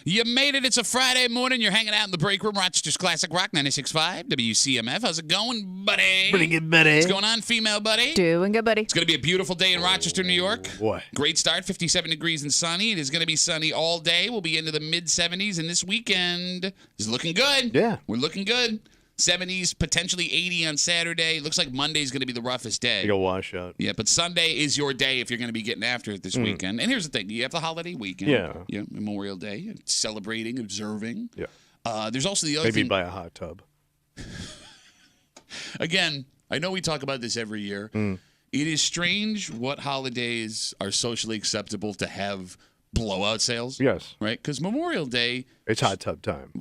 You made it. It's a Friday morning. You're hanging out in the break room. Rochester's Classic Rock 96.5 WCMF. How's it going, buddy? Pretty good, buddy. What's going on, female buddy? Doing good, buddy. It's going to be a beautiful day in Rochester, New York. Boy. Great start, 57 degrees and sunny. It is going to be sunny all day. We'll be into the mid-70s, and this weekend is looking good. Yeah. We're looking good. 70s, potentially 80 on Saturday. Looks like Monday's going to be the roughest day. Like a washout. Yeah, but Sunday is your day if you're going to be getting after it this weekend. And here's the thing. You have the holiday weekend. Yeah. Memorial Day, celebrating, observing. Yeah. There's also the other Maybe thing. buy a hot tub. Again, I know we talk about this every year. It is strange what holidays are socially acceptable to have blowout sales. Yes. Right? Because Memorial Day. It's hot tub time.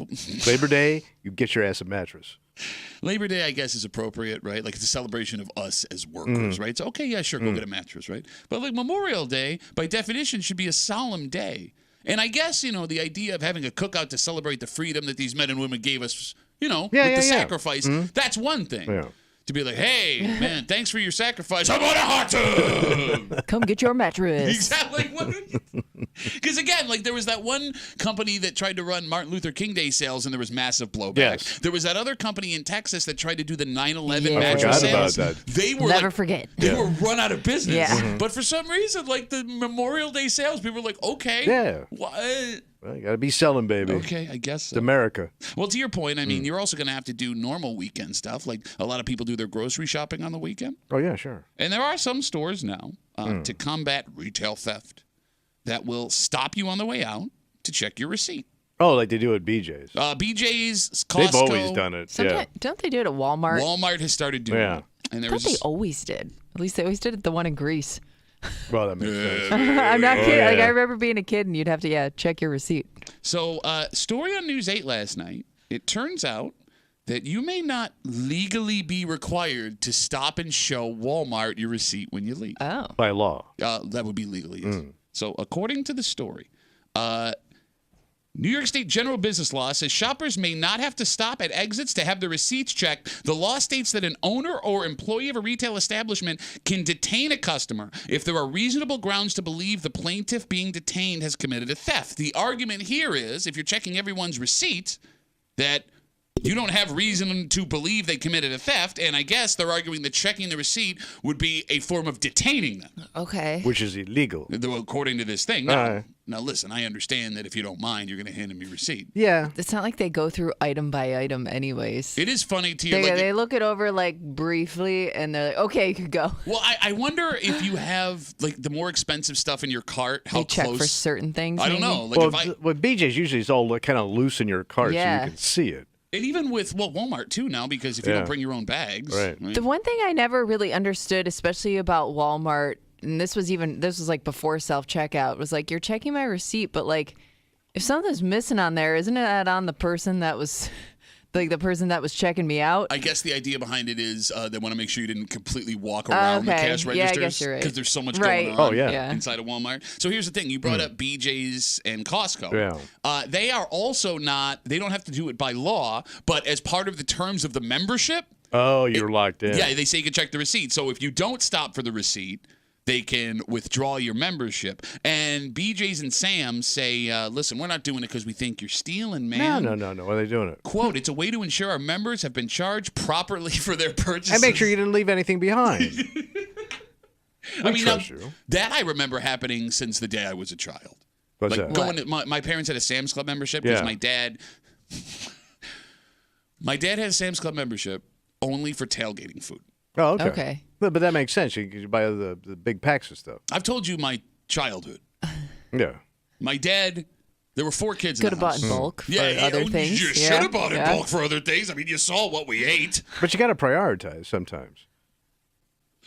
Labor Day, you get your ass a mattress. Labor Day, I guess, is appropriate, right? Like, it's a celebration of us as workers, right? So, okay, yeah, sure, go get a mattress, right? But, like, Memorial Day, by definition, should be a solemn day. And I guess, the idea of having a cookout to celebrate the freedom that these men and women gave us, with the sacrifice, that's one thing. Yeah. To be like, hey, man, thanks for your sacrifice. How about a hot tub? Come get your mattress. Exactly. Because, again, like, there was that one company that tried to run Martin Luther King Day sales, and there was massive blowback. Yes. There was that other company in Texas that tried to do the 9/11 Yeah. mattress I forgot sales. about that. They were Never forget. They were run out of business. Yeah. But for some reason, like, the Memorial Day sales, people were like, okay. Yeah. What? Well, you got to be selling, baby. Okay, I guess It's so. America. Well, to your point, I mean, you're also going to have to do normal weekend stuff. Like, a lot of people do their grocery shopping on the weekend. Oh, yeah, sure. And there are some stores now to combat retail theft that will stop you on the way out to check your receipt. Oh, like they do at BJ's. BJ's, Costco. They've always done it. Sometimes, don't they do it at Walmart? Walmart has started doing Yeah. it. And I there thought was they always did. At least they always did it the one in Greece. Well, that makes sense. I'm not kidding. yeah. Like, I remember being a kid and you'd have to, check your receipt. So, story on News 8 last night. It turns out that you may not legally be required to stop and show Walmart your receipt when you leave. Oh. By law. That would be legally, yes. So, according to the story, New York State general business law says shoppers may not have to stop at exits to have their receipts checked. The law states that an owner or employee of a retail establishment can detain a customer if there are reasonable grounds to believe the plaintiff being detained has committed a theft. The argument here is, if you're checking everyone's receipt, that you don't have reason to believe they committed a theft, and I guess they're arguing that checking the receipt would be a form of detaining them. Okay. Which is illegal. According to this thing. Now, listen, I understand that if you don't mind, you're going to hand them your receipt. Yeah. It's not like they go through item by item anyways. It is funny to you. They look it over, like, briefly, and they're like, okay, you could go. Well, I wonder if you have, like, the more expensive stuff in your cart, how They check close. for certain things, I don't maybe? know. Like, Well, BJ's usually is all kind of loose in your cart so Yeah. you can see it. and even with, Walmart, too, now, because if you Yeah. don't bring your own bags. Right. The one thing I never really understood, especially about Walmart, and this was like before self-checkout, was like, you're checking my receipt, but like, if something's missing on there, isn't it on the person that was, like, the person that was checking me out? I guess the idea behind it is they want to make sure you didn't completely walk around the cash registers. Yeah, I guess you're right. Because there's so much Right. going on Oh, yeah. inside of Walmart. So here's the thing. You brought up BJ's and Costco. Yeah. They are also they don't have to do it by law, but as part of the terms of the membership, Oh, you're locked in. yeah, they say you can check the receipt. So if you don't stop for the receipt, they can withdraw your membership. And BJ's and Sam's say, listen, we're not doing it because we think you're stealing, man. No. Why are they doing it? Quote, it's a way to ensure our members have been charged properly for their purchases. And make sure you didn't leave anything behind. I mean, now, trust you. that I remember happening since the day I was a child. What's Like that? going to, my parents had a Sam's Club membership because Yeah. my dad had a Sam's Club membership only for tailgating food. Oh, okay. Okay. But that makes sense. You buy the big packs of stuff. I've told you my childhood. Yeah. My dad, there were 4 kids in Could the have bought house. in bulk for Yeah, other you things. should Yeah, have bought in yeah. bulk for other things. I mean, you saw what we ate. But you got to prioritize sometimes.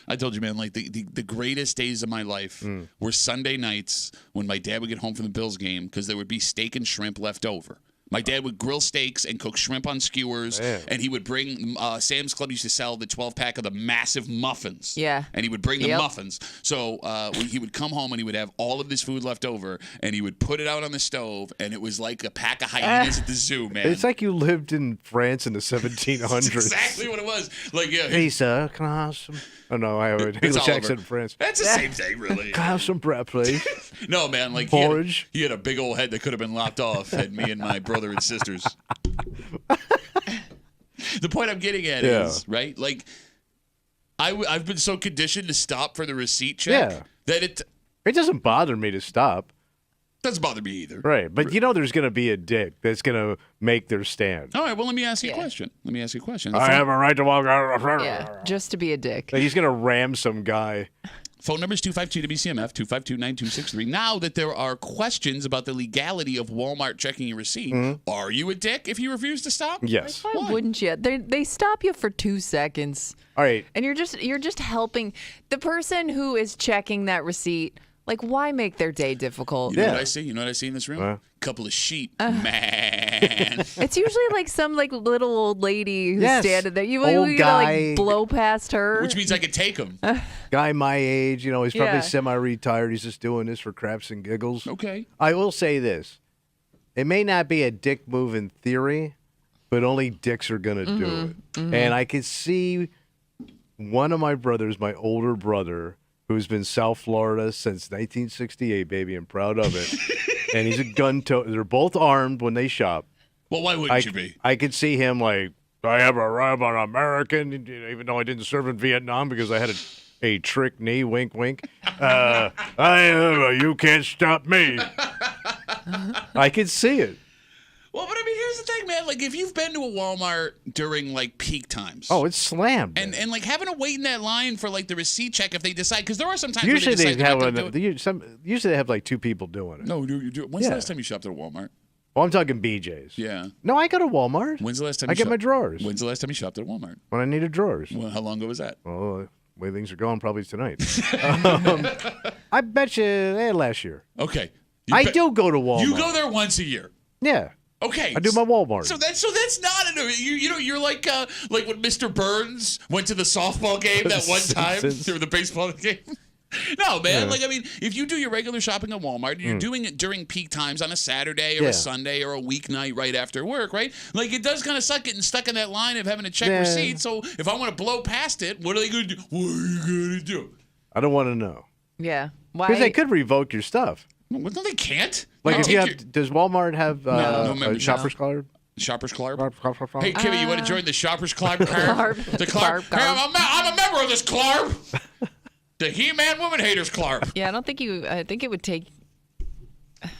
I told you, man, like the greatest days of my life were Sunday nights when my dad would get home from the Bills game because there would be steak and shrimp left over. My dad would grill steaks and cook shrimp on skewers, and he would bring Sam's Club used to sell the 12-pack of the massive muffins. Yeah. And he would bring the muffins. So he would come home and he would have all of this food left over, and he would put it out on the stove, and it was like a pack of hyenas at the zoo, man. It's like you lived in France in the 1700s. That's exactly what it was. Like, yeah. Hey, sir, can I have some? Oh, no, I have an English accent in France. That's the same thing, really. Can I have some bread, please? No, man. Like Porridge. He had a big old head that could have been lopped off. Had me and my brother and sisters. The point I'm getting at is, right? Like, I've been so conditioned to stop for the receipt check that it doesn't bother me to stop. Doesn't bother me either. Right. But you know there's going to be a dick that's going to make their stand. All right. Well, let me ask you a question. I have a right to walk out. Yeah, just to be a dick. Like he's going to ram some guy. Phone number is 252-WCMF, 252-9263. Now that there are questions about the legality of Walmart checking your receipt, are you a dick if you refuse to stop? Yes. Why wouldn't you? They stop you for 2 seconds. All right. And you're just helping the person who is checking that receipt. Like, why make their day difficult? You know what I see? You know what I see in this room? Couple of sheep. Man. It's usually like some like little old lady who's standing there. You Old gotta guy. like blow past her. Which means I could take him. Guy my age, you know, he's probably semi-retired. He's just doing this for craps and giggles. Okay. I will say this. It may not be a dick move in theory, but only dicks are going to do it. Mm-hmm. And I could see one of my brothers, my older brother, who's been South Florida since 1968, baby, and proud of it. And he's a gun tote. They're both armed when they shop. Well, why wouldn't you be? I could see him like, I have a rub on American, even though I didn't serve in Vietnam because I had a trick knee, wink, wink. You can't stop me. I could see it. Well, but I mean, here's the thing, man. Like, if you've been to a Walmart during, like, peak times. Oh, it's slammed. And like, having to wait in that line for, like, the receipt check if they decide. Because there are some times usually where they decide usually they have, like, 2 people doing it. No, you do. When's the last time you shopped at a Walmart? Well, I'm talking BJ's. Yeah. No, I go to Walmart. When's the last time I get my drawers. When's the last time you shopped at Walmart? When I needed drawers. Well, how long ago was that? Well, the way things are going, probably tonight. I bet you last year. Okay. I do go to Walmart. You go there once a year. Yeah. Okay. I do my Walmart. So that's not you're like when Mr. Burns went to the softball game that one time or the baseball game. No, man. Yeah. Like, I mean, if you do your regular shopping at Walmart and you're doing it during peak times on a Saturday or a Sunday or a weeknight right after work, right? Like, it does kind of suck getting stuck in that line of having to check receipts. So if I want to blow past it, what are they going to do? What are you going to do? I don't want to know. Yeah. Why? Because they could revoke your stuff. No, they can't. Like, if you have, does Walmart have a Shoppers Club? Shoppers Club? Hey, Kimmy, you want to join the Shoppers Club? The Club? Hey, I'm a member of this club. The He-Man Woman Haters Club. Yeah, I think it would take,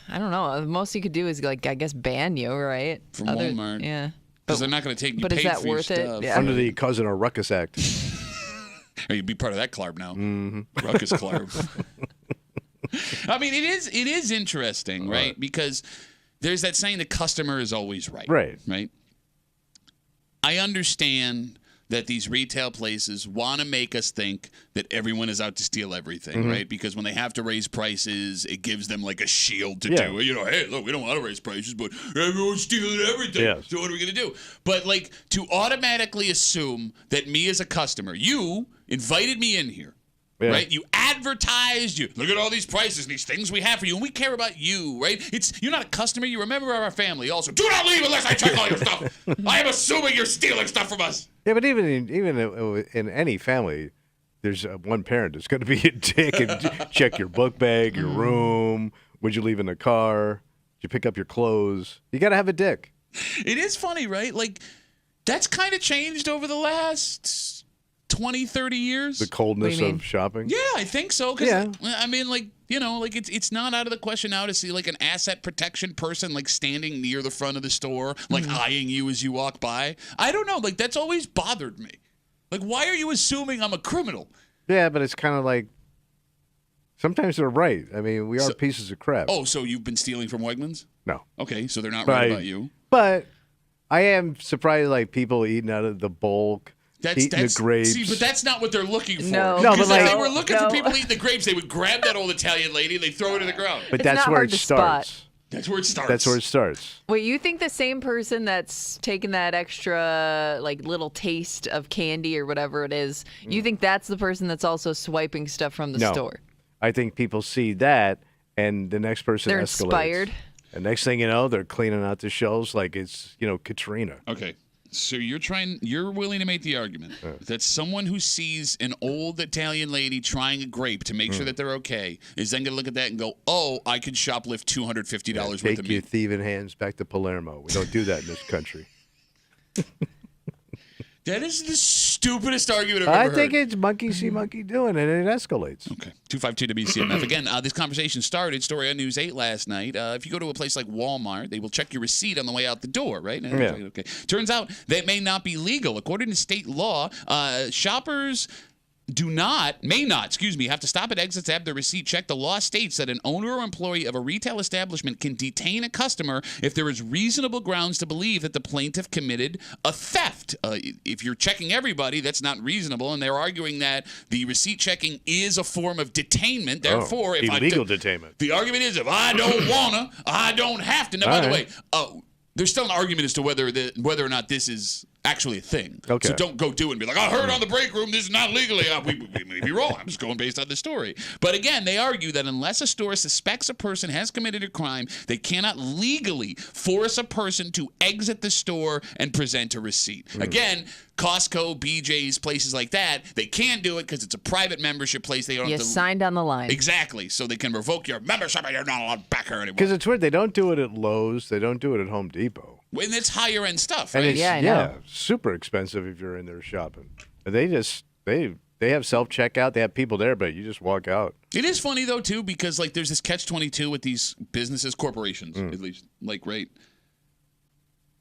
I don't know. The most you could do is, like, I guess, ban you, right? From Walmart. Yeah. Because they're not going to take you But paid is that for your worth stuff. it? Yeah. Under the Cousin or Ruckus Act. Hey, you'd be part of that club now. Mm-hmm. Ruckus Club. I mean, it is interesting, right? Because there's that saying the customer is always right. Right? I understand that these retail places want to make us think that everyone is out to steal everything, right? Because when they have to raise prices, it gives them like a shield to do it. You know, hey, look, we don't want to raise prices, but everyone's stealing everything. Yes. So what are we going to do? But like to automatically assume that me as a customer, you invited me in here. Yeah. Right? You advertised, look at all these prices and these things we have for you, and we care about you, right? You're not a customer, you're a member of our family. Also, do not leave unless I check all your stuff. I am assuming you're stealing stuff from us. Yeah, but even in any family, there's one parent that's going to be a dick and check your book bag, your room. Would you leave in the car? Did you pick up your clothes? You got to have a dick. It is funny, right? Like, that's kind of changed over the last 20, 30 years. The coldness of shopping? Yeah, I think so. Yeah. I mean, like, you know, like it's not out of the question now to see like an asset protection person like standing near the front of the store, like eyeing you as you walk by. I don't know. Like, that's always bothered me. Like, why are you assuming I'm a criminal? Yeah, but it's kind of like sometimes they're right. I mean, we are pieces of crap. Oh, so you've been stealing from Wegmans? No. Okay, so they're not right about you. But I am surprised, like, people eating out of the bulk. Eating the grapes. See, but that's not what they're looking for. No, but like, if they were looking for people eating the grapes, they would grab that old Italian lady and they throw it to the ground. But that's where it starts. That's where it starts. That's where it starts. Wait, you think the same person that's taking that extra, like, little taste of candy or whatever it is, you think that's the person that's also swiping stuff from the No. store? I think people see that, and the next person They're escalates. inspired. And next thing you know, they're cleaning out the shelves like it's, Katrina. Okay. So you're willing to make the argument that someone who sees an old Italian lady trying a grape to make sure that they're okay is then going to look at that and go, oh, I could shoplift $250 worth of Take your meat. thieving hands back to Palermo. We don't do that in this country. That is the stupidest argument I've ever I heard. think it's monkey see, monkey doing, and it escalates. Okay. 252 WCMF. Again, this conversation started, story on News 8 last night. If you go to a place like Walmart, they will check your receipt on the way out the door, right? Yeah. Okay. Turns out that may not be legal. According to state law, shoppers may not, have to stop at exits to have their receipt checked. The law states that an owner or employee of a retail establishment can detain a customer if there is reasonable grounds to believe that the plaintiff committed a theft. If you're checking everybody, that's not reasonable, and they're arguing that the receipt checking is a form of detainment. Therefore, if illegal detainment. The argument is if I don't wanna, I don't have to. Now, by the way, there's still an argument as to whether or not this is actually a thing. Okay. So don't go do it and be like, I heard on the break room this is not legally. We may be wrong. I'm just going based on the story. But again, they argue that unless a store suspects a person has committed a crime, they cannot legally force a person to exit the store and present a receipt. Again, Costco, BJ's, places like that, they can do it because it's a private membership place. They don't You have to signed on the line. Exactly. So they can revoke your membership and you're not allowed back here anymore. Because it's weird. They don't do it at Lowe's. They don't do it at Home Depot. And it's higher end stuff, And right? it's, Yeah, I know. super expensive if you're in there shopping. And they have self-checkout. They have people there, but you just walk out. It is funny though too because like there's this catch-22 with these businesses, corporations at least, like right.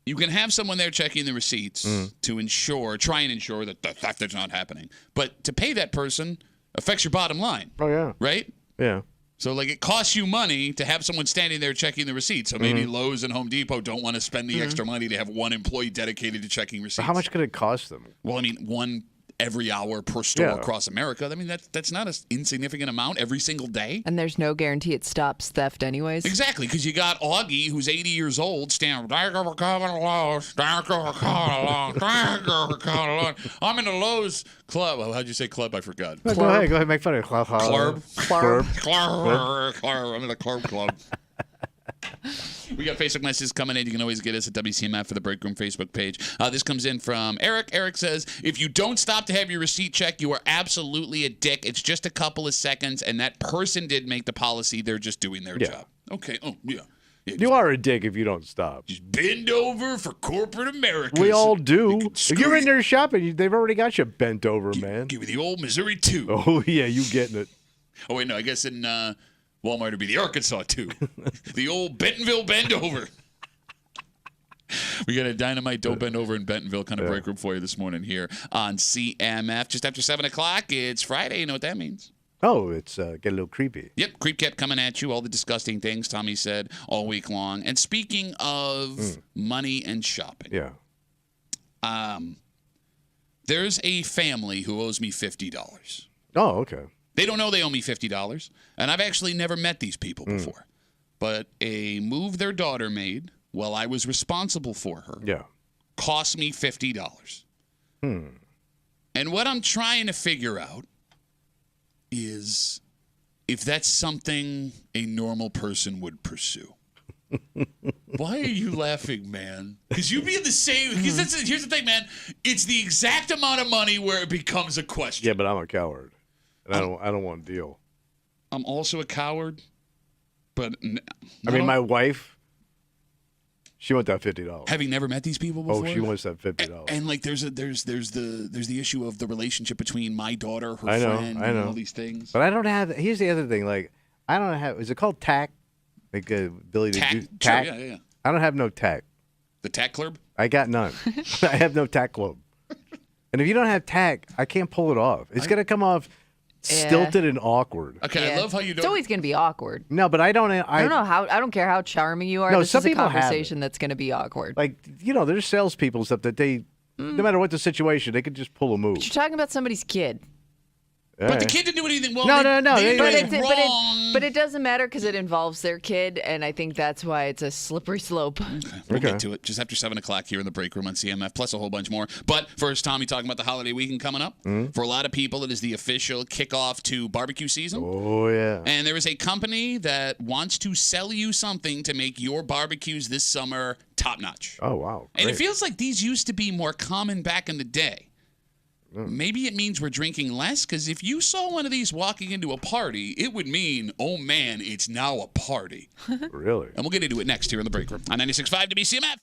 You can have someone there checking the receipts to try and ensure that the theft is not happening. But to pay that person affects your bottom line. Oh, yeah. Right? Yeah. So like it costs you money to have someone standing there checking the receipts. So maybe Lowe's and Home Depot don't want to spend the extra money to have one employee dedicated to checking receipts. But how much could it cost them? Well, I mean, one every hour per store Yeah. across America. I mean, that's not an insignificant amount every single day. And there's no guarantee it stops theft anyways. Exactly, because you got Augie, who's 80 years old, standing. I'm in the Lowe's club. Well, how'd you say club? I forgot. Go ahead, make fun of it. Club. Club. I'm in the club. We got Facebook messages coming in. You can always get us at WCMF for the Break Room Facebook page. This comes in from Eric. Eric says, if you don't stop to have your receipt checked, you are absolutely a dick. It's just a couple of seconds, and that person did make the policy. They're just doing their job. Okay. Oh, yeah. You are a dick if you don't stop. Just bend over for corporate America. We all do. Screw If you're in you. there shopping, they've already got you bent over, man. Give me the old Missouri 2. Oh, yeah, you getting it. Oh, wait, no. I guess in Walmart would be the Arkansas 2. The old Bentonville bend over. We got a dynamite don't bend over in Bentonville kind of break room for you this morning here on CMF. Just after 7 o'clock, it's Friday. You know what that means. Oh, it's get a little creepy. Yep, Creep kept coming at you, all the disgusting things Tommy said all week long. And speaking of money and shopping, there's a family who owes me $50. Oh, okay. They don't know they owe me $50, and I've actually never met these people before. But a move their daughter made while I was responsible for her cost me $50. And what I'm trying to figure out is if that's something a normal person would pursue. Why are you laughing, man? Because you'd be in the same. Because here's the thing, man. It's the exact amount of money where it becomes a question. Yeah, but I'm a coward, and I don't want to deal. I'm also a coward, but I mean, my wife, she wants that $50. having never met these people before. Oh, she wants that $50. And like, there's the issue of the relationship between my daughter, her I know, friend, I know. and all these things. But I don't have. Here's the other thing. Like, I don't have. Is it called tack? Like ability Tack, to do sure, tack? yeah. I don't have no tack. The tack club. I got none. I have no tack club. And if you don't have tack, I can't pull it off. It's gonna come off stilted and awkward. Okay, I love how you It's don't. always going to be awkward. No, but I don't. I don't know how. I don't care how charming you are. No, this some is a people have it. conversation that's going to be awkward. Like, there's salespeople and stuff that they, no matter what the situation, they could just pull a move. But you're talking about somebody's kid. But the kid didn't do anything wrong. No. They didn't do But anything wrong. but it doesn't matter because it involves their kid, and I think that's why it's a slippery slope. We'll get to it just after 7 o'clock here in the break room on CMF, plus a whole bunch more. But first, Tommy talking about the holiday weekend coming up. For a lot of people, it is the official kickoff to barbecue season. Oh, yeah. And there is a company that wants to sell you something to make your barbecues this summer top notch. Oh, wow. And it Great. feels like these used to be more common back in the day. Maybe it means we're drinking less, because if you saw one of these walking into a party, it would mean, oh man, it's now a party. Really? And we'll get into it next here in the break room on 96.5 WCMF.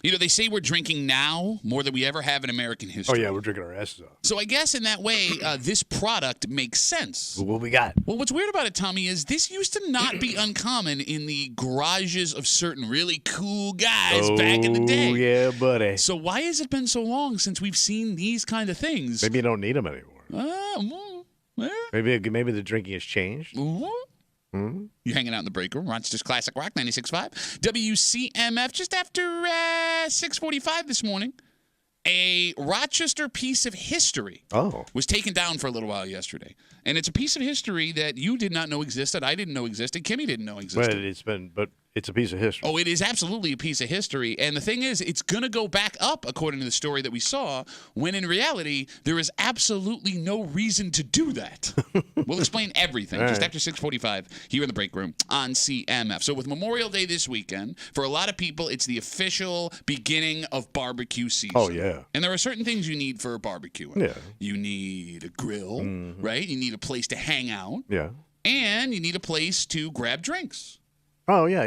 You know, they say we're drinking now more than we ever have in American history. Oh, yeah, we're drinking our asses off. So I guess in that way, this product makes sense. What we got? Well, what's weird about it, Tommy, is this used to not be uncommon in the garages of certain really cool guys back in the day. Oh, yeah, buddy. So why has it been so long since we've seen these kind of things? Maybe you don't need them anymore. Maybe the drinking has changed. You're hanging out in the break room. Rochester's Classic Rock 96.5. WCMF just after 6:45 this morning. A Rochester piece of history was taken down for a little while yesterday. And it's a piece of history that you did not know existed, I didn't know existed, Kimmy didn't know existed. But it's a piece of history. Oh, it is absolutely a piece of history. And the thing is, it's going to go back up, according to the story that we saw, when in reality, there is absolutely no reason to do that. We'll explain everything just after 6:45 here in the break room on CMF. So with Memorial Day this weekend, for a lot of people, it's the official beginning of barbecue season. Oh, yeah. And there are certain things you need for barbecuing. Yeah. You need a grill, right? You need a place to hang out. Yeah. And you need a place to grab drinks. Oh, yeah.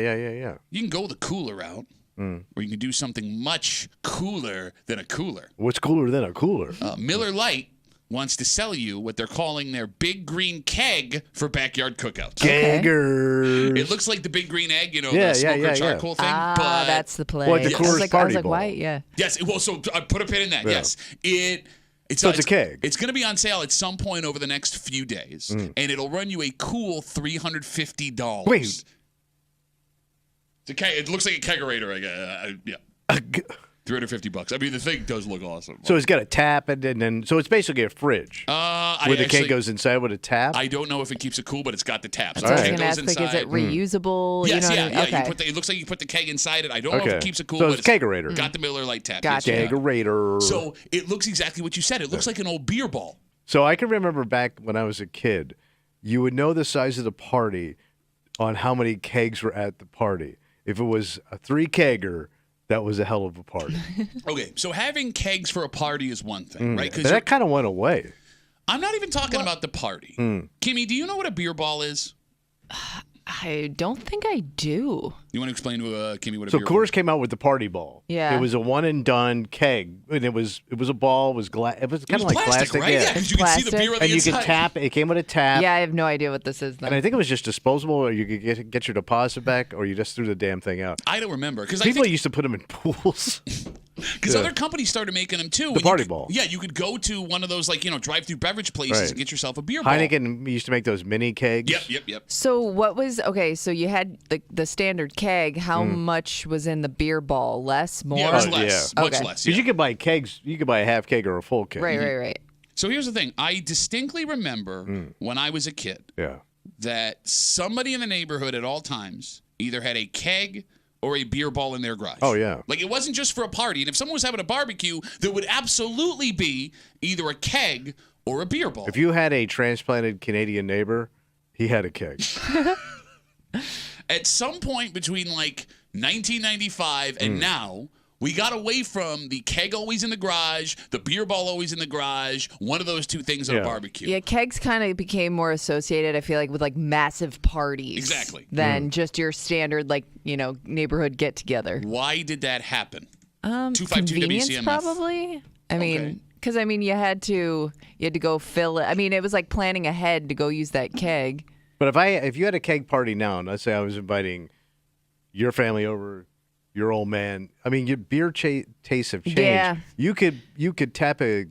You can go the cooler route, or you can do something much cooler than a cooler. What's cooler than a cooler? Miller Lite wants to sell you what they're calling their big green keg for backyard cookouts. Keggers. It looks like the big green egg, the smoker charcoal thing. But That's the play. Well, the Coors I Party was like, Bowl. white, yeah. yes, well, so I put a pin in that. Yeah. Yes, it's a keg. It's going to be on sale at some point over the next few days, and it'll run you a cool $350. Wait. It looks like a kegerator, I guess. Yeah. $350. I mean, the thing does look awesome. So it's got a tap, and then so it's basically a fridge where the keg goes inside with a tap. I don't know if it keeps it cool, but it's got the tap. So I was the going keg to goes ask, like, is it inside. reusable? Yes, You know what I mean? yeah. Okay. It looks like you put the keg inside it. I don't know if it keeps it cool, So but it's kegerator. got the Miller Lite tap. Gotcha. Yes, Kegerator. So it looks exactly what you said. It looks like an old beer ball. So I can remember back when I was a kid, you would know the size of the party on how many kegs were at the party. If it was a 3-kegger, that was a hell of a party. Okay, so having kegs for a party is one thing, right? But that kind of went away. I'm not even talking about the party. Kimmy, do you know what a beer ball is? I don't think I do. You want to explain to Kimmy what a So beer ball Coors is? came out with the party ball. Yeah. It was a one and done keg, and it was a ball. It was glass. It was kind of like plastic, right? Yeah, 'cause you can see the Plastic. beer on the And you inside. could tap. It came with a tap. Yeah, I have no idea what this is, though. And I think it was just disposable, or you could get your deposit back, or you just threw the damn thing out. I don't remember because People used to put them in pools. Because other companies started making them too. The party ball. Yeah, you could go to one of those drive-through beverage places Right. and get yourself a beer ball. Heineken used to make those mini kegs. Yep. So what was so you had the standard keg. How much was in the beer ball? Less, more? Yeah, it was Oh, less, yeah. much Okay. less. Because Yeah. you could buy kegs. You could buy a half keg or a full keg. Right. So here's the thing. I distinctly remember when I was a kid Yeah. that somebody in the neighborhood at all times either had a keg or a beer ball in their garage. Oh, yeah. Like, it wasn't just for a party. And if someone was having a barbecue, there would absolutely be either a keg or a beer ball. If you had a transplanted Canadian neighbor, he had a keg. At some point between, 1995 and now, we got away from the keg always in the garage, the beer ball always in the garage, one of those two things at a barbecue. Yeah, kegs kind of became more associated, I feel like, with massive parties. Exactly. Than just your standard, neighborhood get together. Why did that happen? 252 Convenience, WCMF. probably. I Okay. mean, because you had to go fill it. I mean, it was like planning ahead to go use that keg. But if you had a keg party now, and let's say I was inviting your family over, your old man. I mean, your beer tastes have changed. Yeah. You could tap a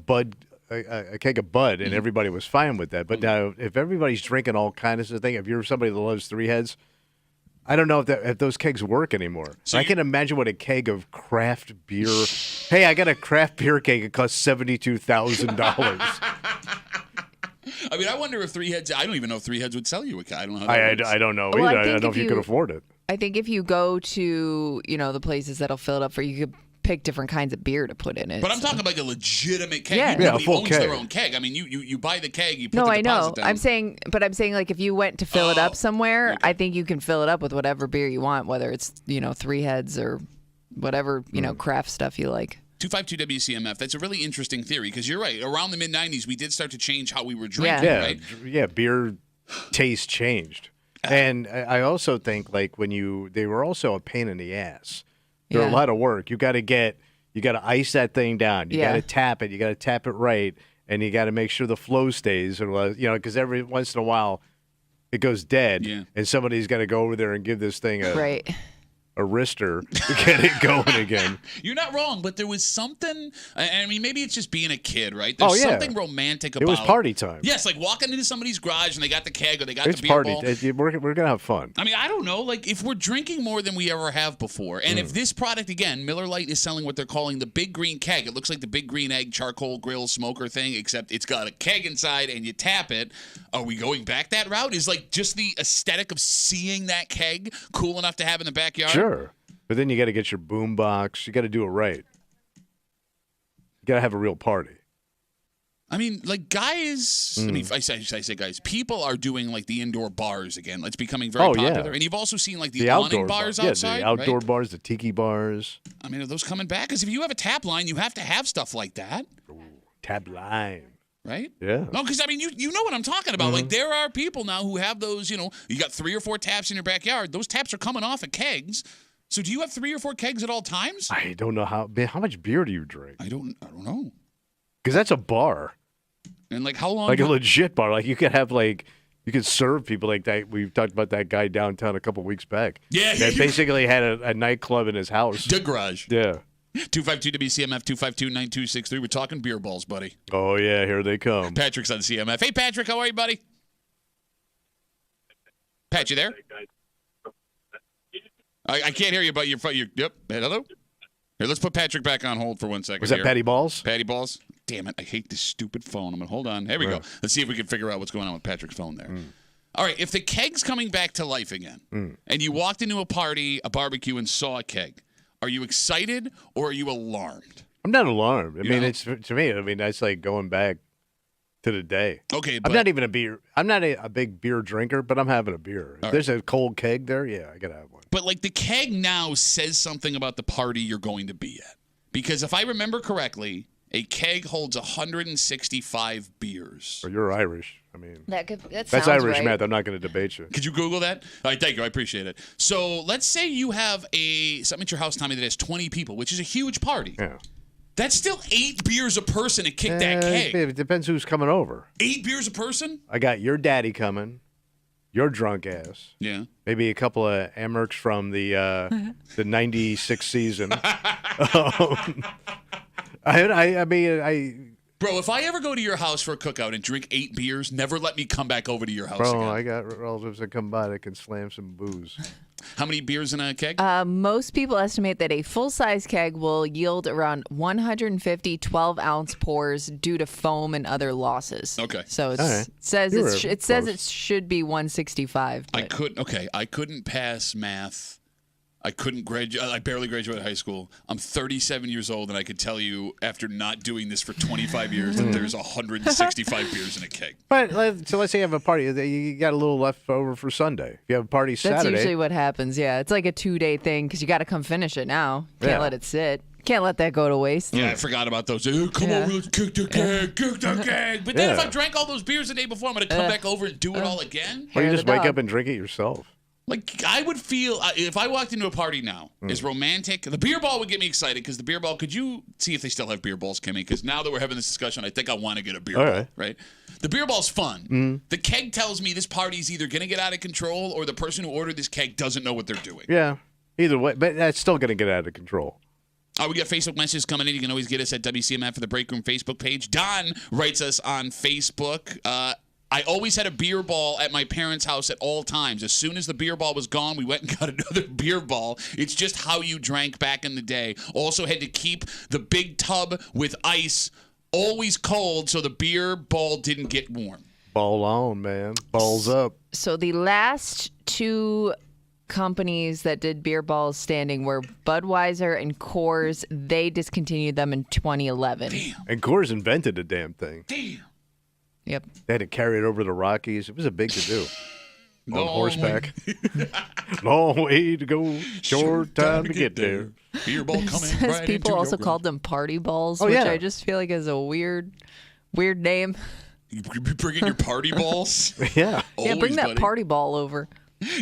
bud, a keg of Bud, and everybody was fine with that. But now, if everybody's drinking all kinds of things, if you're somebody that loves Three Heads, I don't know if those kegs work anymore. So I can imagine what a keg of craft beer. Hey, I got a craft beer keg. It costs $72,000. I mean, I wonder if Three Heads. I don't even know if Three Heads would sell you a keg. I don't know. How I that works. don't know Well, either. I I think don't know if if you could you- afford it. I think if you go to, the places that'll fill it up for you could pick different kinds of beer to put in it. But I'm talking like a legitimate keg. Yeah. Nobody a full owns keg. their own keg. I mean, you buy the keg, you put No, the I know. deposit down. I'm saying if you went to fill it up somewhere, okay. I think you can fill it up with whatever beer you want, whether it's, Three Heads or whatever, craft stuff you like. 252 WCMF. That's a really interesting theory because you're right. Around the mid-'90s, we did start to change how we were drinking, Yeah, right? yeah. Beer taste changed. And I also think like they were also a pain in the ass. They're a Yeah. lot of work. You got to ice that thing down. You got to tap it. You got to tap it right, and you got to make sure the flow stays. Or because every once in a while it goes dead, and somebody's got to go over there and give this thing a wrister to get it going again. You're not wrong, but there was something. I mean, maybe it's just being a kid, right? There's something romantic about it. Was party time. Yes, like walking into somebody's garage and they got the keg or they got It's the beer party. ball. We're gonna have fun. I mean, I don't know. Like, if we're drinking more than we ever have before, and if this product, again, Miller Lite is selling what they're calling the Big Green Keg. It looks like the Big Green Egg charcoal grill smoker thing, except it's got a keg inside and you tap it. Are we going back that route? Is like just the aesthetic of seeing that keg cool enough to have in the backyard? Sure. But then you got to get your boom box. You got to do it right. You got to have a real party. I mean, like guys. I mean, I say guys. People are doing like the indoor bars again. It's becoming very popular. Yeah. And you've also seen like the awning bars outside. Yeah, the outdoor right? bars, the tiki bars. I mean, are those coming back? Because if you have a tap line, you have to have stuff like that. Ooh, tap line. Right? Yeah. No, because I mean, you know what I'm talking about. Like there are people now who have those. You got 3 or 4 taps in your backyard. Those taps are coming off at kegs. So do you have 3 or 4 kegs at all times? I don't know how much beer do you drink? I don't know. Because that's a bar. And like how long? Like a legit bar. Like you could have you could serve people like that. We talked about that guy downtown a couple weeks back. Yeah. That basically had a nightclub in his house. The garage. Yeah. 252 WCMF 252-9263. We're talking beer balls, buddy. Oh yeah, here they come. Patrick's on CMF. Hey Patrick, how are you, buddy? Pat, you there? I can't hear you, but you're yep. Hello? Here, let's put Patrick back on hold for 1 second. Was that Patty Balls? Patty Balls? Damn it, I hate this stupid phone. I'm going to hold on. Here we go. Let's see if we can figure out what's going on with Patrick's phone there. All right, if the keg's coming back to life again, and you walked into a party, a barbecue, and saw a keg, are you excited or are you alarmed? I'm not alarmed. I mean, know? it's to me. I mean, that's like going back to the day. Okay, but I'm not even a beer. I'm not a big beer drinker, but I'm having a beer. If there's a cold keg there, yeah, I gotta have one. But like the keg now says something about the party you're going to be at. Because if I remember correctly, a keg holds 165 beers. Or you're Irish. I mean, That's that's Irish math. I'm not going to debate you. Could you Google that? All right, thank you. I appreciate it. So let's say you have something at your house, Tommy, that has 20 people, which is a huge party. Yeah. That's still 8 beers a person to kick that keg. It depends who's coming over. 8 beers a person? I got your daddy coming, your drunk ass. Yeah. Maybe a couple of Amerks from the 96 season. I mean, Bro, if I ever go to your house for a cookout and drink 8 beers, never let me come back over to your house bro, again. I got relatives that come by that can slam some booze. How many beers in a keg? Most people estimate that a full-size keg will yield around 150 12-ounce pours due to foam and other losses. Okay. So All right. it says it should be 165. I But couldn't pass math. I couldn't graduate. I barely graduated high school. I'm 37 years old, and I could tell you, after not doing this for 25 years, that there's 165 beers in a keg. But so let's say you have a party. You got a little left over for Sunday. If you have a party that's Saturday. usually what happens. Yeah, it's like a 2-day thing because you got to come finish it now. Can't Yeah. let it sit. Can't let that go to waste. Yeah, I forgot about those. Come over, let's kick the keg. But then if I drank all those beers the day before, I'm going to come back over and do it all again? Or you Hair just the wake dog. up and drink it yourself. Like, I would feel, if I walked into a party now, as romantic, the beer ball would get me excited because the beer ball, could you see if they still have beer balls, Kimmy? Because now that we're having this discussion, I think I want to get a beer ball, right? The beer ball's fun. The keg tells me this party's either going to get out of control or the person who ordered this keg doesn't know what they're doing. Yeah, either way. But that's still going to get out of control. We got Facebook messages coming in. You can always get us at WCMF for the Break Room Facebook page. Don writes us on Facebook. I always had a beer ball at my parents' house at all times. As soon as the beer ball was gone, we went and got another beer ball. It's just how you drank back in the day. Also had to keep the big tub with ice always cold so the beer ball didn't get warm. Ball on, man. Balls up. So the last 2 companies that did beer balls standing were Budweiser and Coors. They discontinued them in 2011. Damn. And Coors invented the damn thing. Damn. Yep. They had to carry it over the Rockies. It was a big to-do. On Long horseback. Long way to go. Short time to get there. Beer ball coming Says right people into also your called them party balls, Oh, which yeah. I just feel like is a weird name. You bring in your party balls? Yeah. Yeah, bring Always, that buddy. party ball over.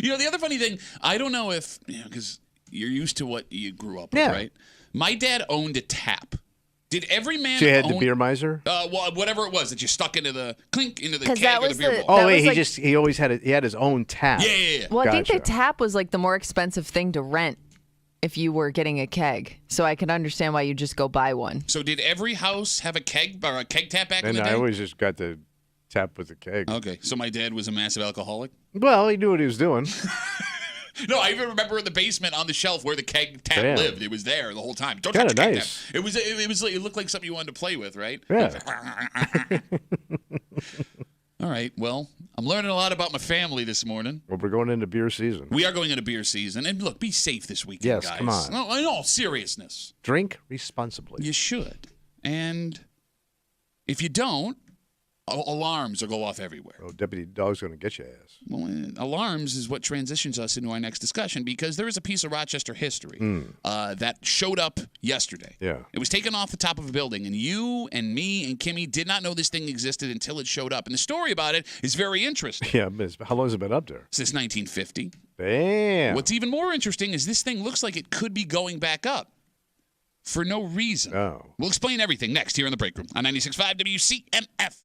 The other funny thing, I don't know if, because you're used to what you grew up with, Yeah. right? My dad owned a tap. Did every man So you had own the beer miser? well, whatever it was that you stuck into the into the 'Cause keg that or the was beer the- bowl? Oh That wait, was he always had he had his own tap. Yeah. Well, I think the Gotcha. tap was like the more expensive thing to rent if you were getting a keg. So I can understand why you just go buy one. So did every house have a keg or a keg tap back in And the day? I always just got the tap with the keg. Okay, so my dad was a massive alcoholic? Well, he knew what he was doing. No, I even remember in the basement on the shelf where the keg tap Damn. lived. It was there the whole time. Don't Kinda touch the keg nice. tap. It looked like something you wanted to play with, right? Yeah. All right. Well, I'm learning a lot about my family this morning. Well, we're going into beer season. We are going into beer season, and look, be safe this weekend, Yes, guys. come on. No, in all seriousness, Drink responsibly. you should. And if you don't, alarms will go off everywhere. Oh, Deputy Dog's going to get your ass. Well, alarms is what transitions us into our next discussion because there is a piece of Rochester history that showed up yesterday. Yeah. It was taken off the top of a building, and you and me and Kimmy did not know this thing existed until it showed up. And the story about it is very interesting. Yeah, but how long has it been up there? Since 1950. Damn. What's even more interesting is this thing looks like it could be going back up for no reason. Oh. We'll explain everything next here in the break room on 96.5 WCMF.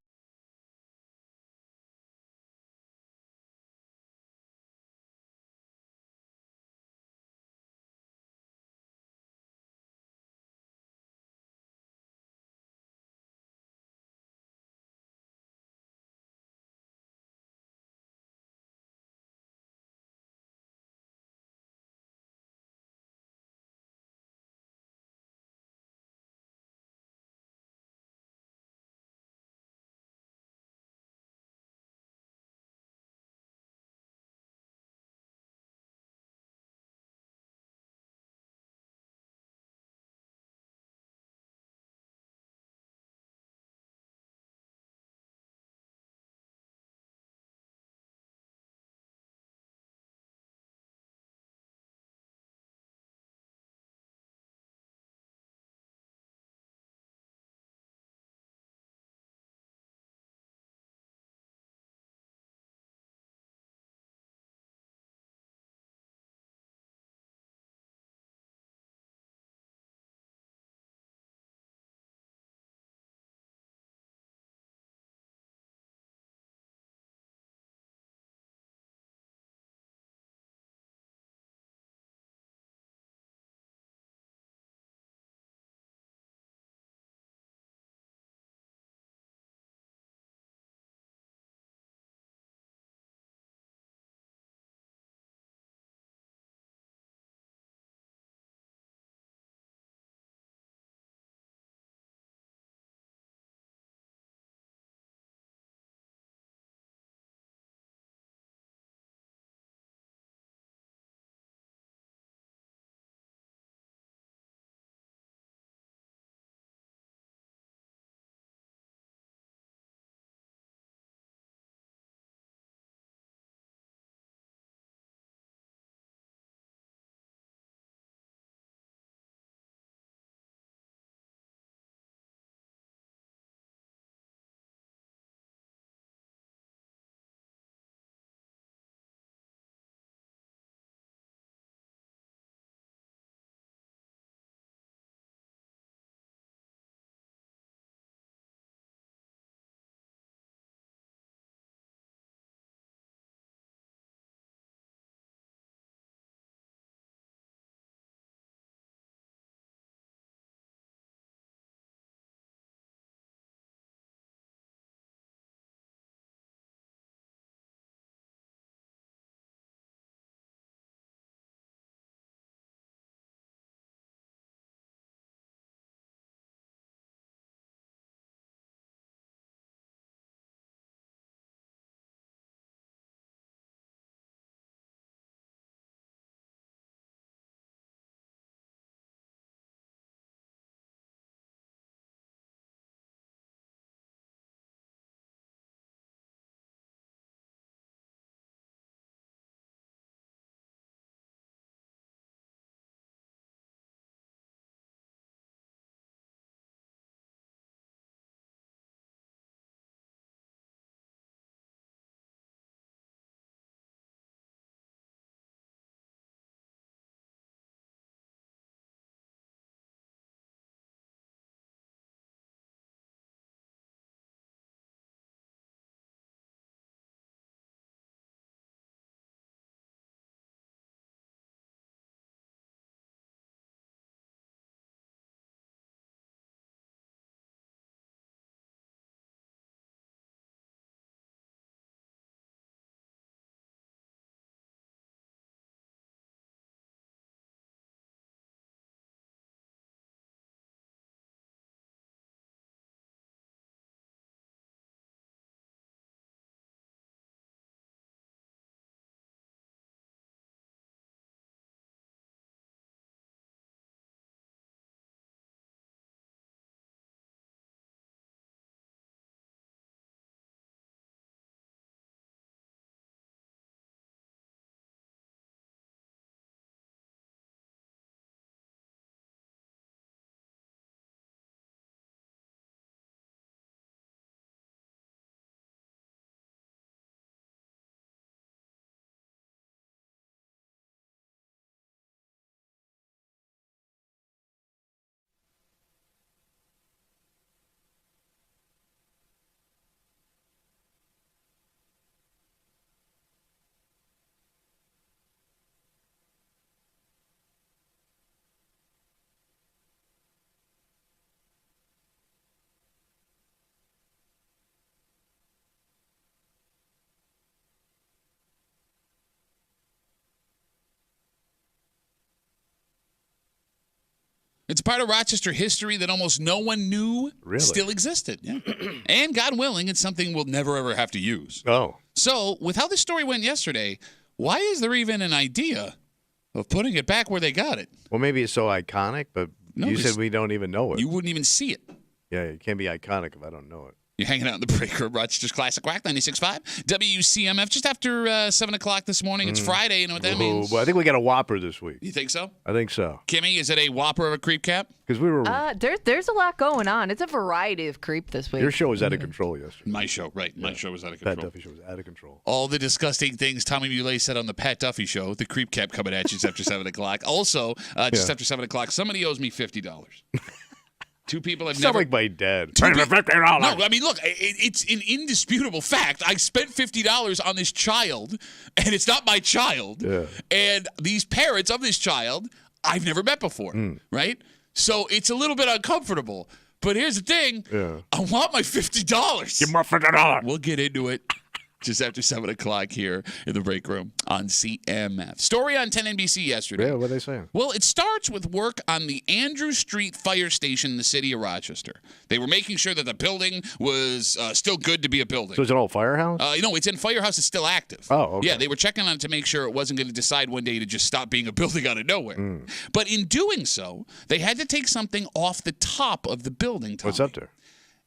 It's part of Rochester history that almost no one knew still existed. Yeah. And God willing, it's something we'll never, ever have to use. Oh. So, with how the story went yesterday, why is there even an idea of putting it back where they got it? Well, maybe it's so iconic, but you said we don't even know it. You wouldn't even see it. Yeah, it can't be iconic if I don't know it. You're hanging out in the break room, Rochester's Classic Rock 96.5, WCMF, just after 7 o'clock this morning. It's Friday. You know what that means? Well, I think we got a Whopper this week. You think so? I think so. Kimmy, is it a Whopper of a creep cap? Because we were. There's a lot going on. It's a variety of creep this week. Your show was out of control yesterday. My show, right. My show was out of control. Pat Duffy show was out of control. All the disgusting things Tommy Muley said on the Pat Duffy show, the creep cap coming at you just after 7 o'clock. Also, just after 7 o'clock, somebody owes me $50. Two people have Sound never. like my dad. No, I mean, look, it's an indisputable fact. I spent $50 on this child, and it's not my child. Yeah. And these parents of this child, I've never met before, right? So it's a little bit uncomfortable. But here's the thing. Yeah. I want my $50. Give me my $50. We'll get into it just after 7 o'clock here in the break room on CMF. Story on 10 NBC yesterday. Yeah, what are they saying? Well, it starts with work on the Andrew Street Fire Station in the city of Rochester. They were making sure that the building was still good to be a building. So is it an old firehouse? No, it's in firehouse. It's still active. Oh, okay. Yeah, they were checking on it to make sure it wasn't going to decide one day to just stop being a building out of nowhere. But in doing so, they had to take something off the top of the building, Tommy. What's up there?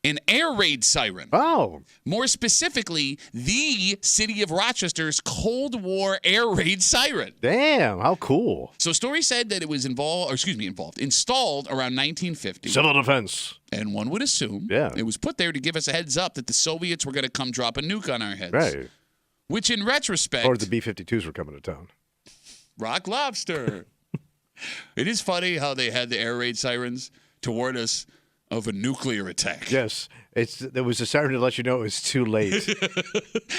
An air raid siren. Oh. More specifically, the city of Rochester's Cold War air raid siren. Damn, how cool. So story said that it was installed around 1950. Civil defense. And one would assume it was put there to give us a heads up that the Soviets were going to come drop a nuke on our heads. Right. Which in retrospect. Or the B-52s were coming to town. Rock Lobster. It is funny how they had the air raid sirens to warn us of a nuclear attack. Yes. There was a siren to let you know it was too late.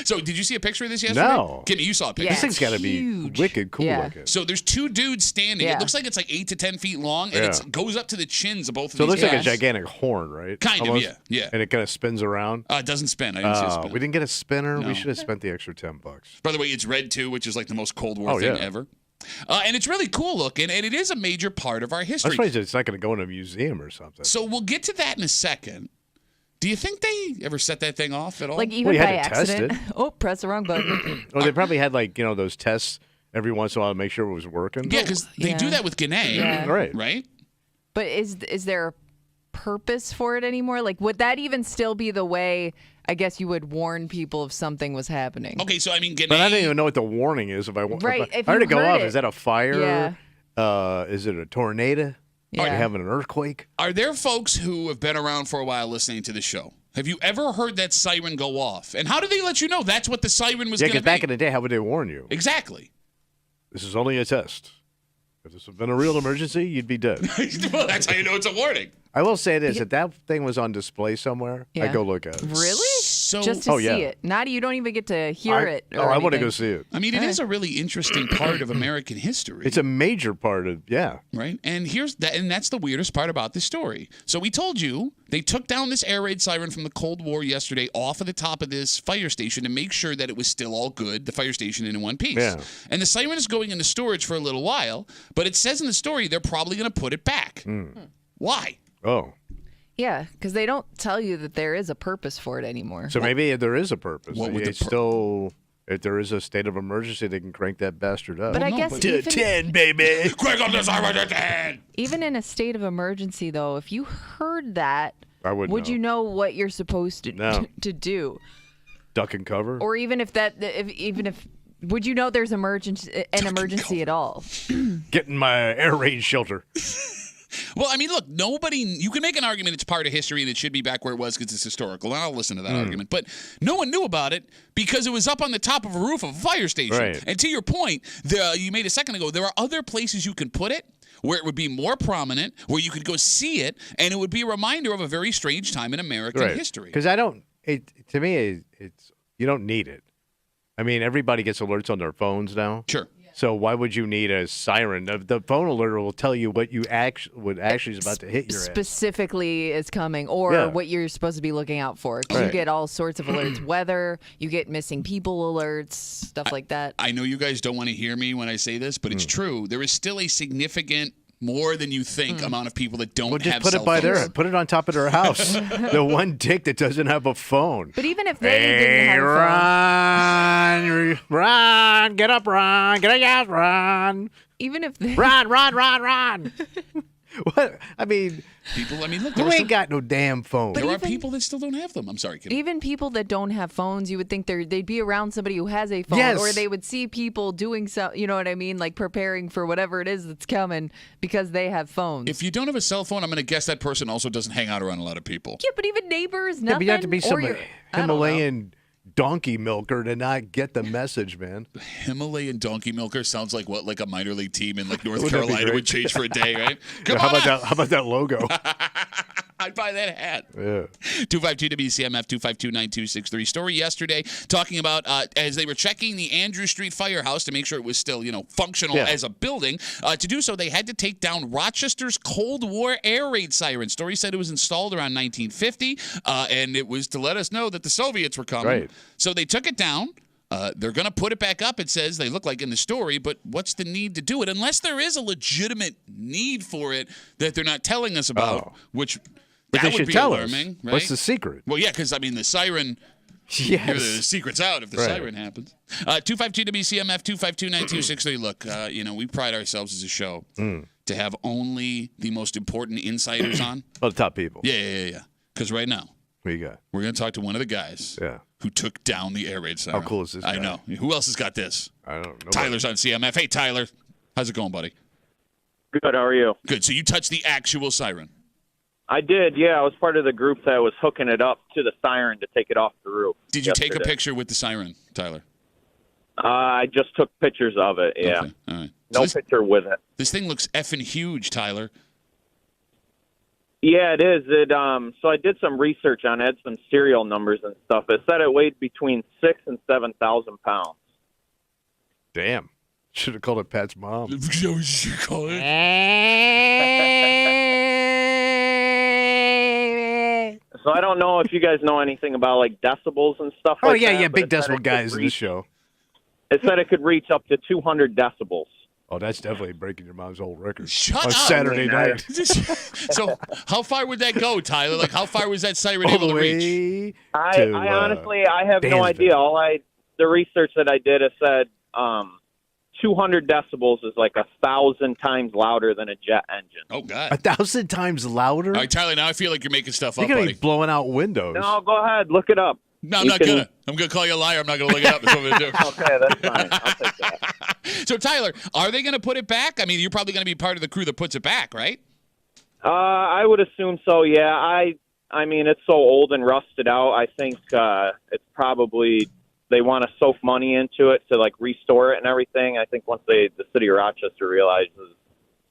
So, did you see a picture of this yesterday? No. Kimmy, you saw a picture. Yeah, this thing's got to be wicked cool looking. So, there's two dudes standing. Yeah. It looks like it's like 8 to 10 feet long, and it goes up to the chins of both of so these it looks guys. like a gigantic horn, right? Kind Almost. of, yeah. And it kind of spins around. It doesn't spin. I didn't see it spin. We didn't get a spinner. No. We should have spent the extra $10. By the way, it's red, too, which is like the most Cold War thing ever. And it's really cool looking, and it is a major part of our history. I'm surprised it's not going to go in a museum or something. So we'll get to that in a second. Do you think they ever set that thing off at all? Like even you by had to accident. test it. Oh, press the wrong button. Well, they probably had those tests every once in a while to make sure it was working. Yeah, because they do that with Gannett, right? But is there a purpose for it anymore? Like, would that even still be the way, I guess, you would warn people if something was happening? Okay, so I mean, Gannett. But I don't even know what the warning is. If I if heard you it go heard off, it. is that a fire? Yeah. Is it a tornado? Yeah. Are you having an earthquake? Are there folks who have been around for a while listening to the show? Have you ever heard that siren go off? And how did they let you know that's what the siren was going to be? Yeah, because back in the day, how would they warn you? Exactly. This is only a test. If this had been a real emergency, you'd be dead. Well, that's how you know it's a warning. I will say this: if that thing was on display somewhere, I'd go look at it. Really? So, just to see it. Not you don't even get to hear it. I want to go see it. I mean, it is a really interesting part of American history. It's a major part of right. And that's the weirdest part about this story. So we told you they took down this air raid siren from the Cold War yesterday off of the top of this fire station to make sure that it was still all good. The fire station in one piece. Yeah. And the siren is going into storage for a little while, but it says in the story they're probably going to put it back. Why? Oh. Yeah, because they don't tell you that there is a purpose for it anymore. So maybe there is a purpose. What would if there is a state of emergency, they can crank that bastard up. But I guess to 10, baby. Crank up the siren to 10. Even in a state of emergency, though, if you heard that, would you know what you're supposed to do? Duck and cover? Or even if would you know there's an emergency at all? Get in my air raid shelter. Well, I mean, look, you can make an argument it's part of history and it should be back where it was because it's historical, and I'll listen to that argument. But no one knew about it because it was up on the top of a roof of a fire station. Right. And to your point, you made a second ago, there are other places you can put it where it would be more prominent, where you could go see it, and it would be a reminder of a very strange time in American history. Because to me, you don't need it. I mean, everybody gets alerts on their phones now. Sure. So why would you need a siren? The phone alert will tell you what you actually is about to hit your ass. Specifically is coming, or what you're supposed to be looking out for. Right. You get all sorts of alerts, weather, you get missing people alerts, stuff like that. I know you guys don't want to hear me when I say this, but it's true. There is still a significant more than you think amount of people that don't Well, just have put cell it by phones. their, put it on top of their house. The one dick that doesn't have a phone. But even if they didn't have a phone, Run, get up, run, get up, run, even if they, run. What? I mean, People, I mean, look, who ain't got no damn phone? there are even- people that still don't have them. I'm sorry, kid. even people that don't have phones, you would think they'd be around somebody who has a phone, Yes. or they would see people doing so. You know what I mean? Like preparing for whatever it is that's coming because they have phones. If you don't have a cell phone, I'm going to guess that person also doesn't hang out around a lot of people. Yeah, but even neighbors, Yeah, nothing. but you have to be or some I don't know. Himalayan donkey milker to not get the message, man. Himalayan donkey milker sounds like what, like a minor league team in like North Wouldn't that be Carolina great? would change for a day, right? Come How on about out. that? How about that logo? I'd buy that hat. Yeah. 252 WCMF 252-9263. Story yesterday talking about as they were checking the Andrew Street firehouse to make sure it was still, functional as a building. To do so, they had to take down Rochester's Cold War air raid siren. Story said it was installed around 1950, and it was to let us know that the Soviets were coming. Right. So they took it down. They're going to put it back up, it says. They look like in the story, but what's the need to do it? Unless there is a legitimate need for it that they're not telling us about, which But that they would should be tell alarming, us. right? What's the secret? Well, yeah, because, I mean, the siren, Yes. the secret's out if the Right. siren happens. 252 WCMF 252-9263. Look, we pride ourselves as a show to have only the most important insiders on. Oh, the top people. Yeah. Because right now, What you got? we're going to talk to one of the guys Yeah. who took down the air raid siren. How cool is this guy? I know. Who else has got this? I don't know. Tyler's on CMF. Hey, Tyler. How's it going, buddy? Good. How are you? Good. So you touched the actual siren. I did. Yeah, I was part of the group that was hooking it up to the siren to take it off the roof. Did you take a yesterday. picture with the siren, Tyler? I just took pictures of it. Yeah, Okay. All right. no So this, picture with it. this thing looks effing huge, Tyler. Yeah, it is. So I did some research on it, some serial numbers and stuff. It said it weighed between 6,000 and 7,000 pounds. Damn. Should have called it Pat's mom. You call it? So I don't know if you guys know anything about like decibels and stuff. Oh, like yeah, that, yeah. but Big it said decimal it could guys in the reach- show. It said it could reach up to 200 decibels. Oh, that's definitely breaking your mom's old record. Shut On up. Saturday night. So how far would that go, Tyler? Like, how far was that siren All able the to reach? way I to, honestly, I have no Dansville. idea. The research that I did, it said 200 decibels is like 1,000 times louder than a jet engine. Oh, God. 1,000 times louder. All right, Tyler, now I feel like you're making stuff You're up, gonna buddy. be blowing out windows. No, go ahead, look it up. No, I'm You not can- going to. I'm going to call you a liar. I'm not going to look it up. That's what I'm going to do. Okay, that's fine. I'll take that. So, Tyler, are they going to put it back? I mean, you're probably going to be part of the crew that puts it back, right? I would assume so. Yeah, I mean, it's so old and rusted out. I think it's probably they want to soak money into it to like restore it and everything. I think once the city of Rochester realizes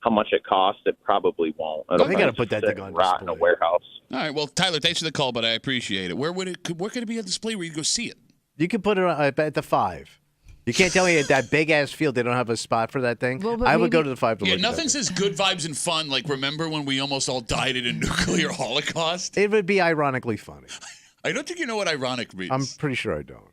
how much it costs, it probably won't. It'll They probably gotta put just that sit thing and on rot in a display. warehouse. All right. Well, Tyler, thanks for the call, but I appreciate it. Where could it be on display where you go see it? You can put it at the 5. You can't tell me at that big ass field they don't have a spot for that thing. Well, but I would go maybe- to the 5 to Yeah, look at that nothing thing. says good vibes and fun. Like, remember when we almost all died in a nuclear holocaust? It would be ironically funny. I don't think you know what ironic means. I'm pretty sure I don't.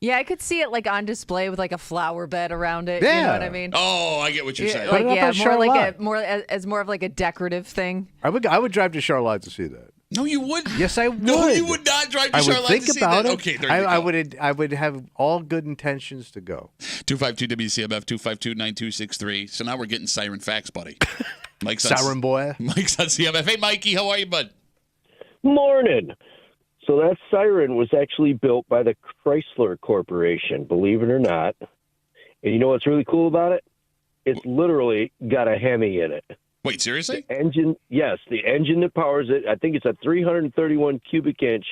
Yeah, I could see it like on display with like a flower bed around it. You know Yeah. what I mean? Oh, I get what you're Yeah, saying. Put like it up yeah, on more like Charlotte. a more as more of like a decorative thing. I would drive to Charlotte to see that. No, you wouldn't. Yes, I would. No, you would not drive to I would Charlotte think to see about that. it. Okay, there you go. I would have all good intentions to go. 252 WCMF 252-9263. So now we're getting siren facts, buddy. Mike's Siren boy. Mike's on CMF. Hey, Mikey, how are you, bud? Morning. So that siren was actually built by the Chrysler Corporation, believe it or not. And you know what's really cool about it? It's literally got a Hemi in it. Wait, seriously? Engine, yes, the engine that powers it. I think it's a 331 cubic inch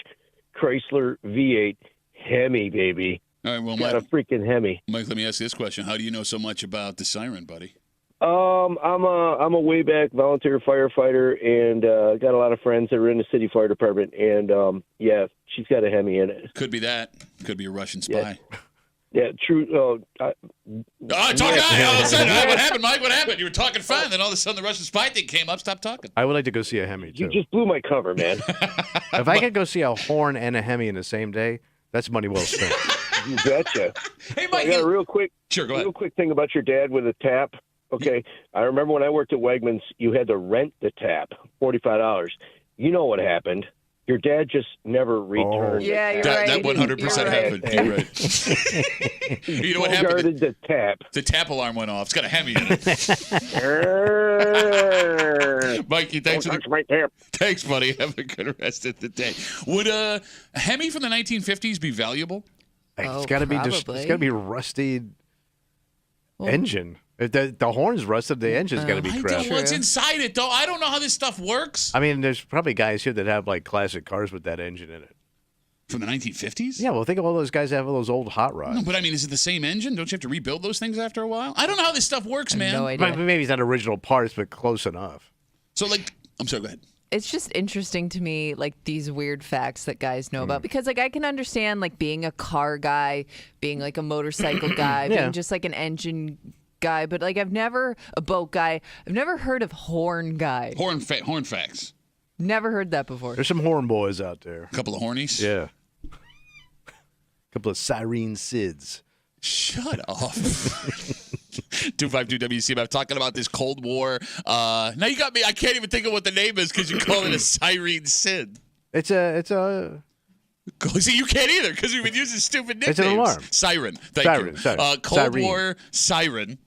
Chrysler V8 Hemi, baby. All right, well, Got a Mike, freaking Hemi. let me ask you this question. How do you know so much about the siren, buddy? I'm a way back volunteer firefighter, and got a lot of friends that are in the city fire department. And yeah, she's got a Hemi in it. Could be that. Could be a Russian spy. Yeah, true. All of a sudden, what happened, Mike? What happened? You were talking fine, then all of a sudden the Russian spy thing came up. Stop talking. I would like to go see a Hemi You too. just blew my cover, man. If I could go see a horn and a Hemi in the same day, that's money well spent. You betcha. Hey, I Mike. got a real quick Sure, go ahead. thing about your dad with a tap. Okay, I remember when I worked at Wegmans, you had to rent the tap, $45. You know what happened? Your dad just never returned. Yeah, you're That right. 100% happened. You're right. You know what happened? Guarded the tap. The tap alarm went off. It's got a Hemi in it. Mikey, thanks for my tap. Thanks, buddy. Have a good rest of the day. Would a Hemi from the 1950s be valuable? It's got to be just. It's probably. got to be rusty engine. If the horn's rusted, the engine's got to be I crap. don't know what's inside it, though. I don't know how this stuff works. I mean, there's probably guys here that have like classic cars with that engine in it. From the 1950s? Yeah, well, think of all those guys that have all those old hot rods. No, but I mean, is it the same engine? Don't you have to rebuild those things after a while? I don't know how this stuff works, man. No idea. Maybe it's not original parts, but close enough. So, like, I'm sorry, go ahead. It's just interesting to me, like these weird facts that guys know about, because like I can understand like being a car guy, being like a motorcycle guy, Yeah. being just like an engine guy, but like a boat guy. I've never heard of horn guy. Horn facts. Never heard that before. There's some horn boys out there. A couple of hornies. Yeah. A couple of Siren Sids. Shut up. 252 WCMF talking about this Cold War. Now you got me. I can't even think of what the name is because you call it a Siren Sid. It's a. See, you can't either because we've been using stupid nicknames. It's an alarm. Siren. Thank Siren, you. siren. Cold Siren. War Siren.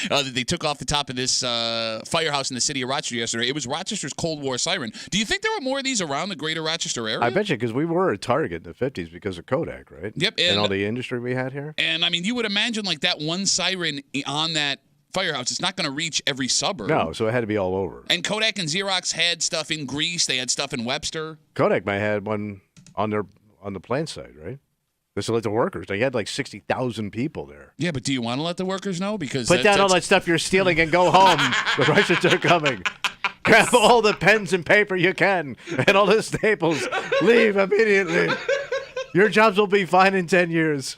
That they took off the top of this firehouse in the city of Rochester yesterday. It was Rochester's Cold War siren. Do you think there were more of these around the greater Rochester area? I bet you, because we were a target in the 50s because of Kodak, right? Yep. And all the industry we had here. And I mean, you would imagine like that one siren on that firehouse, it's not going to reach every suburb. No, so it had to be all over. And Kodak and Xerox had stuff in Greece. They had stuff in Webster. Kodak might have had one on the plant site, right? Just to let the workers. They had like 60,000 people there. Yeah, but do you want to let the workers know? Because Put down all that stuff you're stealing and go home. The Russians are coming. Grab all the pens and paper you can and all the staples. Leave immediately. Your jobs will be fine in 10 years.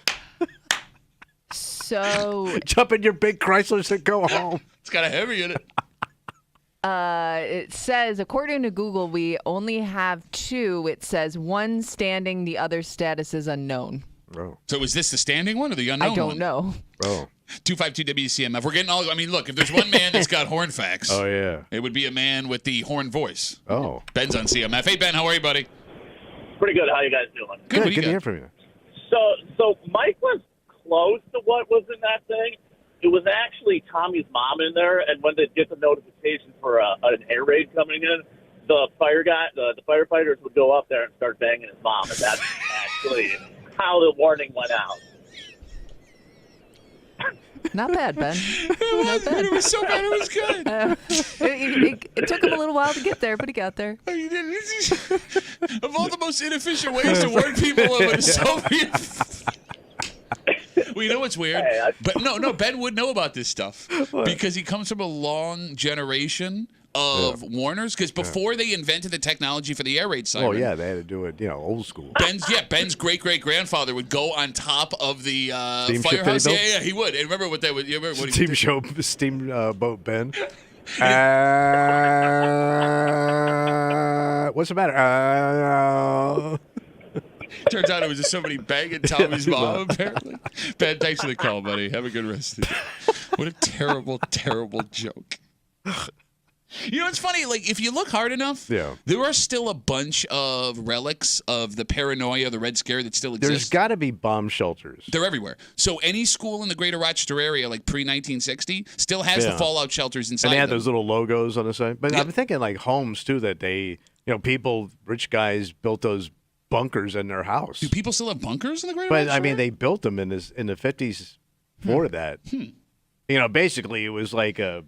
So Jump in your big Chryslers and go home. It's got a Hemi in it. it says, according to Google, we only have 2. It says 1 standing, the other status is unknown. Oh. So is this the standing one or the unknown I don't one? know. Oh. 252 WCMF. We're getting all. I mean, look, if there's one man that's got horn facts, Oh, yeah. it would be a man with the horn voice. Oh. Ben's on CMF. Hey, Ben, how are you, buddy? Pretty good. How you guys doing? Good. What do you Good to got? hear from you. So Mike was close to what was in that thing. It was actually Tommy's mom in there, and when they get the notification for an air raid coming in, the firefighters would go up there and start banging his mom, and that's actually how the warning went out. Not bad, Ben. It was so bad. It was good. It took him a little while to get there, but he got there. You did it. Of all the most inefficient ways to warn people of a Soviet. Well, you know what's weird? But no, Ben would know about this stuff because he comes from a long generation of warners. Because before they invented the technology for the air raid siren, Oh, yeah, they had to do it, old school. Ben's great grandfather would go on top of the Steamship firehouse. that he built? Yeah, he would. And remember what they would? You remember what he Steamboat Ben. What's the matter? Turns out it was just somebody banging Tommy's mom, apparently. Ben, thanks for the call, buddy. Have a good rest of the day. What a terrible, terrible joke. You know, it's funny. Like, if you look hard enough, there are still a bunch of relics of the paranoia, the Red Scare that still exists. There's got to be bomb shelters. They're everywhere. So any school in the greater Rochester area, like pre-1960, still has the fallout shelters inside. And they had them. those little logos on the side. But I'm thinking like homes, too, that they, people, rich guys built those bunkers in their house. Do people still have bunkers in the greater But, Rochester I mean, area? they built them in the 50s for that. Basically, it was like an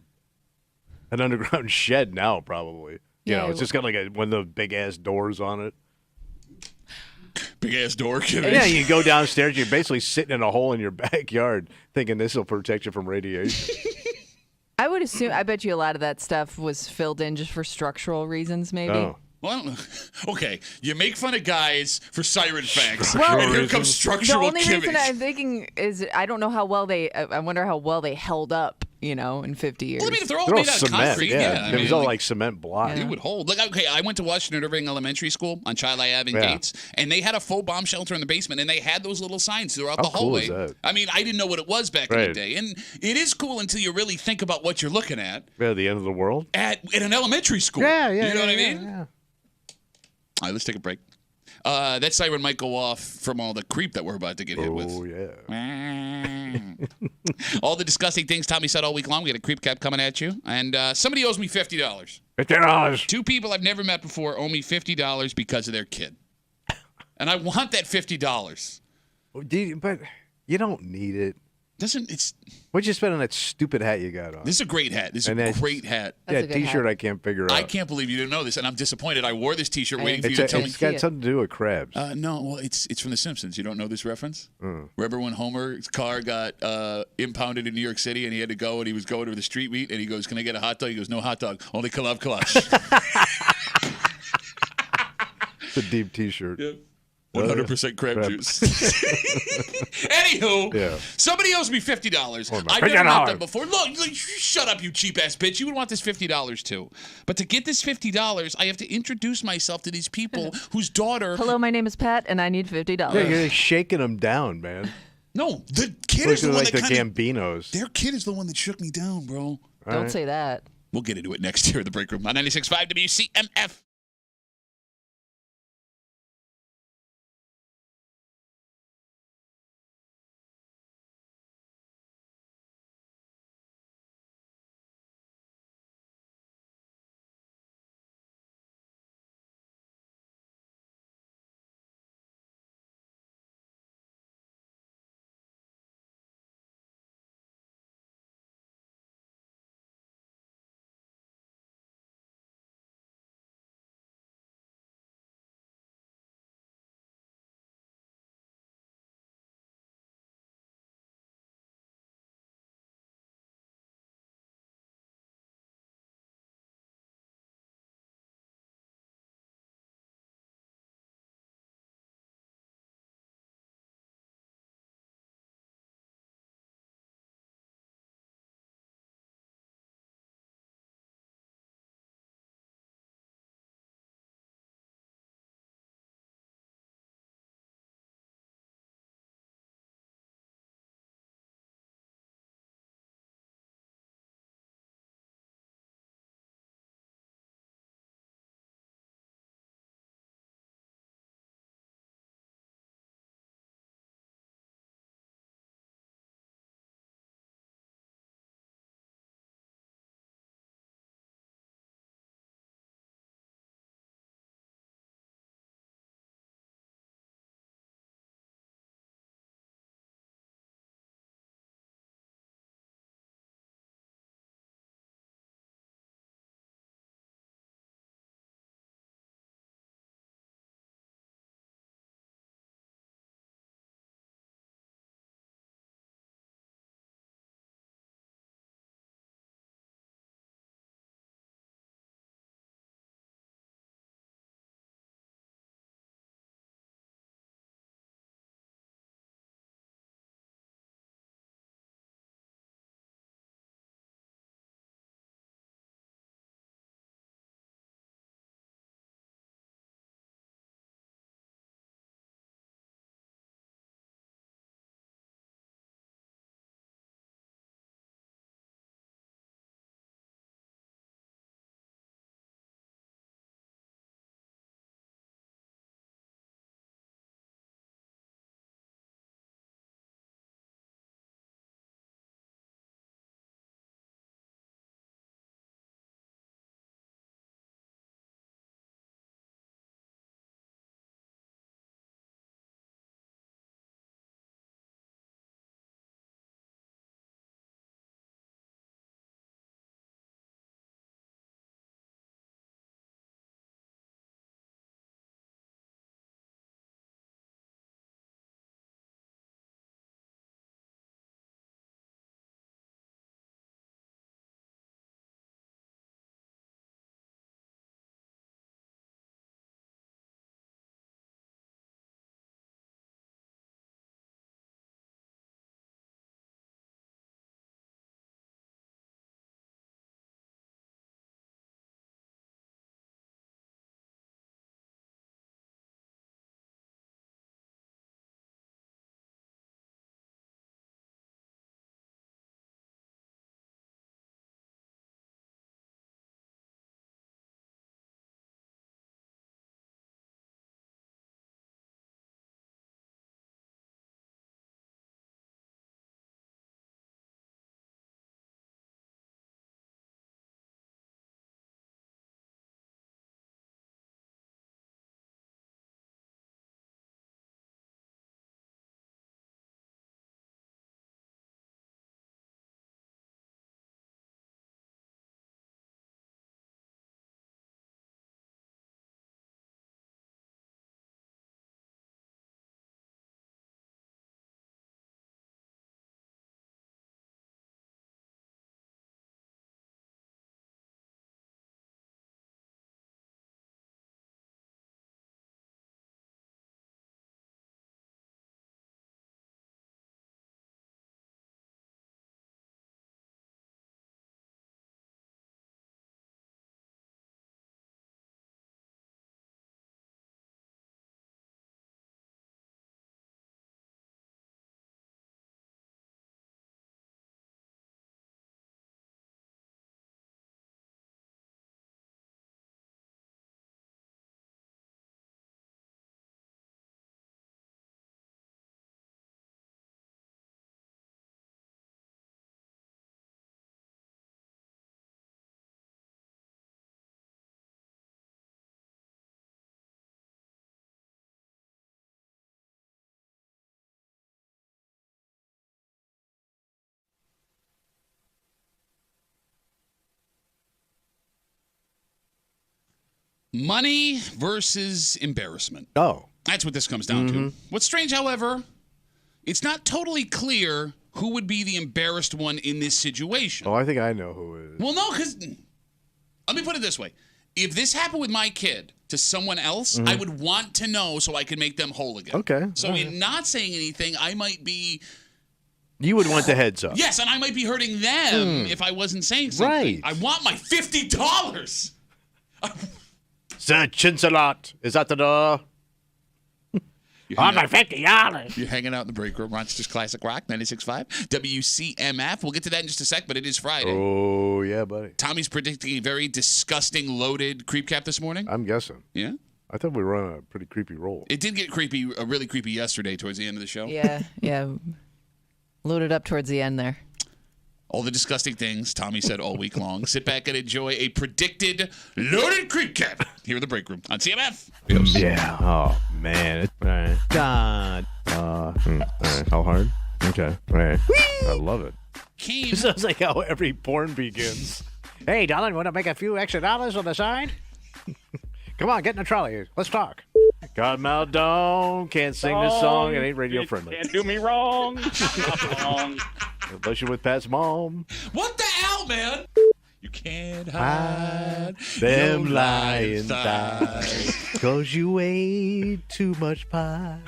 underground shed now, probably. It's just got like one of those big-ass doors on it. Big-ass door. Yeah, you go downstairs, you're basically sitting in a hole in your backyard thinking this will protect you from radiation. I would assume, I bet you a lot of that stuff was filled in just for structural reasons, maybe. Oh. Well, okay, you make fun of guys for siren facts, Well, and here comes The structural only reason gimmicks. I'm thinking is I don't know how well I wonder how well they held up in 50 years. Well, I mean, if they're all They're all made out of cement. concrete, Yeah, I it was mean, all like, like cement block. it would hold. Like, okay, I went to Washington Irving Elementary School on Chili Ave in Yeah. Gates, and they had a full bomb shelter in the basement, and they had those little signs throughout How the cool hallway. is that? I mean, I didn't know what it was back in the Right. day, and it is cool until you really think about what you're looking at Yeah, the end of the world. at an elementary school. Yeah, yeah. You know what I yeah, mean? yeah. All right, let's take a break. That siren might go off from all the creep that we're about to get hit with. Oh yeah. All the disgusting things Tommy said all week long. We got a creep cap coming at you. And somebody owes me $50. $50. Two people I've never met before owe me $50 because of their kid. And I want that $50. But you don't need it. It's What'd you spend on that stupid hat you got on? This is a great hat. This is And a that's- great hat. That's a yeah, good T-shirt hat. I can't figure out. I can't believe you didn't know this, and I'm disappointed. I wore this T-shirt waiting for you It's, to tell me. it's got it. something to do with crabs. No, well, it's from The Simpsons. You don't know this reference? Remember when Homer's car got impounded in New York City, and he had to go, and he was going to the street meet, and he goes, "Can I get a hot dog?" He goes, "No hot dog, only kalash." It's a deep T-shirt. Yep. 100% crab Crab. juice. Anywho, Yeah. somebody owes me $50. Oh, my I've never met $50. them before. Look, shut up, you cheap ass bitch. You would want this $50 too. But to get this $50, I have to introduce myself to these people whose daughter. Hello, my name is Pat, and I need $50. Yeah, you're shaking them down, man. No, the kid is the one Like that the kind of. Gambinos. Their kid is the one that shook me down, bro. Don't say that. We'll get into it next year in the break room on 96.5 WCMF. Money versus embarrassment. Oh. That's what this comes down to. What's strange, however, it's not totally clear who would be the embarrassed one in this situation. Oh, I think I know who it is. Well, no, because let me put it this way. If this happened with my kid to someone else, I would want to know so I could make them whole again. Okay. So in not saying anything, I might be... You would want the heads up. Yes, and I might be hurting them if I wasn't saying something. Right. I want my $50. Sir Chinsalot is at the door. On my $50. You're hanging out in the break room. Rochester's Classic Rock, 96.5. WCMF. We'll get to that in just a sec, but it is Friday. Oh, yeah, buddy. Tommy's predicting a very disgusting, loaded creep cap this morning. I'm guessing. Yeah? I thought we were on a pretty creepy roll. It did get creepy, really creepy yesterday towards the end of the show. Yeah. Loaded up towards the end there. All the disgusting things Tommy said all week long. Sit back and enjoy a predicted loaded creep cap here in the break room on CMF. Yeah. Oh, man. All right. God. All right. How hard? Okay. All right. I love it. Came. This sounds like how every porn begins. Hey, darling, want to make a few extra dollars on the side? Come on, get in the trolley. Let's talk. God, Maldon can't sing this song. It ain't radio friendly. Can't do me wrong. wrong. Unless you're with Pat's mom. What the hell, man? You can't hide Them your lying thighs. thighs. 'Cause you ate too much pie.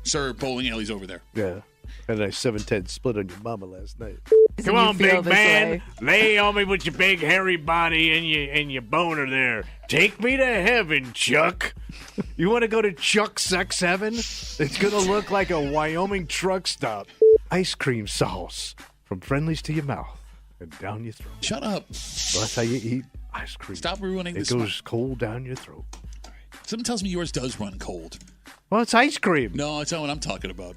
Sir, bowling alley's over there. Yeah. Had a nice 7-10 split on your mama last night. Come on, big man. Lay on me with your big hairy body and your boner there. Take me to heaven, Chuck. You want to go to Chuck Sex Heaven? It's going to look like a Wyoming truck stop. Ice cream sauce from Friendlies to your mouth and down your throat. Shut up. Well, that's how you eat ice cream. Stop ruining It this. goes cold down your throat. Something tells me yours does run cold. Well, it's ice cream. No, it's not what I'm talking about.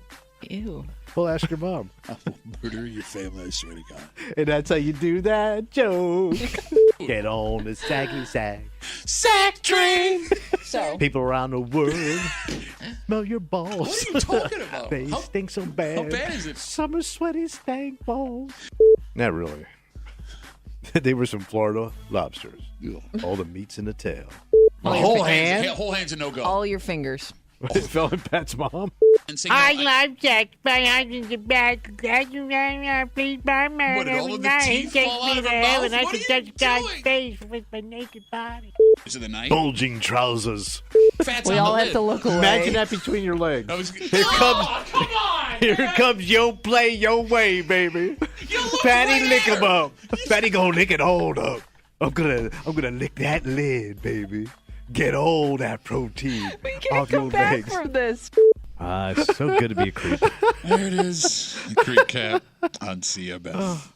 Ew. Well, ask your mom. I will murder your family, I swear to God. And that's how you do that joke. Get on the saggy sag. Sack train! So, People around the world smell your balls. What are you talking about? They How- stink so bad. how bad is it? Summer sweaty stank balls. Not really. They were some Florida lobsters. All the meat's in the tail. Well, whole Whole hand's a no-go. all your fingers. It fell in Pat's mom. And sing that, sex, but I can get back. Please buy man What, did all every of the night. teeth Take fall me out of to her heaven. mouth? I What can are you touch God's doing? face with my naked body. Is it the night? Bulging trousers. Fat's We on all the have lid. to look away. Imagine that between your legs. I was, Here oh, comes- come on! Here comes your play your way, baby. You look Patty, right lick there. him up. Patty gonna lick it all up. I'm gonna lick that lid, baby. Get all that protein We off can't your come back legs. from this. It's so good to be a creep. There it is. The creep cap on CMF.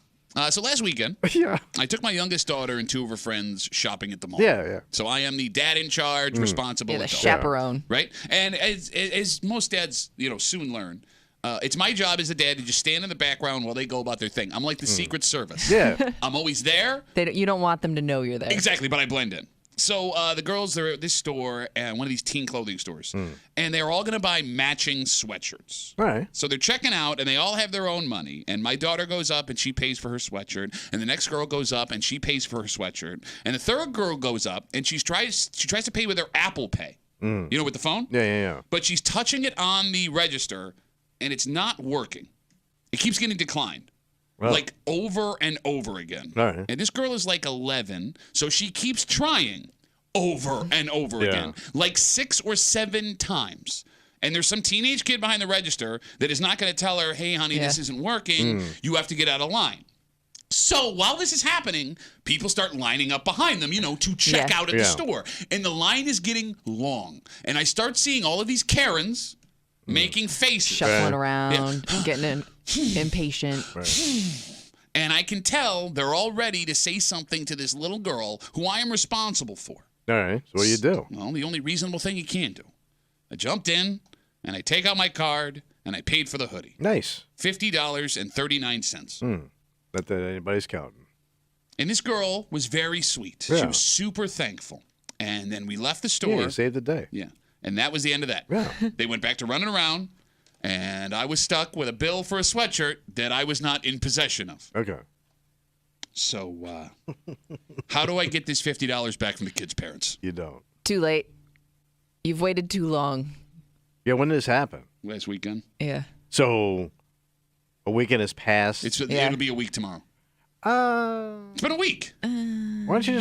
So last weekend, Yeah. I took my youngest daughter and two of her friends shopping at the mall. Yeah. So I am the dad in charge, responsible Yeah, the adult. chaperone. Right? And as most dads, soon learn, it's my job as a dad to just stand in the background while they go about their thing. I'm like the Secret Service. Yeah. I'm always there. You don't want them to know you're there. Exactly, but I blend in. So the girls, they're at this store, one of these teen clothing stores, and they're all going to buy matching sweatshirts. All right. So they're checking out, and they all have their own money. And my daughter goes up, and she pays for her sweatshirt. And the next girl goes up, and she pays for her sweatshirt. And the third girl goes up, and she tries to pay with her Apple Pay. You know, with the phone? Yeah. But she's touching it on the register, and it's not working. It keeps getting declined. Well. Like over and over again. All right. And this girl is like 11, so she keeps trying over and over Yeah. again, like 6 or 7 times. And there's some teenage kid behind the register that is not going to tell her, hey, honey, this isn't working. You have to get out of line. So while this is happening, people start lining up behind them, to check out at the store. And the line is getting long. And I start seeing all of these Karens making faces. Shuffling around, getting impatient. And I can tell they're all ready to say something to this little girl who I am responsible for. All right. So what do you do? Well, the only reasonable thing you can do. I jumped in, and I take out my card, and I paid for the hoodie. Nice. $50.39. Not that anybody's counting. And this girl was very sweet. She Yeah. was super thankful. And then we left the Yeah, store. you saved the day. Yeah. And that was the end of that. Yeah. They went back to running around, and I was stuck with a bill for a sweatshirt that I was not in possession of. Okay. So, how do I get this $50 back from the kids' parents? You don't. Too late. You've waited too long. Yeah, when did this happen? Last weekend. Yeah. So a weekend has passed. It'll be a week tomorrow. It's been a week. Why don't you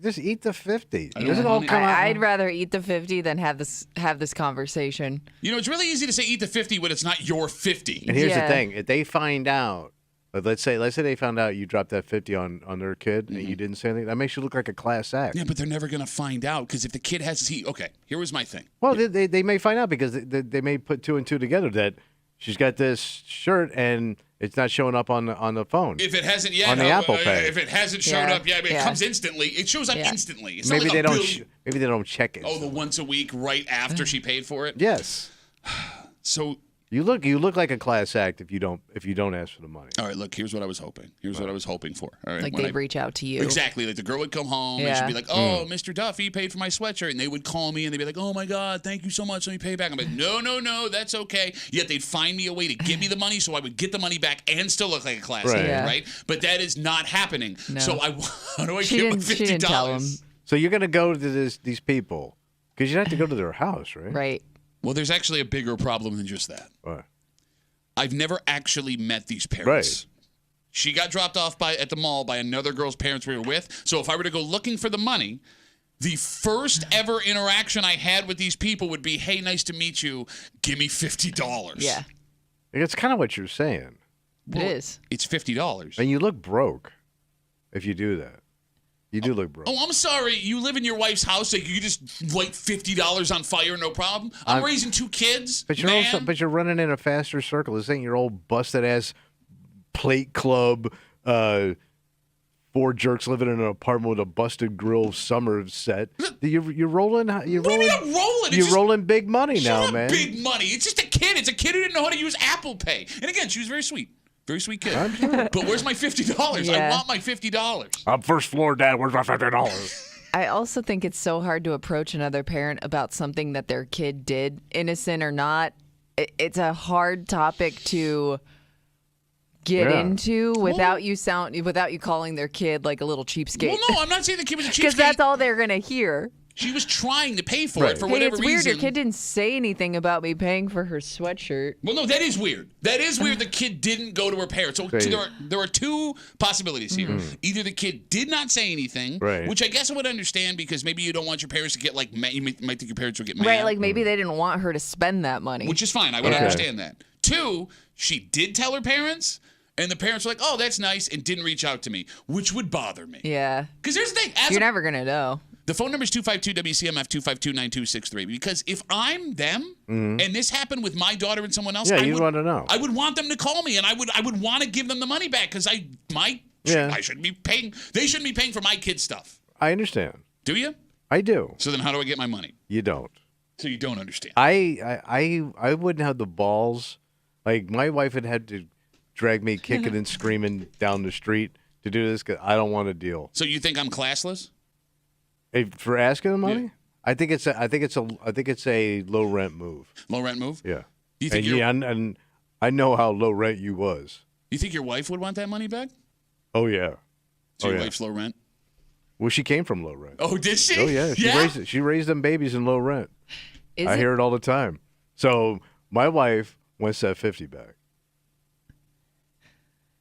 just eat the 50? I don't Does it know, all honey. come out? I'd rather eat the 50 than have this conversation. You know, it's really easy to say eat the 50 when it's not your 50. And here's Yeah. the thing: if they find out, let's say they found out you dropped that 50 on their kid and you didn't say anything, that makes you look like a class act. Yeah, but they're never going to find out because if the kid has okay, here was my thing. Well, they may find out because they may put two and two together that she's got this shirt and it's not showing up on the phone. If it hasn't yet, On the Apple Pay. If it hasn't shown Yeah. up yet, it Yeah. comes instantly. It shows up Yeah. instantly. It's Maybe not they like don't. Maybe they don't check it. Oh, the once a week right after she paid for it. Yes. So You look like a class act if you don't ask for the money. all right, look, here's what I was hoping. Here's what I was hoping for. All right, Like when they'd reach out to you. Exactly. Like the girl would come home and Yeah. she'd be like, "Oh, Mr. Duffy paid for my sweatshirt," and they would call me and they'd be like, "Oh my God, thank you so much. Let me pay back." I'm like, "No, that's okay." Yet they'd find me a way to give me the money so I would get the money back and still look like a class Right. act, Yeah. right? But that is not happening. No. So how do I She get my didn't- she didn't tell him. $50? So you're gonna go to these people because you have to go to their house, right? Right. Well, there's actually a bigger problem than just that. Right. I've never actually met these parents. Right. She got dropped off at the mall by another girl's parents we were with. So if I were to go looking for the money, the first ever interaction I had with these people would be, "Hey, nice to meet you. Give me $50." Yeah. It's kind of what you're saying, It is. It's $50. and you look broke if you do that. You do look broke. Oh, I'm sorry. You live in your wife's house, so you just light $50 on fire, no problem. I'm raising two kids, But you're man. you're running in a faster circle. This ain't your old busted ass plate club. 4 jerks living in an apartment with a busted grill summer set. You're rolling. You're What do you rolling. mean I'm rolling? It's You're just- rolling big money Shut now, up, man. big money. It's just a kid. It's a kid who didn't know how to use Apple Pay. And again, she was very sweet. Very sweet kid. I'm sure. But where's my $50? I Yeah. want my $50. I'm first floor, Dad. Where's my $50? I also think it's so hard to approach another parent about something that their kid did, innocent or not. It's a hard topic to get Yeah. into without you calling their kid like a little cheapskate. Well, no, I'm not saying the kid was a Because cheapskate. that's all they're gonna hear. She was trying to pay for Right. it for Hey, whatever it's reason. weird. Your kid didn't say anything about me paying for her sweatshirt. Well, no, that is weird. That is weird. The kid didn't go to her parents. So Crazy. there are two possibilities here. Either the kid did not say anything, Right. which I guess I would understand because maybe you don't want your parents to get like mad. You might think your parents would get mad. Right, like maybe they didn't want her to spend that money. Which is fine. I would Okay. understand that. Two, she did tell her parents, and the parents were like, "Oh, that's nice," and didn't reach out to me, which would bother me. yeah. Because here's the thing. You're never going to know. The phone number is 252-WCMF, 252-9263. Because if I'm them, and this happened with my daughter and someone else, Yeah, I you'd would want to know. I would want them to call me, and I would want to give them the money back because I shouldn't be paying. They shouldn't be paying for my kids' stuff. I understand. Do you? I do. So then, how do I get my money? You don't. So you don't understand. I wouldn't have the balls. Like my wife had had to drag me kicking and screaming down the street to do this because I don't want to deal. So you think I'm classless? For asking the money, Yeah. I think it's a low rent move. Low rent move? Yeah. Do you think and I know how low rent you was. you think your wife would want that money back? Oh yeah. So Oh, your yeah. wife's low rent? Well, she came from low rent. Oh, did she? Oh yeah. She raised them babies in low rent. I hear it all the time. So my wife wants that 50 back.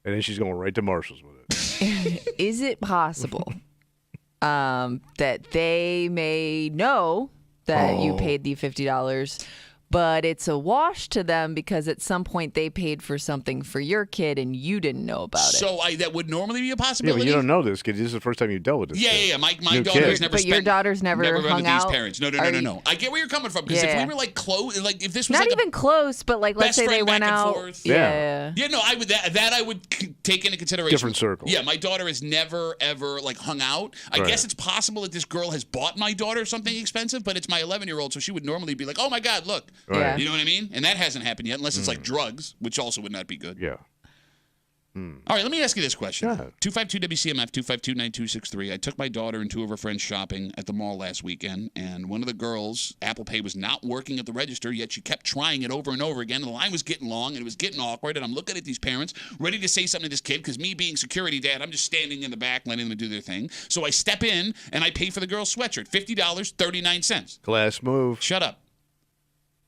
And then she's going right to Marshall's with it. Is it possible that they may know that you paid the $50, but it's a wash to them because at some point they paid for something for your kid and you didn't know about it? So that would normally be a Yeah, possibility. but you don't know this kid. This is the first time you dealt with this Yeah, kid. yeah, yeah. My New daughter kid. has never But spent. your daughter's never been hung with these out? parents. No. Are you- I get where you're coming from because if Yeah. we were like close, like if this was Not like even close, but like let's best say they friend went back and out. forth. Yeah. yeah, no, I would that I would take into consideration. Different circle. Yeah, my daughter has never ever like hung out. I Right. guess it's possible that this girl has bought my daughter something expensive, but it's my 11-year-old, so she would normally be like, "Oh my God, look!" Yeah. You know what I mean? And that hasn't happened yet, unless it's like drugs, which also would not be good. Yeah. All right, let me ask you this question. Go ahead. 252-WCMF, 252-9263. I took my daughter and two of her friends shopping at the mall last weekend, and one of the girls, Apple Pay was not working at the register, yet she kept trying it over and over again, and the line was getting long, and it was getting awkward, and I'm looking at these parents, ready to say something to this kid, because me being security dad, I'm just standing in the back, letting them do their thing. So I step in, and I pay for the girl's sweatshirt, $50.39. Class move. Shut up.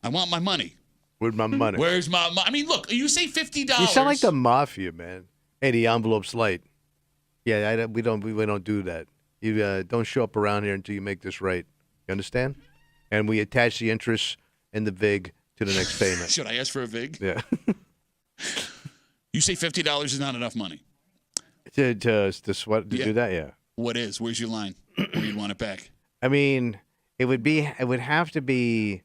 I want my money. Where's my money? Where's my money? I mean, look, you say $50. You sound like the mafia, man. Hey, the envelope's light. Yeah, we don't do that. You don't show up around here until you make this right. You understand? And we attach the interest and the VIG to the next payment. Should I ask for a VIG? Yeah. You say $50 is not enough money. to do that, yeah. What is? Where's your line? Where you'd want it back? I mean, it would have to be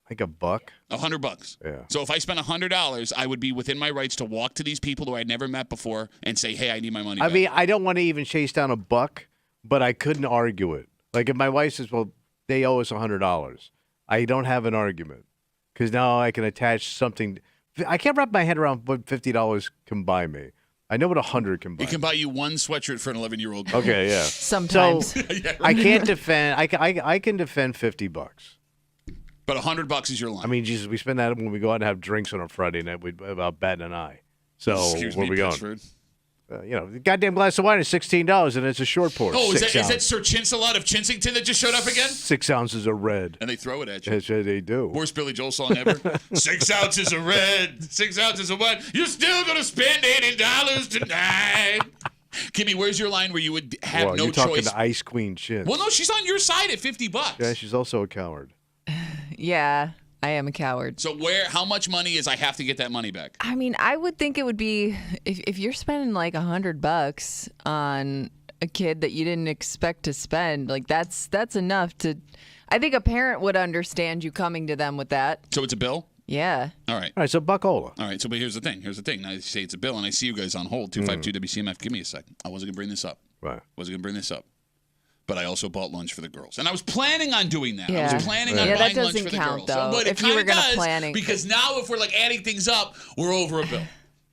like $100. $100. Yeah. So if I spent $100, I would be within my rights to walk to these people who I'd never met before and say, "Hey, I need my money back." I mean, I don't want to even chase down $1, but I couldn't argue it. Like if my wife says, "Well, they owe us $100," I don't have an argument because now I can attach something. I can't wrap my head around what $50 can buy me. I know what $100 can buy. It can buy you one sweatshirt for an 11-year-old girl. Okay, yeah. Sometimes. So I can't defend. I can defend $50. But $100 is your line. I mean, Jesus, we spend that when we go out and have drinks on a Friday night about batting an eye. So Excuse where me, we going? Pittsford. The goddamn glass of wine is $16, and it's a short pour. Oh, is that Sir Chinsalot of Chinsington that just showed up again? 6 ounces of red. And they throw it at you. Yes, they do. Worst Billy Joel song ever. 6 ounces of red, 6 ounces of what? You're still going to spend $80 tonight. Kimmy, where's your line where you would have no you're talking choice? to Ice Queen Chin. Well, no, she's on your side at $50. Yeah, she's also a coward. Yeah, I am a coward. So how much money is I have to get that money back? I mean, I would think it would be if you're spending like $100 on a kid that you didn't expect to spend, like that's enough to. I think a parent would understand you coming to them with that. So it's a bill? Yeah. All right. All right, so Buckola. All right, so but here's the thing. Now you say it's a bill, and I see you guys on hold. 252-WCMF. Give me a second. I wasn't going to bring this up. Right. But I also bought lunch for the girls. And I was planning on doing that. I Yeah. was planning on Yeah, that buying lunch doesn't for the count, girls. though. But If it you were kind of gonna does, plan it- because now if we're like adding things up, we're over a bill.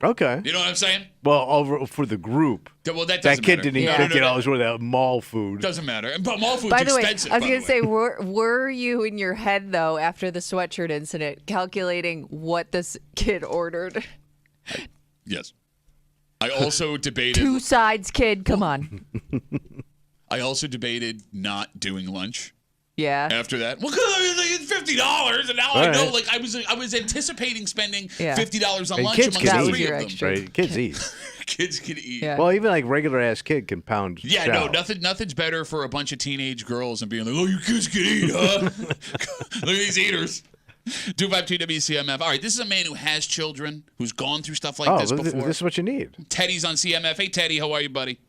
Okay. You know what I'm saying? Well, over for the group. Well, that That doesn't kid matter. didn't eat $50 worth of mall food. Doesn't matter. But mall food's By the way, expensive. I was by going the to way. say, were you in your head, though, after the sweatshirt incident, calculating what this kid ordered? Yes. I also debated. 2 sides, kid. Come on. I also debated not doing lunch. Yeah. After that, well, because it's $50, and now I know. Like I was anticipating spending $50 on And lunch kids amongst can the eat. three Your of them. extra. Right? Kids eat. Kids can eat. Yeah. Well, even like regular ass kid can pound. Yeah, chow. no, nothing's better for a bunch of teenage girls and being like, "Oh, you kids can eat, huh? Look at these eaters." 252-WCMF. All right, this is a man who has children, who's gone through stuff like this before. This is what you need. Teddy's on CMF. Hey, Teddy, how are you, buddy?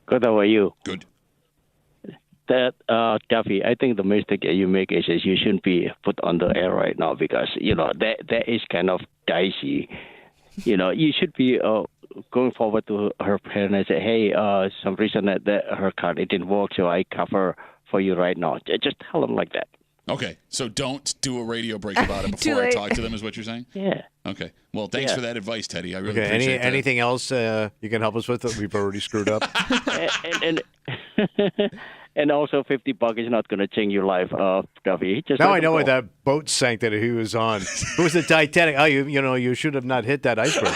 Good, how are you? Good. Duffy, I think the mistake you make is you shouldn't be put on the air right now because, that is kind of dicey. You should be going forward to her parents and say, hey, some reason that her card, it didn't work, so I cover for you right now. Just tell them like that. Okay, so don't do a radio break about it Too before I late. talk to them is what you're saying? Yeah. Okay. Well, thanks for that advice, Teddy. I really Okay. appreciate that. Anything else you can help us with that we've already screwed up? and and also $50 is not going to change your life, Duffy. Just Now let I know them why go. that boat sank that he was on. It was the Titanic. Oh, you should have not hit that iceberg.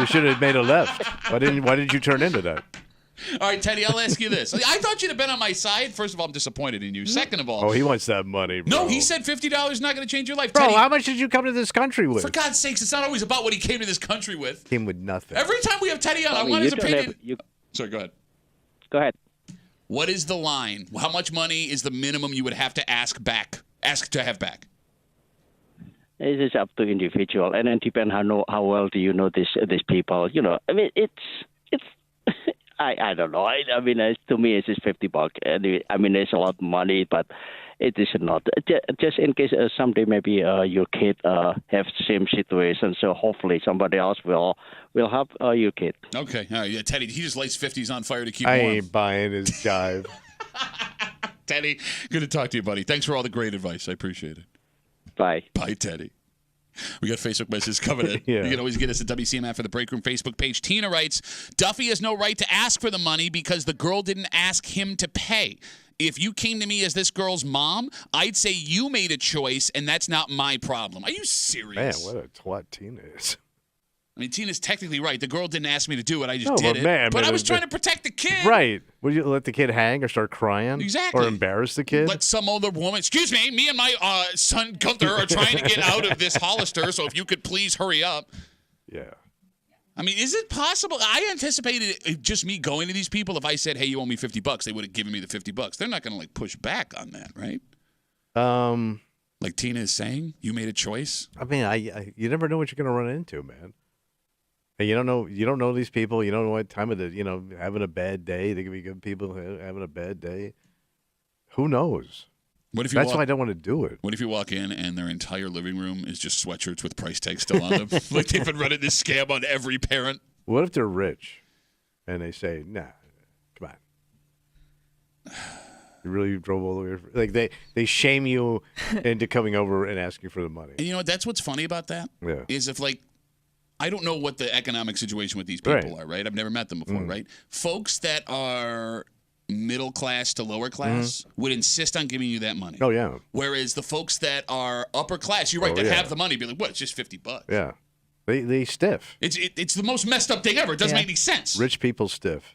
You should have made a left. Why didn't you turn into that? All right, Teddy, I'll ask you this. I thought you'd have been on my side. First of all, I'm disappointed in you. Second of all, Oh, he wants that money, bro. no, he said $50 is not going to change your life. Bro, Teddy, how much did you come to this country with? for God's sakes, it's not always about what he came to this country with. Came with nothing. Every time we have Teddy on, I Tommy, want you his don't opinion. have- Sorry, go ahead. Go ahead. What is the line? How much money is the minimum you would have to ask to have back? It is up to individual, and then depend how well do you know these people. I mean, it's I don't know. I mean, to me, it's just $50. And I mean, it's a lot of money, but it is not. Just in case someday maybe your kid have same situation, so hopefully somebody else will help your kid. Okay, all right, yeah, Teddy, he just lights 50s on fire to keep I warm. ain't buying his jive. Teddy, good to talk to you, buddy. Thanks for all the great advice. I appreciate it. Bye. Bye, Teddy. We got Facebook messages coming in. Yeah. You can always get us at WCMF for the Break Room Facebook page. Tina writes, Duffy has no right to ask for the money because the girl didn't ask him to pay. If you came to me as this girl's mom, I'd say you made a choice, and that's not my problem. Are you serious? Man, what a twat Tina is. I mean, Tina's technically right. The girl didn't ask me to do it. I just did but it. man, but man, I was trying to protect the kid. Right. Would you let the kid hang or start crying? Exactly. Or embarrass the kid? Let some other woman, excuse me and my son Gunther are trying to get out of this Hollister, so if you could please hurry up. Yeah. I mean, is it possible? I anticipated just me going to these people. If I said, hey, you owe me $50, they would have given me the $50. They're not going to, like, push back on that, right? Like Tina is saying, you made a choice? I mean, you never know what you're going to run into, man. And you don't know these people. You don't know what time of the, having a bad day. They could be good people having a bad day. Who knows? That's why I don't want to do it. What if you walk in and their entire living room is just sweatshirts with price tags still on them? Like they've been running this scam on every parent. What if they're rich and they say, nah, come on. You really drove all the way. Like they shame you into coming over and asking for the money. And you know what? That's what's funny about that. Yeah. Is if like, I don't know what the economic situation with these people are, right? I've never met them before, right? Folks that are middle class to lower class would insist on giving you that money. Oh, yeah. Whereas the folks that are upper class, you're right, that have the money, be like, what? It's just $50. Yeah. They stiff. It's the most messed up thing ever. It doesn't make any sense. Rich people stiff.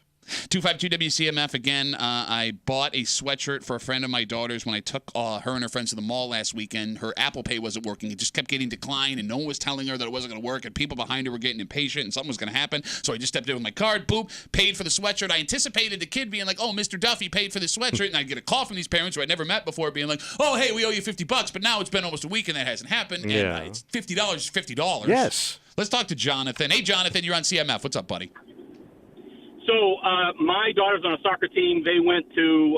252 WCMF again. I bought a sweatshirt for a friend of my daughter's when I took her and her friends to the mall last weekend. Her Apple Pay wasn't working. It just kept getting declined, and no one was telling her that it wasn't going to work, and people behind her were getting impatient, and something was going to happen. So I just stepped in with my card, boop, paid for the sweatshirt. I anticipated the kid being like, oh, Mr. Duffy paid for this sweatshirt, and I'd get a call from these parents who I'd never met before being like, oh, hey, we owe you $50, but now it's been almost a week, and that hasn't happened, and it's $50 is $50. Yes. Let's talk to Jonathan. Hey, Jonathan, you're on CMF. What's up, buddy? So my daughter's on a soccer team. They went to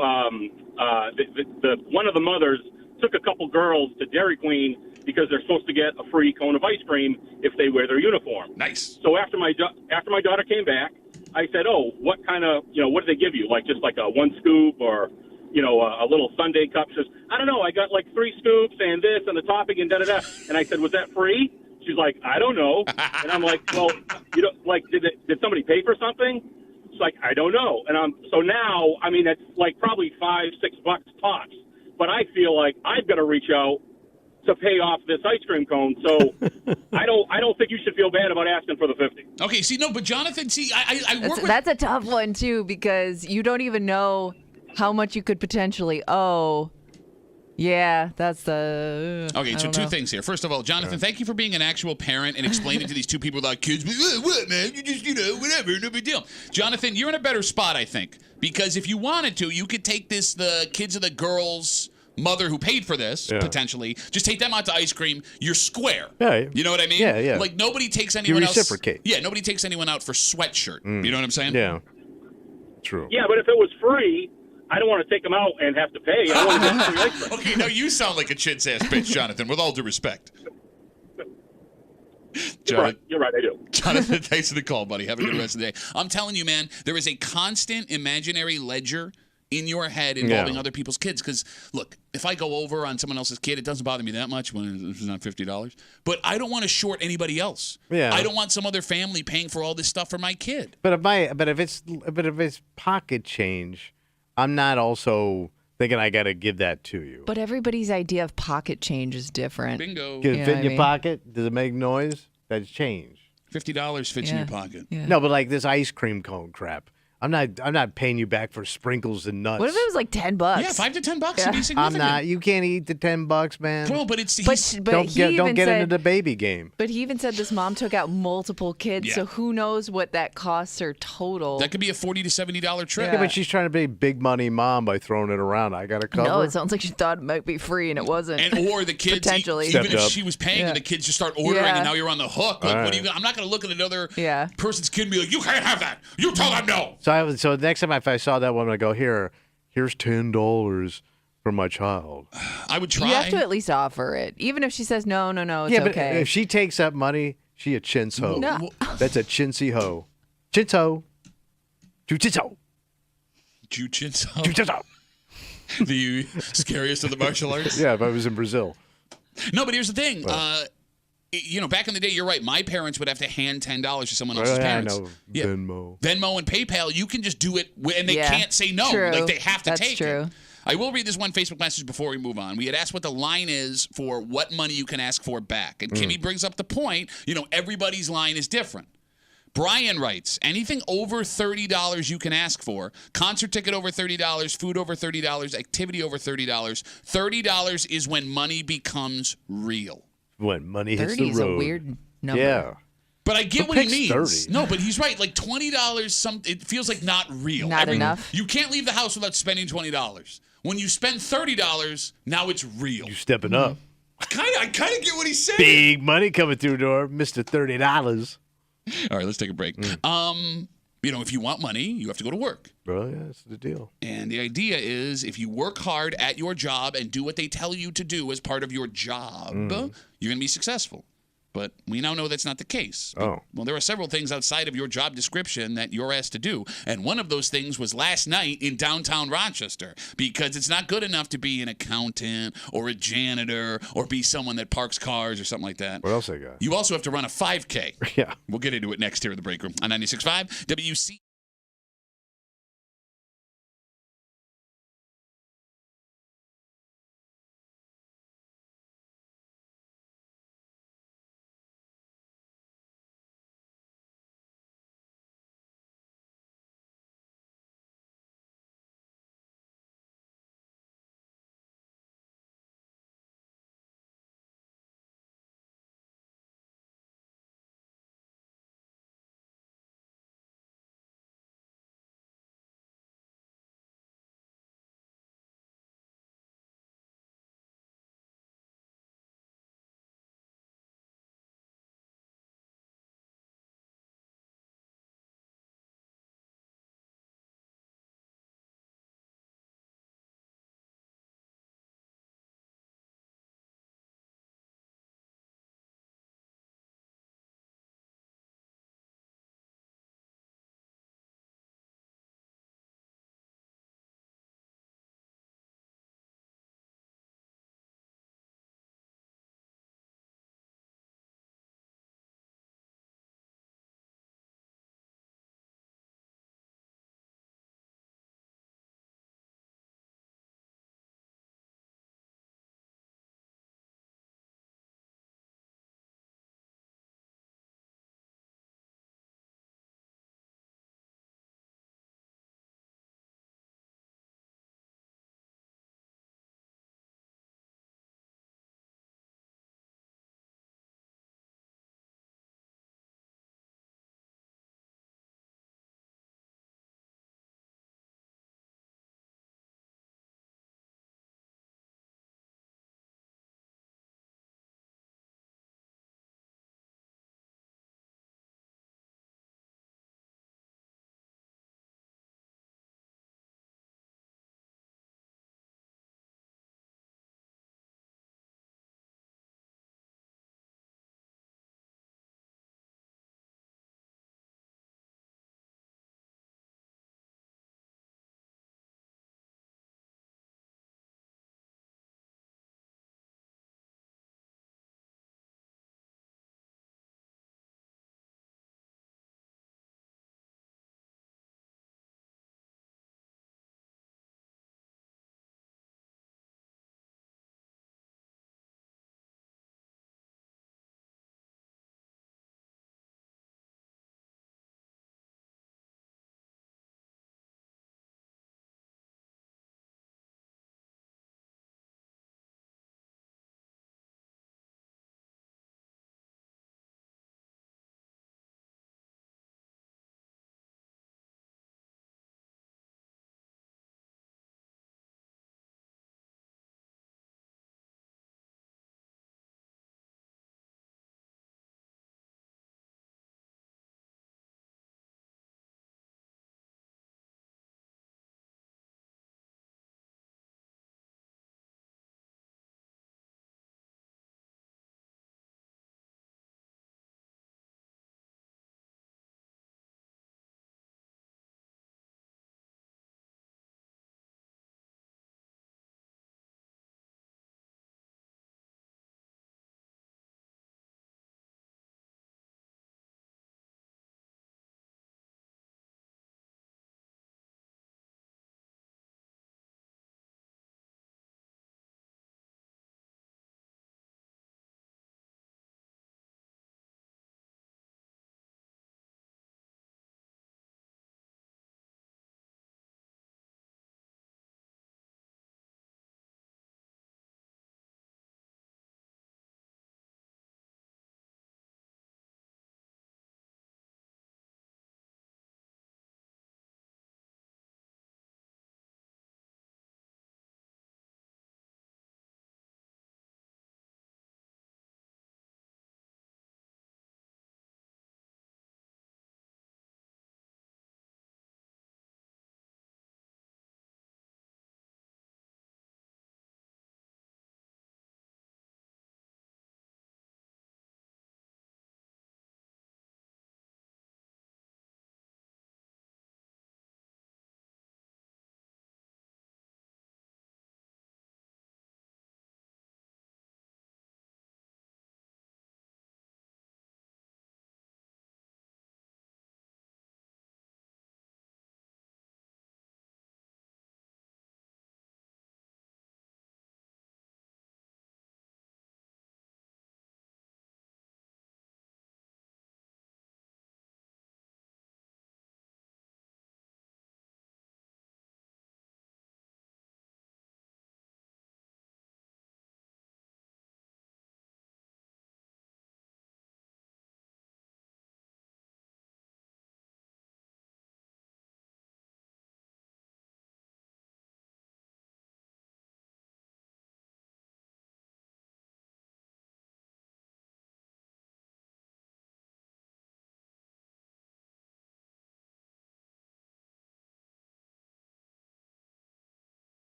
one of the mothers took a couple girls to Dairy Queen because they're supposed to get a free cone of ice cream if they wear their uniform. Nice. So after my daughter came back, I said, "Oh, what kind of what did they give you? Like just like a one scoop or a little sundae cup?" She says, "I don't know. I got like 3 scoops and this and the topping and da da da." And I said, "Was that free?" She's like, "I don't know." And I'm like, "Well, did somebody pay for something?" She's like, "I don't know." And so now, I mean, it's like probably $5-6 tops. But I feel like I've got to reach out to pay off this ice cream cone. So I don't think you should feel bad about asking for the 50. Okay, see, no, but Jonathan, see, I work with... That's a tough one, too, because you don't even know how much you could potentially owe. Yeah, that's the... Okay, so two things here. First of all, Jonathan, thank you for being an actual parent and explaining to these two people without kids. What, man? You just, whatever, no big deal. Jonathan, you're in a better spot, I think, because if you wanted to, you could take the kids of the girl's mother who paid for this, potentially, just take them out to ice cream. You're square. Yeah. You know what I mean? Yeah, yeah. Like, nobody takes anyone else... You reciprocate. Yeah, nobody takes anyone out for sweatshirt. You know what I'm saying? Yeah. True. Yeah, but if it was free... I don't want to take them out and have to pay. I want to get free ice cream. Okay, now you sound like a chintz-ass bitch, Jonathan, with all due respect. You're right, I do. Jonathan, thanks for the call, buddy. Have a good rest of the day. I'm telling you, man, there is a constant imaginary ledger in your head involving other people's kids. Because, look, if I go over on someone else's kid, it doesn't bother me that much when it's not $50. But I don't want to short anybody else. Yeah. I don't want some other family paying for all this stuff for my kid. But if it's pocket change, I'm not also thinking I got to give that to you. But everybody's idea of pocket change is different. Bingo. Does it fit in your pocket? Does it make noise? That's change. $50 fits in your pocket. Yeah. No, but like this ice cream cone crap. I'm not paying you back for sprinkles and nuts. What if it was like $10? Yeah, $5 to $10 would be significant. I'm not. You can't eat the $10, man. Well, but it's don't get into the baby game. But he even said this mom took out multiple kids, so who knows what that costs her total. That could be a $40 to $70 trip. Yeah, but she's trying to be big money mom by throwing it around. I got to cover. No, it sounds like she thought it might be free and it wasn't. And or the kids potentially, even if she was paying and the kids just start ordering and now you're on the hook. Like, what are you? I'm not going to look at another person's kid and be like, you can't have that. You tell them no. So next time if I saw that woman, I go, here's $10 for my child. I would try. You have to at least offer it, even if she says no, it's okay. But if she takes up money, she a chintz hoe. No. That's a chintzy hoe. Chintz hoe. Chintz hoe. Chintz hoe. Chintz hoe. The scariest of the martial arts. Yeah, if I was in Brazil. No, but here's the thing. back in the day, you're right. My parents would have to hand $10 to someone else's parents. I know. Venmo and PayPal, you can just do it, and they can't say no. True. Like, they have to That's take true. it. I will read this one Facebook message before we move on. We had asked what the line is for what money you can ask for back. And Kimmy brings up the point, everybody's line is different. Brian writes, anything over $30 you can ask for. Concert ticket over $30, food over $30, activity over $30. $30 is when money becomes real. When money hits 30 the is road. a weird number. Yeah. But I get Who what he picks means. 30? No, but he's right. Like $20, it feels like not real. Not enough. You can't leave the house without spending $20. When you spend $30, now it's real. You stepping up. I kind of get what he's saying. Big money coming through the door, Mr. $30. All right, let's take a break. If you want money, you have to go to work. Bro, yeah, that's the deal. And the idea is if you work hard at your job and do what they tell you to do as part of your job, you're going to be successful. But we now know that's not the case. Oh. Well, there are several things outside of your job description that you're asked to do. And one of those things was last night in downtown Rochester, because it's not good enough to be an accountant or a janitor or be someone that parks cars or something like that. What else I got? You also have to run a 5K. Yeah. We'll get into it next here in the break room on 96.5 WC.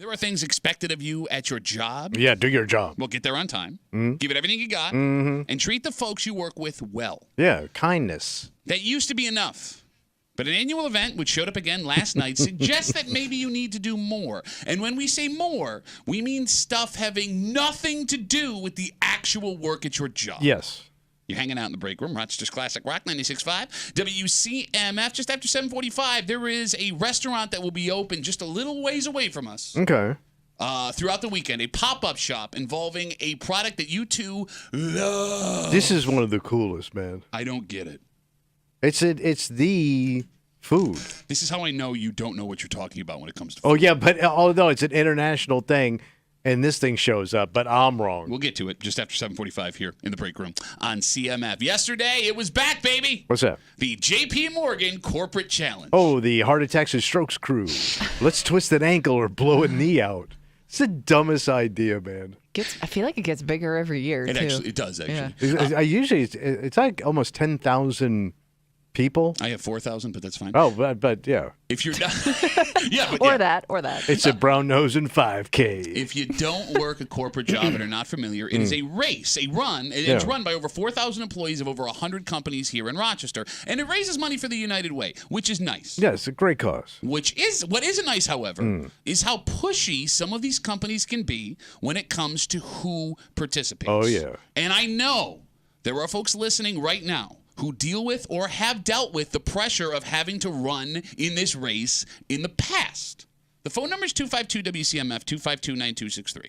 There are things expected of you at your job. Yeah, do your job. Well, get there on time. Give it everything you got. And treat the folks you work with well. Yeah, kindness. That used to be enough. But an annual event, which showed up again last night, suggests that maybe you need to do more. And when we say more, we mean stuff having nothing to do with the actual work at your job. Yes. You're hanging out in the break room, Rochester's Classic Rock 96.5. WCMF, just after 7:45, there is a restaurant that will be open just a little ways away from us. Okay. Throughout the weekend, a pop-up shop involving a product that you two love. This is one of the coolest, man. I don't get it. It's the food. This is how I know you don't know what you're talking about when it comes to food. Oh, yeah, but although it's an international thing, and this thing shows up, but I'm wrong. We'll get to it just after 7:45 here in the break room on CMF. Yesterday, it was back, baby. What's that? The J.P. Morgan Corporate Challenge. Oh, the Heart Attacks and Strokes crew. Let's twist an ankle or blow a knee out. It's the dumbest idea, man. I feel like it gets bigger every year, too. It does, actually. Yeah. I usually, it's like almost 10,000 people. I have 4,000, but that's fine. Oh, but yeah. If you're not, yeah, but Or yeah. that. It's a brown nose and 5K. If you don't work a corporate job and are not familiar, it is a race, a run. It's run by over 4,000 employees of over 100 companies here in Rochester, and it raises money for the United Way, which is nice. Yeah, it's a great cause. What isn't nice, however, is how pushy some of these companies can be when it comes to who participates. Oh, yeah. And I know there are folks listening right now who deal with or have dealt with the pressure of having to run in this race in the past. The phone number is 252-WCMF, 252-9263.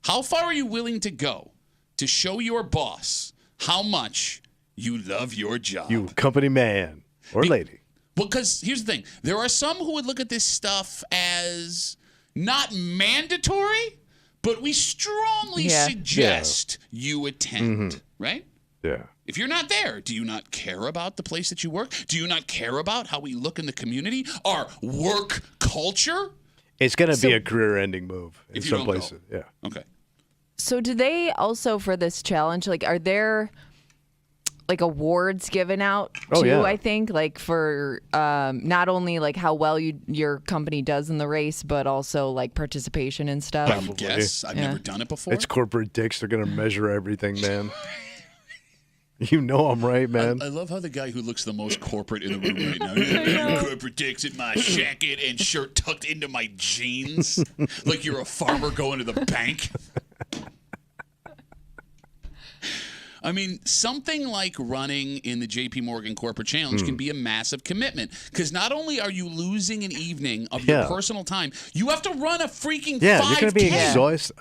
How far are you willing to go to show your boss how much you love your job? You company man or lady. Well, because here's the thing. There are some who would look at this stuff as not mandatory, but we strongly suggest you attend, right? Yeah. If you're not there, do you not care about the place that you work? Do you not care about how we look in the community? Our work culture? It's going to be a career-ending move in If you some don't go. places. Yeah. Okay. So do they also, for this challenge, like, are there like awards given out too? Oh, yeah. I think, like, for not only like how well your company does in the race, but also like participation and stuff. I guess. I've never done it before. It's corporate dicks. They're going to measure everything, man. You know I'm right, man. I love how the guy who looks the most corporate in the room right now. Corporate dicks in my jacket and shirt tucked into my jeans. Like you're a farmer going to the bank. I mean, something like running in the J.P. Morgan Corporate Challenge can be a massive commitment because not only are you losing an evening of your personal time, you have to run a freaking 5K. You're going to be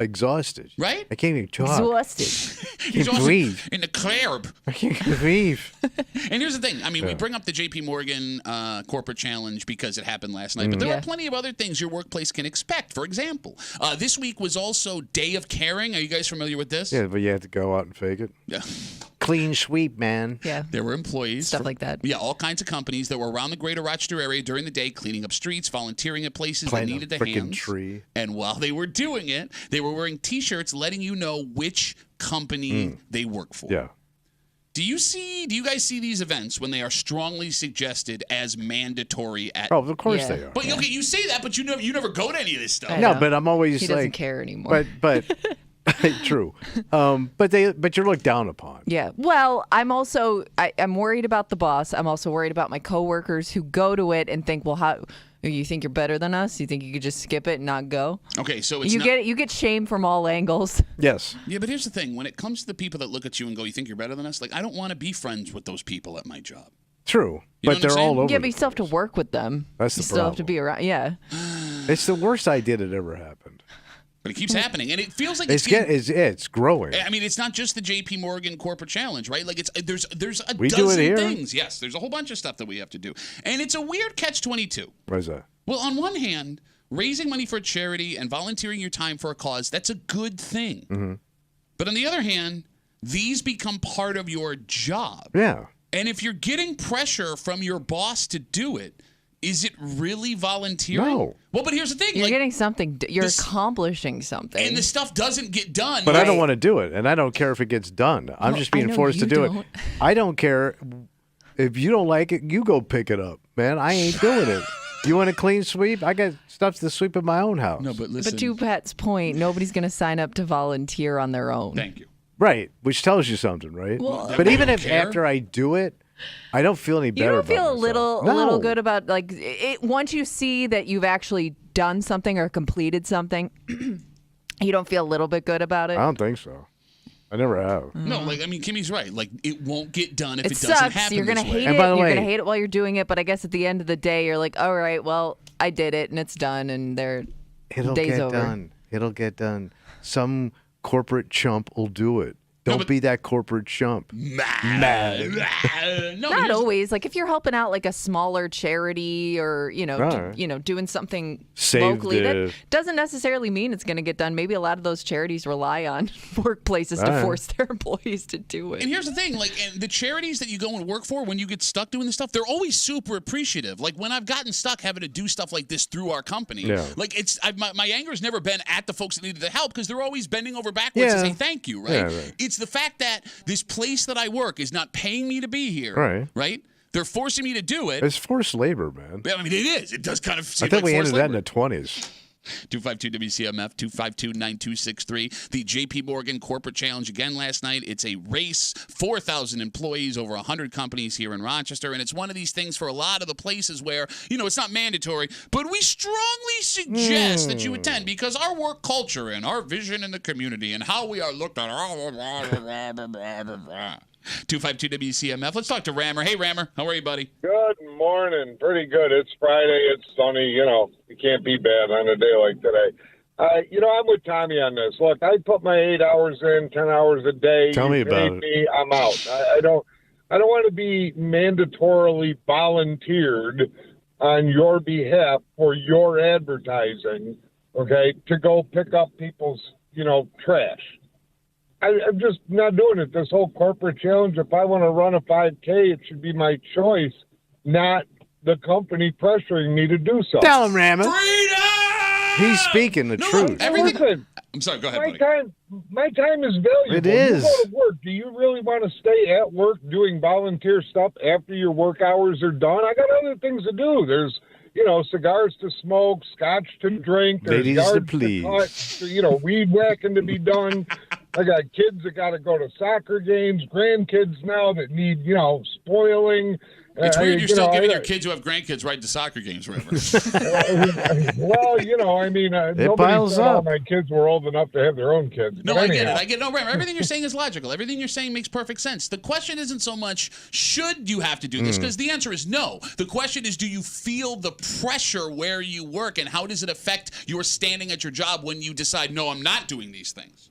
exhausted. Right? I can't even talk. Exhausted. He's also breathe. in the club. I can't breathe. And here's the thing. I mean, we bring up the J.P. Morgan Corporate Challenge because it happened last night, but there are plenty of other things your workplace can expect. For example, this week was also Day of Caring. Are you guys familiar with this? Yeah, but you have to go out and fake it. Yeah. Clean sweep, man. Yeah. There were employees. Stuff like that. Yeah, all kinds of companies that were around the greater Rochester area during the day, cleaning up streets, volunteering at places that needed the hands. Tree. And while they were doing it, they were wearing T-shirts letting you know which company they work for. Yeah. Do you guys see these events when they are strongly suggested as mandatory at? Oh, of course they are. But okay, you say that, but you never go to any of this stuff. I No, know. but I'm always He like, doesn't care anymore. But true. But you're looked down upon. Yeah. Well, I'm also I'm worried about the boss. I'm also worried about my coworkers who go to it and think, well, how you think you're better than us? You think you could just skip it and not go? Okay, so it's you get shamed from all angles. Yes. Yeah, but here's the thing: when it comes to the people that look at you and go, "You think you're better than us?" Like, I don't want to be friends with those people at my job. True. You know But what they're I'm saying? all over. Yeah, but you still have to work with them. That's the you still have to problem. be around. Yeah. It's the worst idea that ever happened. But it keeps happening, and it feels like It's growing. I mean, it's not just the J.P. Morgan Corporate Challenge, right? Like, there's a We do it dozen here. things. Yes, there's a whole bunch of stuff that we have to do, and it's a weird catch-22. What is that? Well, on one hand, raising money for a charity and volunteering your time for a cause, that's a good thing. Mm-hmm. But on the other hand, these become part of your job. Yeah. And if you're getting pressure from your boss to do it, is it really volunteering? No. Well, but here's the thing. You're getting something. You're this- accomplishing something. And the stuff doesn't get done. But right? I don't want to do it, and I don't care if it gets done. I'm Well, just I being know forced to you do don't. it. I don't care. If you don't like it, you go pick it up, man. I ain't doing it. You want a clean sweep? I got stuff to sweep in my own house. No, but listen. But to Pat's point, nobody's going to sign up to volunteer on their own. Thank you. Right, which tells you something, right? Well, but even if care. after I do it, I don't feel any You better. don't feel about a little myself. a little No. good about like it once you see that you've actually done something or completed something. You don't feel a little bit good about it. I don't think so. I never have. No, like I mean, Kimmy's right. Like it won't get done if it, doesn't sucks. happen. You're gonna this way. hate And it. by the You're way- gonna hate it while you're doing it. But I guess at the end of the day, you're like, all right, well, I did it and it's done, and It'll day's get over. done. It'll get done. Some corporate chump will do it. Don't but- be that corporate chump. Mad. No, Not here's- always. Like if you're helping out like a smaller charity or Right. doing something Save locally, the- that doesn't necessarily mean it's going to get done. Maybe a lot of those charities rely on workplaces to Right. force their employees to do it. And here's the thing, like, and the charities that you go and work for, when you get stuck doing this stuff, they're always super appreciative. Like when I've gotten stuck having to do stuff like this through our company, Yeah. like my anger's never been at the folks that needed the help because they're always bending over backwards to Yeah. say thank you, right? Yeah, right. It's the fact that this place that I work is not paying me to be here, Right. Right? They're forcing me to do it. It's forced labor, man. I mean, it is. It does kind of seem I think like we forced ended that in labor. the 20s. 252 WCMF 252-9263. The JP Morgan Corporate Challenge again last night. It's a race, 4,000 employees, over 100 companies here in Rochester, and it's one of these things for a lot of the places where, it's not mandatory, but we strongly suggest that you attend because our work culture and our vision in the community and how we are looked at. 252 WCMF. Let's talk to Rammer. Hey, Rammer. How are you, buddy? Good morning. Pretty good. It's Friday. It's sunny. You can't be bad on a day like today. I'm with Tommy on this. Look, I put my 8 hours in, 10 hours a day. Tell me You about paid it. me, I'm out. I don't want to be mandatorily volunteered on your behalf for your advertising, okay, to go pick up people's, trash. I'm just not doing it. This whole corporate challenge, if I want to run a 5K, it should be my choice, not the company pressuring me to do so. Tell him, Ramon. Freedom! He's speaking the truth. Everything. Listen, I'm sorry. Go ahead, my buddy. time is valuable. It is. You go to work. Do you really want to stay at work doing volunteer stuff after your work hours are done? I got other things to do. There's, cigars to smoke, scotch to drink. There's Ladies to yards please. to cut, weed whacking to be done. I got kids that got to go to soccer games, grandkids now that need, spoiling. It's weird you're still giving your kids who have grandkids ride to soccer games, Rammer. Well, nobody piles said all up. my kids were old enough to have their own kids. No, But I get it. anyhow. I get no, Rammer. Everything you're saying is logical. Everything you're saying makes perfect sense. The question isn't so much should you have to do this, because the answer is no. The question is, do you feel the pressure where you work, and how does it affect your standing at your job when you decide, no, I'm not doing these things?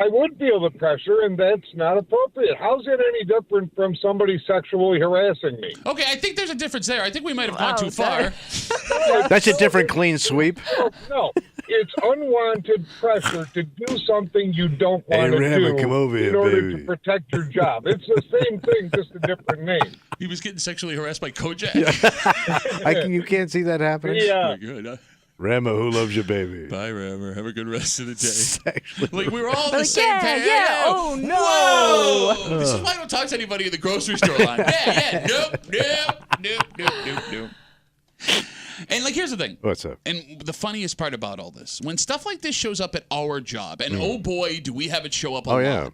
I would feel the pressure, and that's not appropriate. How's it any different from somebody sexually harassing me? Okay, I think there's a difference there. I think we might have gone Wow, too far. That's a different clean sweep. No, it's unwanted pressure to do something you don't Hey, want to Rammer, do come over in here, order baby. to protect your job. It's the same thing, just a different name. He was getting sexually harassed by Kojak. You can't see that happening. Yeah. Very good. Rammer, who loves you, baby? Bye, Rammer. Have a good rest of the day. Sexually. Like, we were all on the Like, same yeah, page. yeah, oh, no. Whoa! This is why I don't talk to anybody in the grocery store line. Yeah, nope. And, here's the thing. What's up? And the funniest part about all this, when stuff like this shows up at our job, and oh boy, do we have it show up a lot. yeah.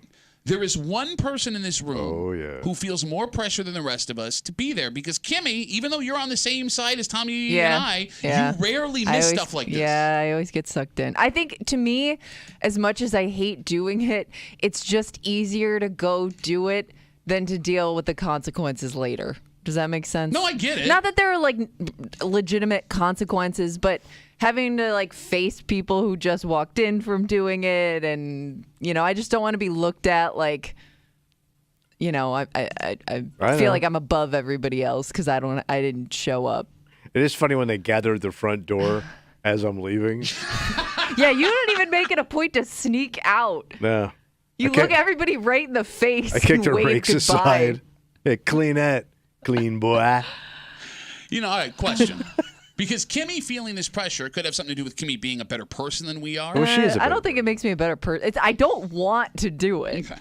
There is one person in this room Oh, yeah. who feels more pressure than the rest of us to be there because Kimmy, even though you're on the same side as Tommy Yeah. and I, Yeah. you rarely I miss always- stuff like this. Yeah, I always get sucked in. I think to me, as much as I hate doing it, it's just easier to go do it than to deal with the consequences later. Does that make sense? No, I get it. Not that there are legitimate consequences, but having to face people who just walked in from doing it, and I just don't want to be looked at I I feel know. like I'm above everybody else because I didn't show up. It is funny when they gather at the front door as I'm leaving. Yeah, you don't even make it a point to sneak out. No. You I kick- look everybody right in the face. I kicked and her wave rakes goodbye. aside. Hey, clean that. Clean boy. All right, question. Because Kimmy feeling this pressure could have something to do with Kimmy being a better person than we are. Well, she is a I better don't think it makes me a better person. I don't want to do it. Okay.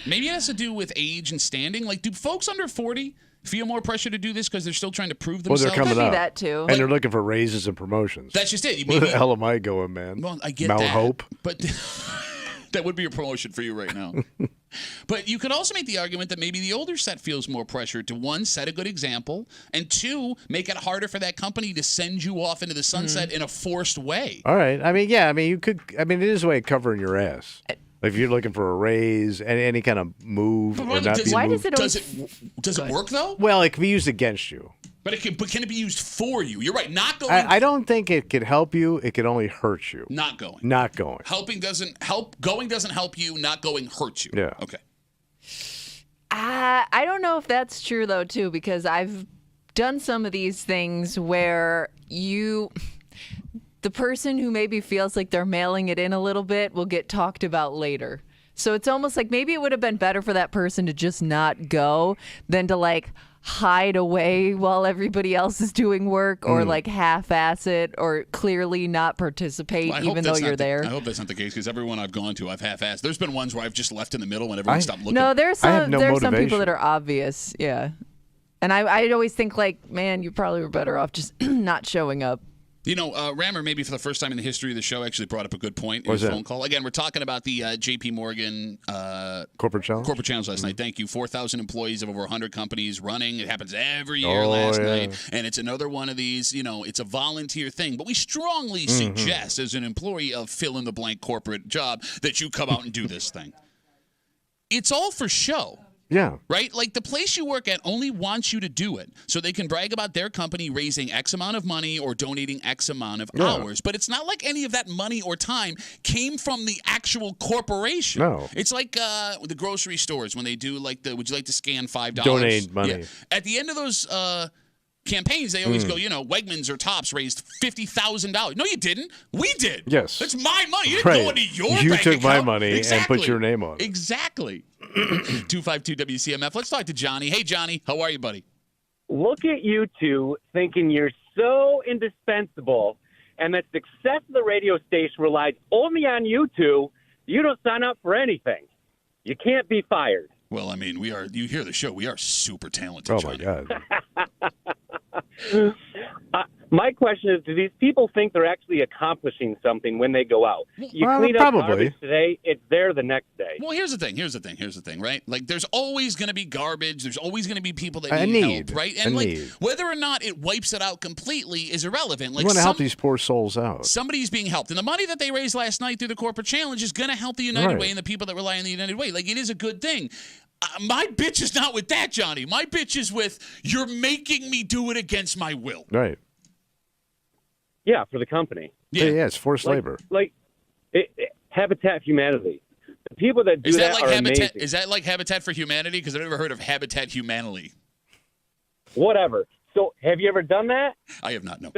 Maybe it has to do with age and standing. Do folks under 40 feel more pressure to do this because they're still trying to prove Well, themselves? they're coming Could be up. that too. And they're looking for raises and promotions. That's just it. Where the hell am I going, man? Well, I get Mount that. Hope? But that would be a promotion for you right now. But you could also make the argument that maybe the older set feels more pressure to, one, set a good example, and two, make it harder for that company to send you off into the sunset in a forced way. All right. I mean, yeah. I mean, you could. I mean, it is a way of covering your ass. If you're looking for a raise, any kind of move, But or why not does- be Why moved. does it Does it work though? Well, it can be used against you. But can it be used for you? You're right. Not going. I don't think it could help you. It could only hurt you. Not going. Not going. Helping doesn't help. Going doesn't help you. Not going hurts you. Yeah. Okay. I don't know if that's true though too, because I've done some of these things where the person who maybe feels like they're mailing it in a little bit will get talked about later. So it's almost like maybe it would have been better for that person to just not go than to like hide away while everybody else is doing work, or like half-ass it, or clearly not participate Well, I hope even though that's you're not there. I hope that's not the case, because everyone I've gone to, I've half-assed. There's been ones where I've just left in the middle when everyone stopped looking. No, there's I have some no there's some people motivation. that are obvious, yeah. And I'd always think like, man, you probably were better off just not showing up. You know, Rammer, maybe for the first time in the history of the show, actually brought up a good point in What's his that? phone call. Again, we're talking about the J.P. Morgan Corporate challenge. corporate challenge last night. Thank you. 4,000 employees of over 100 companies running. It happens every year last night. And it's another one of these, you know, it's a volunteer thing. But we strongly suggest, as an employee of fill-in-the-blank corporate job, that you come out and do this thing. It's all for show. Yeah. Right? Like the place you work at only wants you to do it so they can brag about their company raising X amount of money or donating X amount of hours. But it's not like any of that money or time came from the actual corporation. No. It's like the grocery stores when they do like the, would you like to scan $5? Donate money. Yeah. At the end of those campaigns, they always go, you know, Wegmans or Tops raised $50,000. No, you didn't. We did. Yes. That's my money. You didn't Right. go into your You bank took my account. money and Exactly. put your name on it. Exactly. 252 WCMF. Let's talk to Johnny. Hey, Johnny. How are you, buddy? Look at you two thinking you're so indispensable and that success of the radio station relies only on you two. You don't sign up for anything. You can't be fired. Well, I mean, we are. You hear the show. We are super talented, Oh, Johnny. my God. My question is, do these people think they're actually accomplishing something when they go out? You Well, clean up probably. garbage today, it's there the next day. Well, here's the thing, right? Like, there's always going to be garbage. There's always going to be people that A need need. help, right? A And, like, need. whether or not it wipes it out completely is irrelevant. Like, You want to help these poor souls out. somebody's being helped. And the money that they raised last night through the corporate challenge is going to help the United Right. Way and the people that rely on the United Way. Like, it is a good thing. My bitch is not with that, Johnny. My bitch is with, you're making me do it against my will. Right. Yeah, for the company. Yeah, it's forced labor. Habitat Humanity. The people that do Is that that like are Habitat? amazing. Is that like Habitat for Humanity? Because I've never heard of Habitat Humanity. Whatever. So have you ever done that? I have not. No.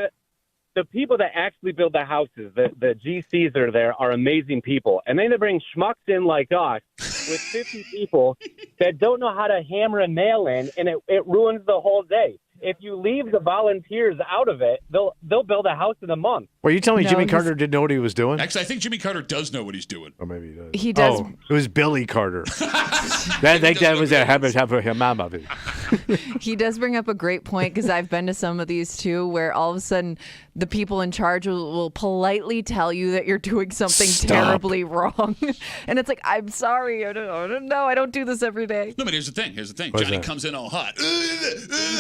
The people that actually build the houses, the GCs that are there, are amazing people. And then they bring schmucks in like us with 50 people that don't know how to hammer a nail in, and it ruins the whole day. If you leave the volunteers out of it, they'll build a house in a month. Well, you telling me No, Jimmy he's- Carter didn't know what he was doing? Actually, I think Jimmy Carter does know what he's doing. Or maybe he does. He does. Oh, it was Billy Carter. that was a habitat for humanity. He does bring up a great point, because I've been to some of these too, where all of a sudden the people in charge will politely tell you that you're doing something Stop. terribly wrong. And it's like, I'm sorry. I don't know. I don't do this every day. No, but here's the thing. What's Johnny that? comes in all hot.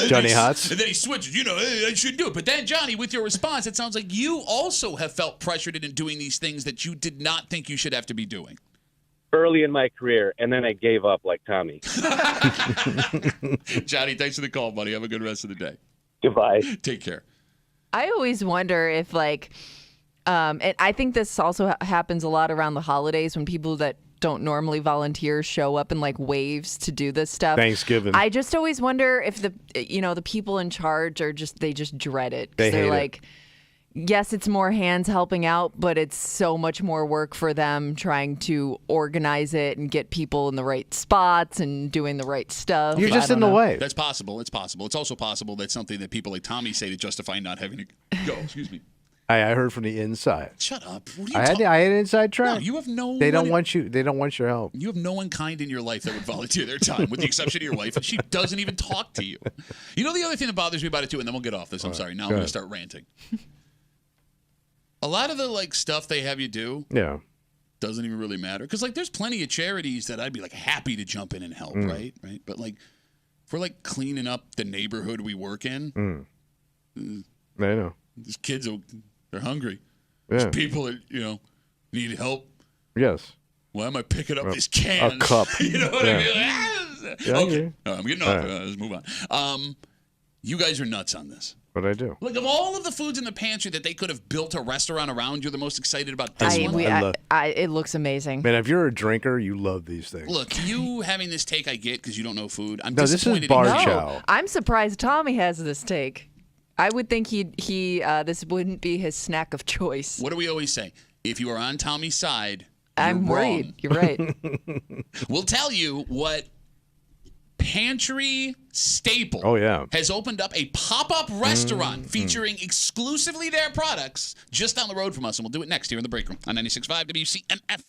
Johnny Hots? And then he switches. You know, I should do it. But then, Johnny, with your response, it sounds like you also have felt pressured into doing these things that you did not think you should have to be doing. Early in my career, and then I gave up like Tommy. Johnny, thanks for the call, buddy. Have a good rest of the day. Goodbye. Take care. I always wonder if, like, and I think this also happens a lot around the holidays when people that don't normally volunteer show up in like waves to do this stuff. Thanksgiving. I just always wonder if the people in charge are they just dread it. 'Cause They they're hate it. like, yes, it's more hands helping out, but it's so much more work for them trying to organize it and get people in the right spots and doing the right stuff. You're I just don't in the know. way. That's possible. It's possible. It's also possible that something that people like Tommy say to justify not having to go. Excuse me. I heard from the inside. Shut up. What are you I had an inside track. No, you have no. They don't want you. They don't want your help. You have no one kind in your life that would volunteer their time, with the exception of your wife, and she doesn't even talk to you. You know the other thing that bothers me about it too, and then we'll get off this. I'm sorry. Now I'm going to start ranting. A lot of the like stuff they have you do, doesn't even really matter because like there's plenty of charities that I'd be like happy to jump in and help, right? But like if we're like cleaning up the neighborhood we work in, I know these kids they're hungry. Yeah. There's people that need help. Yes. Why am I picking up these cans? A cup. You know what I mean? Okay. I'm getting off. Right. Let's move on. You guys are nuts on this. But I do. Like, of all of the foods in the pantry that they could have built a restaurant around, you're the most excited about this one? It looks amazing. Man, if you're a drinker, you love these things. Look, you having this take I get because you don't know food. I'm No, this is disappointed bar in you. chow. I'm surprised Tommy has this take. I would think this wouldn't be his snack of choice. What do we always say? If you are on Tommy's side, I'm you're worried. wrong. You're right. We'll tell you what pantry staple has opened up a pop-up restaurant featuring exclusively their products just down the road from us, and we'll do it next here in the break room on 96.5 WCMF.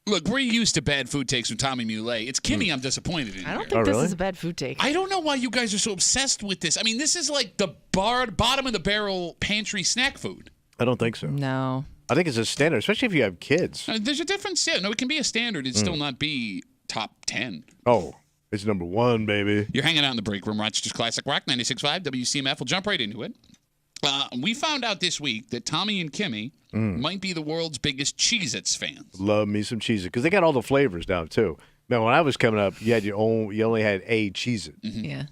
Look, we're used to bad food takes from Tommy Muley. It's Kimmy I'm disappointed in. I don't here. think this really? is a bad food take. I don't know why you guys are so obsessed with this. I mean, this is like the bottom of the barrel pantry snack food. I don't think so. No. I think it's a standard, especially if you have kids. There's a difference. Yeah, no, it can be a standard. It'd still not be top 10. Oh, it's number 1, baby. You're hanging out in the break room, Rochester's Classic Rock 96.5 WCMF. We'll jump right into it. We found out this week that Tommy and Kimmy might be the world's biggest Cheez-Its fans. Love me some Cheez-It because they got all the flavors now too. Man, when I was coming up, you only had a Cheez-It. Yeah.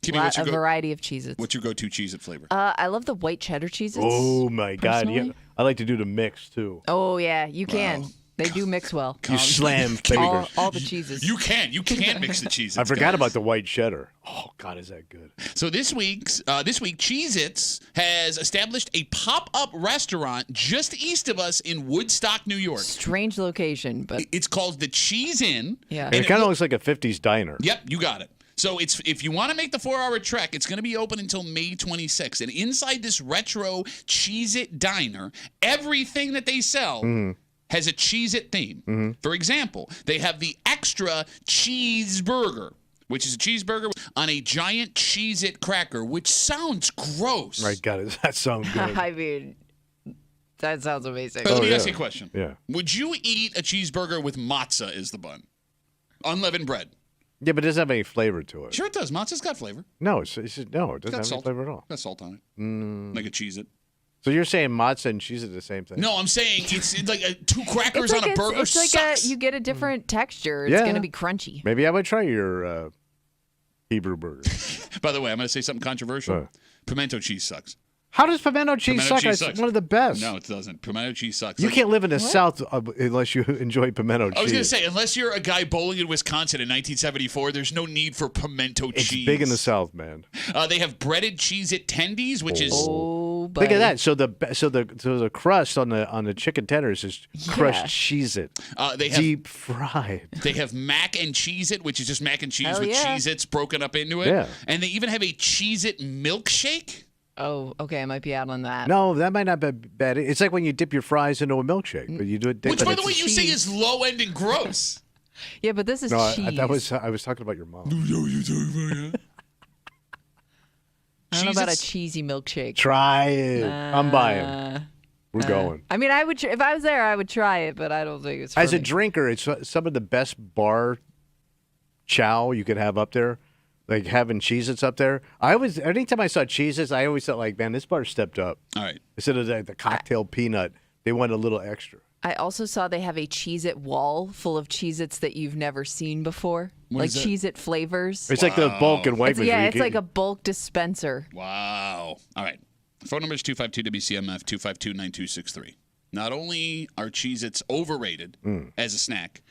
Kimmy, A variety of Cheez-Its. What's your go-to Cheez-It flavor? I love the white cheddar Cheez-Its. Oh my God! personally. Yeah, I like to do the mix too. Oh, yeah, you can. They do mix well. You slam fingers. All the cheeses. You can't mix the Cheez-Its. I forgot guys. about the white cheddar. Oh God, is that good? So this week, Cheez-Its has established a pop-up restaurant just east of us in Woodstock, New York. Strange location, but It's called the Cheese Inn. yeah. And it kind of looks like a '50s diner. Yep, you got it. So if you want to make the 4-hour trek, it's going to be open until May 26th. And inside this retro Cheez-It diner, everything that they sell has a Cheez-It theme. For example, they have the extra cheeseburger, which is a cheeseburger on a giant Cheez-It cracker, which sounds gross. My God, does that sound good? I mean, that sounds amazing. But let me yeah. ask you a question. Yeah. Would you eat a cheeseburger with matzah as the bun? Unleavened bread. Yeah, but it doesn't have any flavor to it. Sure it does. Matzah's got flavor. No, it doesn't Got have any salt. flavor at all. Got salt on it. Like a Cheez-It. So you're saying matzah and cheese are the same thing? No, I'm saying it's like two crackers It's like on a burger it's like sucks. you get a different texture. It's Yeah. going to be crunchy. Maybe I would try your Hebrew burger. By the way, I'm going to say something controversial. What? Pimento cheese sucks. How does pimento cheese Pimento suck? cheese It's sucks. one of the best. No, it doesn't. Pimento cheese sucks. You Like, can't live in the South unless you enjoy pimento cheese. I was going to say, unless you're a guy bowling in Wisconsin in 1974, there's no need for pimento it's cheese. big in the South, man. They have breaded Cheez-It tendies, which is Oh, Look at that. So the crust on the chicken tenders is crushed Cheez-It, they have deep fried. They have mac and Cheez-It, which is just mac and cheese Hell with yeah. Cheez-Its broken up into it. Yeah. And they even have a Cheez-It milkshake. Oh, okay. I might be out on that. No, that might not be bad. It's like when you dip your fries into a milkshake, but you do it. Which, but by the it's- way, you say is low end and gross. Yeah, but this is No, cheese. I was talking about your mom. I don't know about a Cheez-Its- cheesy milkshake. Try it. I'm buying. We're going. I mean, I would if I was there, I would try it, but I don't think it's for As a me. drinker, it's some of the best bar chow you could have up there. Like having Cheez-Its up there. Anytime I saw Cheez-Its, I always thought like, man, this bar stepped up. All right. Instead of the cocktail peanut, they went a little extra. I also saw they have a Cheez-It wall full of Cheez-Its that you've never seen before, What like is that? Cheez-It flavors. It's like the bulk and white. It's like a bulk dispenser. Wow. All right. Phone number is 252-WCMF, 252-9263. Not only are Cheez-Its overrated as a snack,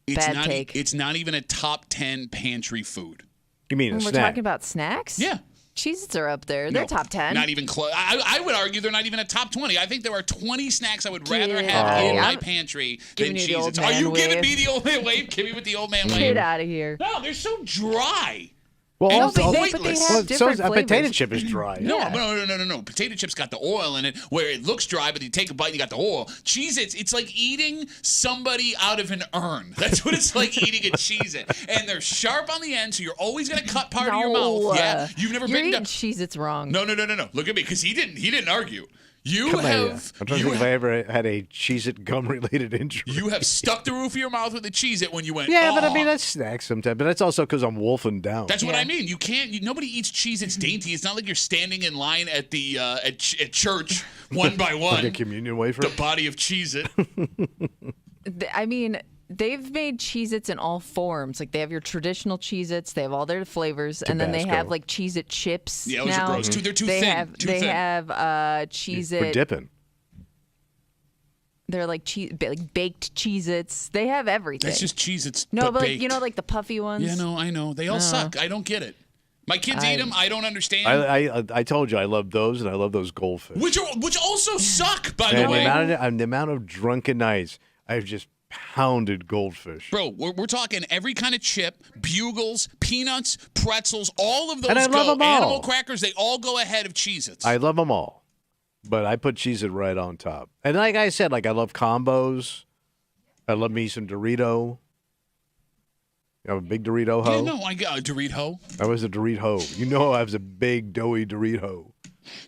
Bad take. It's not even a top 10 pantry food. You mean a When we're snack? talking about snacks? Yeah. Cheez-Its are up there. They're No, top 10. Not even close. I would argue they're not even a top 20. I think there are 20 snacks I would rather Get have outta in here. my I'm pantry giving than you the old Cheez-Its. Are man you giving wave. me the old man wave? Give me with the old man wave. Get out of here. No, they're so dry. Well, And also, but they have different a potato flavors. chip is dry. No, Yeah. no. Potato chips got the oil in it where it looks dry, but you take a bite and you got the oil. Cheez-Its, it's like eating somebody out of an urn. That's what it's like eating a Cheez-It. And they're sharp on the end, so you're always going to cut part of your mouth. Yeah, you've never You're been eating to... Cheez-Its wrong. No. Look at me, because he didn't argue. You Come on, have... I'm trying to think if I ever had a Cheez-It gum-related injury. You have stuck the roof of your mouth with a Cheez-It when you went, Yeah, but I "Oh." mean, that's snacks sometimes. But that's also because I'm wolfing down. That's what Yeah. I mean. You can't. Nobody eats Cheez-Its dainty. It's not like you're standing in line at the at church one by like one. a communion wafer. The body of Cheez-It. I mean, they've made Cheez-Its in all forms. Like, they have your traditional Cheez-Its. They have all their flavors. And then they Tabasco. have, like, Cheez-It chips Yeah, those now. are gross. They're too they thin. Have, Too they thin. have For Cheez-It. dipping. They're like baked Cheez-Its. They have everything. That's just Cheez-Its. No, but like, baked. you know, like the puffy ones. Yeah, no, I know. They all suck. I don't get it. My kids eat them. I don't understand. I told you I love those, and I love those goldfish. which also suck, by the And way. the amount of drunken nights I've just pounded goldfish. Bro, we're talking every kind of chip, bugles, peanuts, pretzels, all of those And I go. love 'em all. Animal crackers, they all go ahead of Cheez-Its. I love them all, but I put Cheez-It right on top. And like I said, like I love combos. I love me some Dorito. You have a big Dorito hoe? Yeah, no, I got a Dorito. I was a Dorito. You know I was a big, doughy Dorito.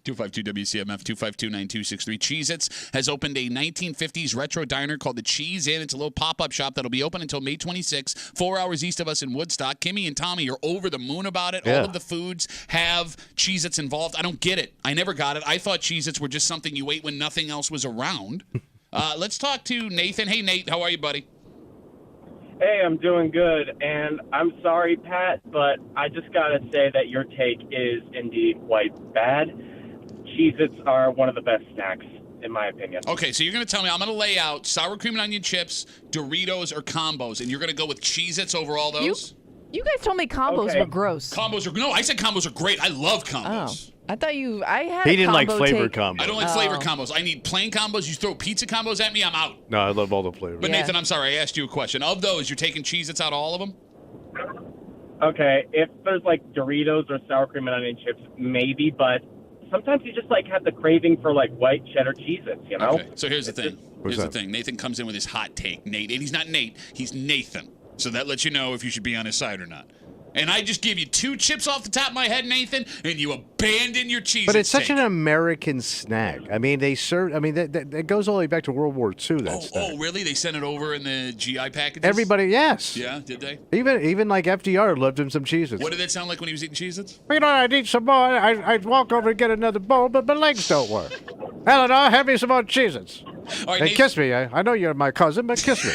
252-WCMF, 252-9263. Cheez-Its has opened a 1950s retro diner called the Cheez-It. It's a little pop-up shop that'll be open until May 26, 4 hours east of us in Woodstock. Kimmy and Tommy are over the moon about it. Yeah. All of the foods have Cheez-Its involved. I don't get it. I never got it. I thought Cheez-Its were just something you ate when nothing else was around. Let's talk to Nathan. Hey, Nate, how are you, buddy? Hey, I'm doing good, and I'm sorry, Pat, but I just gotta say that your take is indeed quite bad. Cheez-Its are one of the best snacks, in my opinion. Okay, so you're going to tell me, I'm going to lay out sour cream and onion chips, Doritos, or combos, and you're going to go with Cheez-Its over all those? You guys told me combos were gross. Combos are, no, I said combos are great. I love combos. Oh. I thought I had He a didn't like combo flavor take. combos. I don't like flavor combos. I need plain combos. You throw pizza combos at me, I'm out. No, I love all the flavors. But Nathan, I'm sorry, I asked you a question. Of those, you're taking Cheez-Its out of all of them? Okay, if there's like Doritos or sour cream and onion chips, maybe, but sometimes you just like have the craving for like white cheddar Cheez-Its, you know? Okay, so here's the thing. What's Here's that? the thing. Nathan comes in with his hot take. Nate, and he's not Nate, he's Nathan. So that lets you know if you should be on his side or not. And I just give you 2 chips off the top of my head, Nathan, and you abandon your Cheez-Its But it's such take. an American snack. I mean, they serve. I mean, that goes all the way back to World War II. That snack. Oh, really? They sent it over in the GI packages? Everybody, yes. Yeah, did they? Even like FDR loved him some Cheez-Its. What did that sound like when he was eating Cheez-Its? You know, I need some more. I'd walk over and get another bowl, but my legs don't work. Eleanor, have me some more Cheez-Its. All right, And Nathan, kiss me. I know you're my cousin, but kiss me.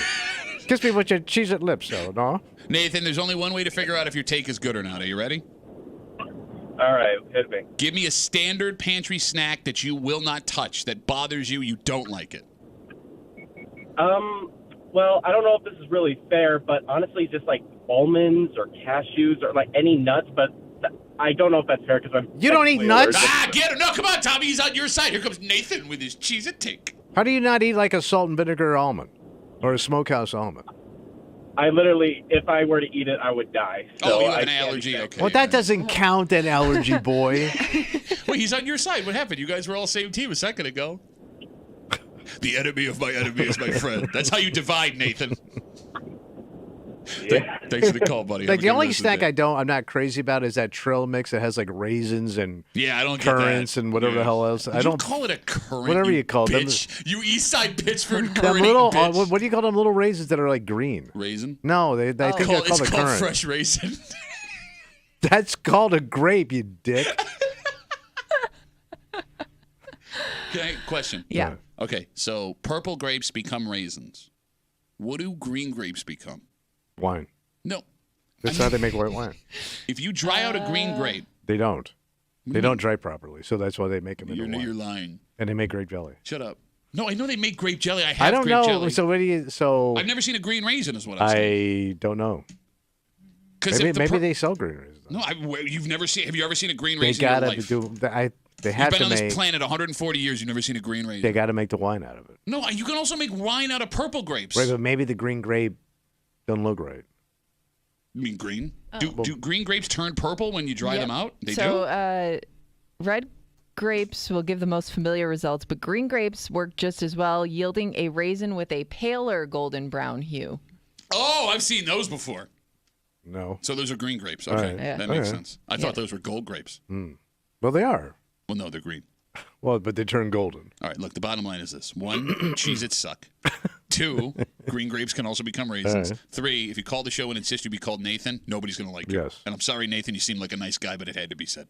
Kiss me with your Cheez-It lips, Eleanor. Nathan, there's only one way to figure out if your take is good or not. Are you ready? All right, hit me. Give me a standard pantry snack that you will not touch, that bothers you, you don't like it. Well, I don't know if this is really fair, but honestly, just like almonds or cashews or like any nuts, but I don't know if that's fair because I'm. You don't eat nuts? Get it. No, come on, Tommy. He's on your side. Here comes Nathan with his Cheez-It take. How do you not eat like a salt and vinegar almond or a smokehouse almond? I literally, if I were to eat it, I would die. So You have I an can't allergy? eat it. Okay. Well, that doesn't count, an allergy, boy. Wait, he's on your side. What happened? You guys were all same team a second ago. The enemy of my enemy is my friend. That's how you divide, Nathan. Yeah. Thanks for the call, buddy. Like the only snack I'm not crazy about is that trail mix that has like raisins and I don't get currants that. and whatever the hell else. Would I don't you call it a currant. whatever you call them. bitch. You East Side Pittsford Them currant little, bitch. what do you call them? Little raisins that are like green. Raisin? No, I think they're It's called a called currant. fresh raisin. That's called a grape, you dick. Okay, question. Yeah. Okay, so purple grapes become raisins. What do green grapes become? Wine. No. That's how they make white wine. If you dry out a green grape, They don't. They don't dry properly, so that's why they make them into you're wine. lying. And they make grape jelly. Shut up. No, I know they make grape jelly. I have I don't grape know. jelly. So what do you? So I've never seen a green raisin, is what I'm saying. I don't know. 'Cause Maybe, if the maybe pur- they sell green raisins. No, you've never seen. Have you ever seen a green They raisin in your gotta life? do. They You've have been to on make. this planet 140 years. You've never seen a green raisin. They got to make the wine out of it. No, you can also make wine out of purple grapes. Right, but maybe the green grape don't look right. You mean green? Do green grapes turn purple when you dry them out? They So, red grapes will give the most familiar results, but green grapes work just as well, yielding a raisin with a paler golden brown hue. Oh, I've seen those before. No. So those are green grapes. All Okay, right. Yeah. that makes Okay. sense. I thought those were gold grapes. Well, they are. Well, no, they're green. Well, but they turn golden. All right, look, the bottom line is this. 1, Cheez-Its suck. 2, green grapes can also become raisins. All right. 3, if you call the show and insist you be called Nathan, nobody's going to like you. Yes. And I'm sorry, Nathan, you seem like a nice guy, but it had to be said.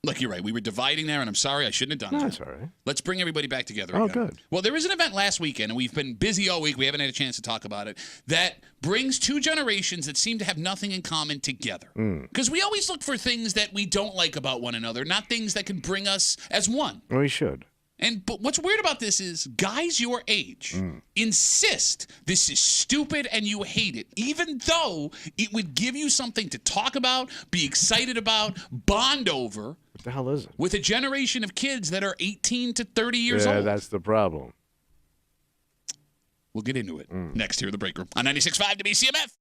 Look, you're right. We were dividing there, and I'm sorry. I shouldn't have done No, that. that's all right. Let's bring everybody back together Oh, again. good. Well, there was an event last weekend, and we've been busy all week. We haven't had a chance to talk about it, that brings 2 generations that seem to have nothing in common together. Because we always look for things that we don't like about one another, not things that can bring us as one. We should. But what's weird about this is guys your age insist this is stupid and you hate it, even though it would give you something to talk about, be excited about, bond over What the hell is it? with a generation of kids that are 18 to 30 years Yeah, old. that's the problem. We'll get into it next here in the break room on 96.5 WCMF.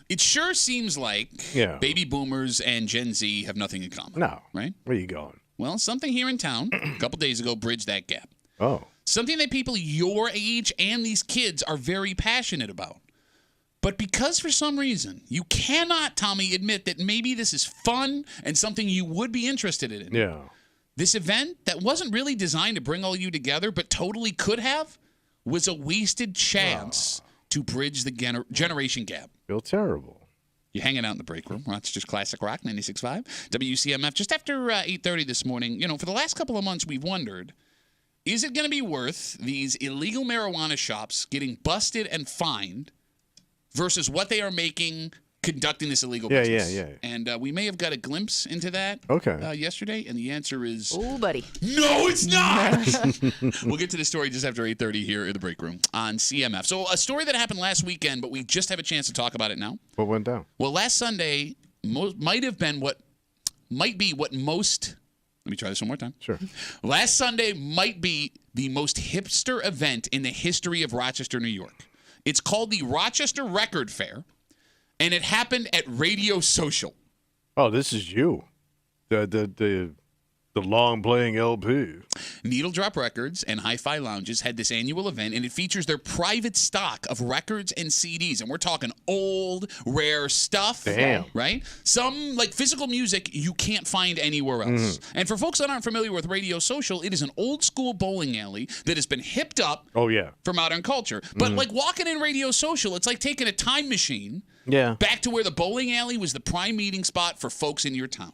It sure seems like baby boomers and Gen Z have nothing in common. No. Right? Where are you going? Well, something here in town a couple days ago bridged that gap. Oh. Something that people your age and these kids are very passionate about. But because for some reason you cannot, Tommy, admit that maybe this is fun and something you would be interested in. Yeah. This event that wasn't really designed to bring all you together, but totally could have, was a wasted chance to bridge the generation gap. Feel terrible. You're hanging out in the break room. Rochester's Classic Rock, 96.5. WCMF, just after 8:30 this morning. You know, for the last couple of months, we've wondered, is it going to be worth these illegal marijuana shops getting busted and fined versus what they are making conducting this illegal business? Yeah. And we may have got a glimpse into that yesterday, and the answer is... Oh, buddy. No, it's not! We'll get to the story just after 8:30 here in the break room on CMF. So a story that happened last weekend, but we just have a chance to talk about it now. What went down? Well, last Sunday might be what most... Let me try this one more time. Sure. Last Sunday might be the most hipster event in the history of Rochester, New York. It's called the Rochester Record Fair, and it happened at Radio Social. Oh, this is you. The long playing LP. Needle Drop Records and Hi-Fi Lounges had this annual event, and it features their private stock of records and CDs. And we're talking old, rare stuff. Damn. Right? Some, like physical music, you can't find anywhere else. And for folks that aren't familiar with Radio Social, it is an old school bowling alley that has been hipped up for modern culture. But like walking in Radio Social, it's like taking a time machine back to where the bowling alley was the prime meeting spot for folks in your town.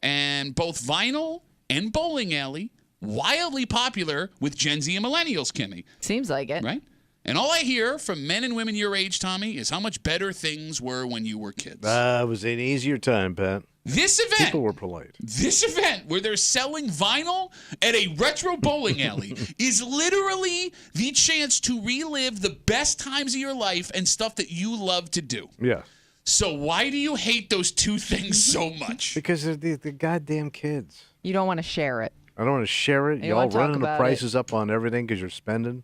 And both vinyl and bowling alley, wildly popular with Gen Z and millennials, Kimmy. Seems like it. Right? And all I hear from men and women your age, Tommy, is how much better things were when you were kids. It was an easier time, Pat. This event. People were polite. This event where they're selling vinyl at a retro bowling alley is literally the chance to relive the best times of your life and stuff that you love to do. Yeah. So why do you hate those two things so much? Because they're the goddamn kids. You don't want to share it. I don't want to share it. You Y'all wanna talk running the about prices up on everything because you're spending.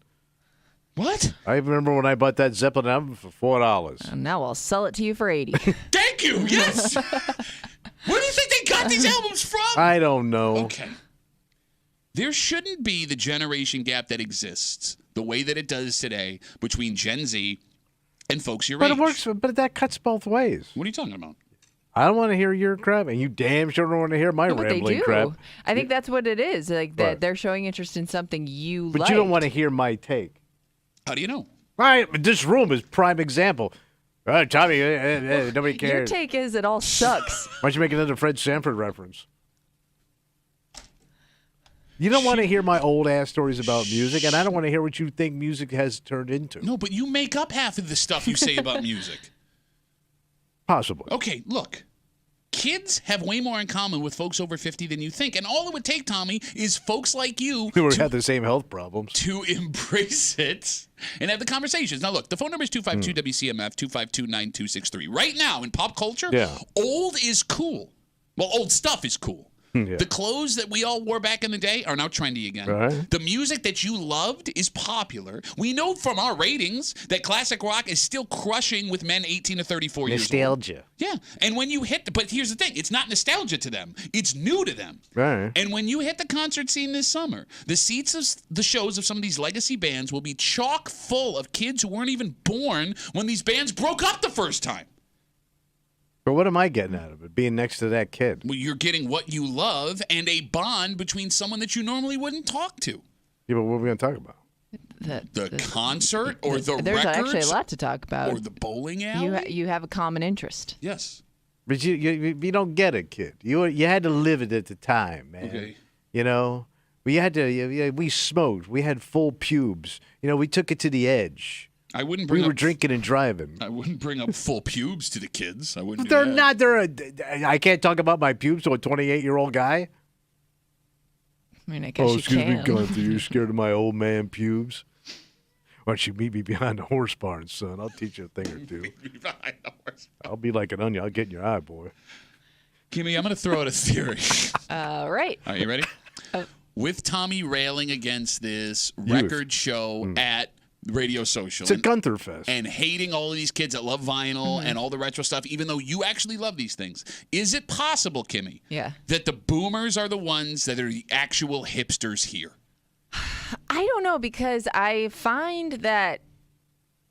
What? I remember when I bought that Zeppelin album for $4. And now I'll sell it to you for $80. Thank you. Yes. Where do you think they got these albums from? I don't know. Okay. There shouldn't be the generation gap that exists the way that it does today between Gen Z and folks your age. But it works. But that cuts both ways. What are you talking about? I don't want to hear your crap, and you damn sure don't want to hear my But they rambling do. crap. I think that's what it is. Like Right. they're showing interest in something you But like. you don't want to hear my take. How do you know? All right, but this room is prime example. All right, Tommy, nobody cares. Your take is it all sucks. Why don't you make another Fred Sanford reference? You don't want to hear my old ass stories about music, and I don't want to hear what you think music has turned into. No, but you make up half of the stuff you say about music. Possibly. Okay, look. Kids have way more in common with folks over 50 than you think. And all it would take, Tommy, is folks like you Who have the same health problems. to embrace it and have the conversations. Now, look, the phone number is 252-WCMF, 252-9263. Right now, in pop culture, old is cool. Well, old stuff is cool. Yeah. The clothes that we all wore back in the day are now trendy again. Right. The music that you loved is popular. We know from our ratings that classic rock is still crushing with men 18 to 34 years old. Nostalgia. Yeah. And when you hit, but here's the thing, it's not nostalgia to them. It's new to them. Right. And when you hit the concert scene this summer, the seats of the shows of some of these legacy bands will be chock full of kids who weren't even born when these bands broke up the first time. But what am I getting out of it, being next to that kid? Well, you're getting what you love and a bond between someone that you normally wouldn't talk to. Yeah, but what are we going to talk about? The concert or the There's records? actually a lot to talk about. Or the bowling alley? You have a common interest. Yes. But you don't get it, kid. You had to live it at the time, man. Okay. You know, we smoked. We had full pubes. You know, we took it to the edge. I wouldn't bring We were up, drinking and driving. I wouldn't bring up full pubes to the kids. I wouldn't. They're do that. not. I can't talk about my pubes to a 28-year-old guy. I mean, I guess you excuse can. me, Gunther. You're scared of my old man pubes? Why don't you meet me behind the horse barn, son? I'll teach you a thing or two. I'll be like an onion. I'll get in your eye, boy. Kimmy, I'm going to throw out a theory. All right. Are you ready? With Tommy railing against this record show at radio social. It's a Gunther fest. And hating all of these kids that love vinyl and all the retro stuff, even though you actually love these things. Is it possible, Kimmy, that the boomers are the ones that are the actual hipsters here? I don't know, because I find that,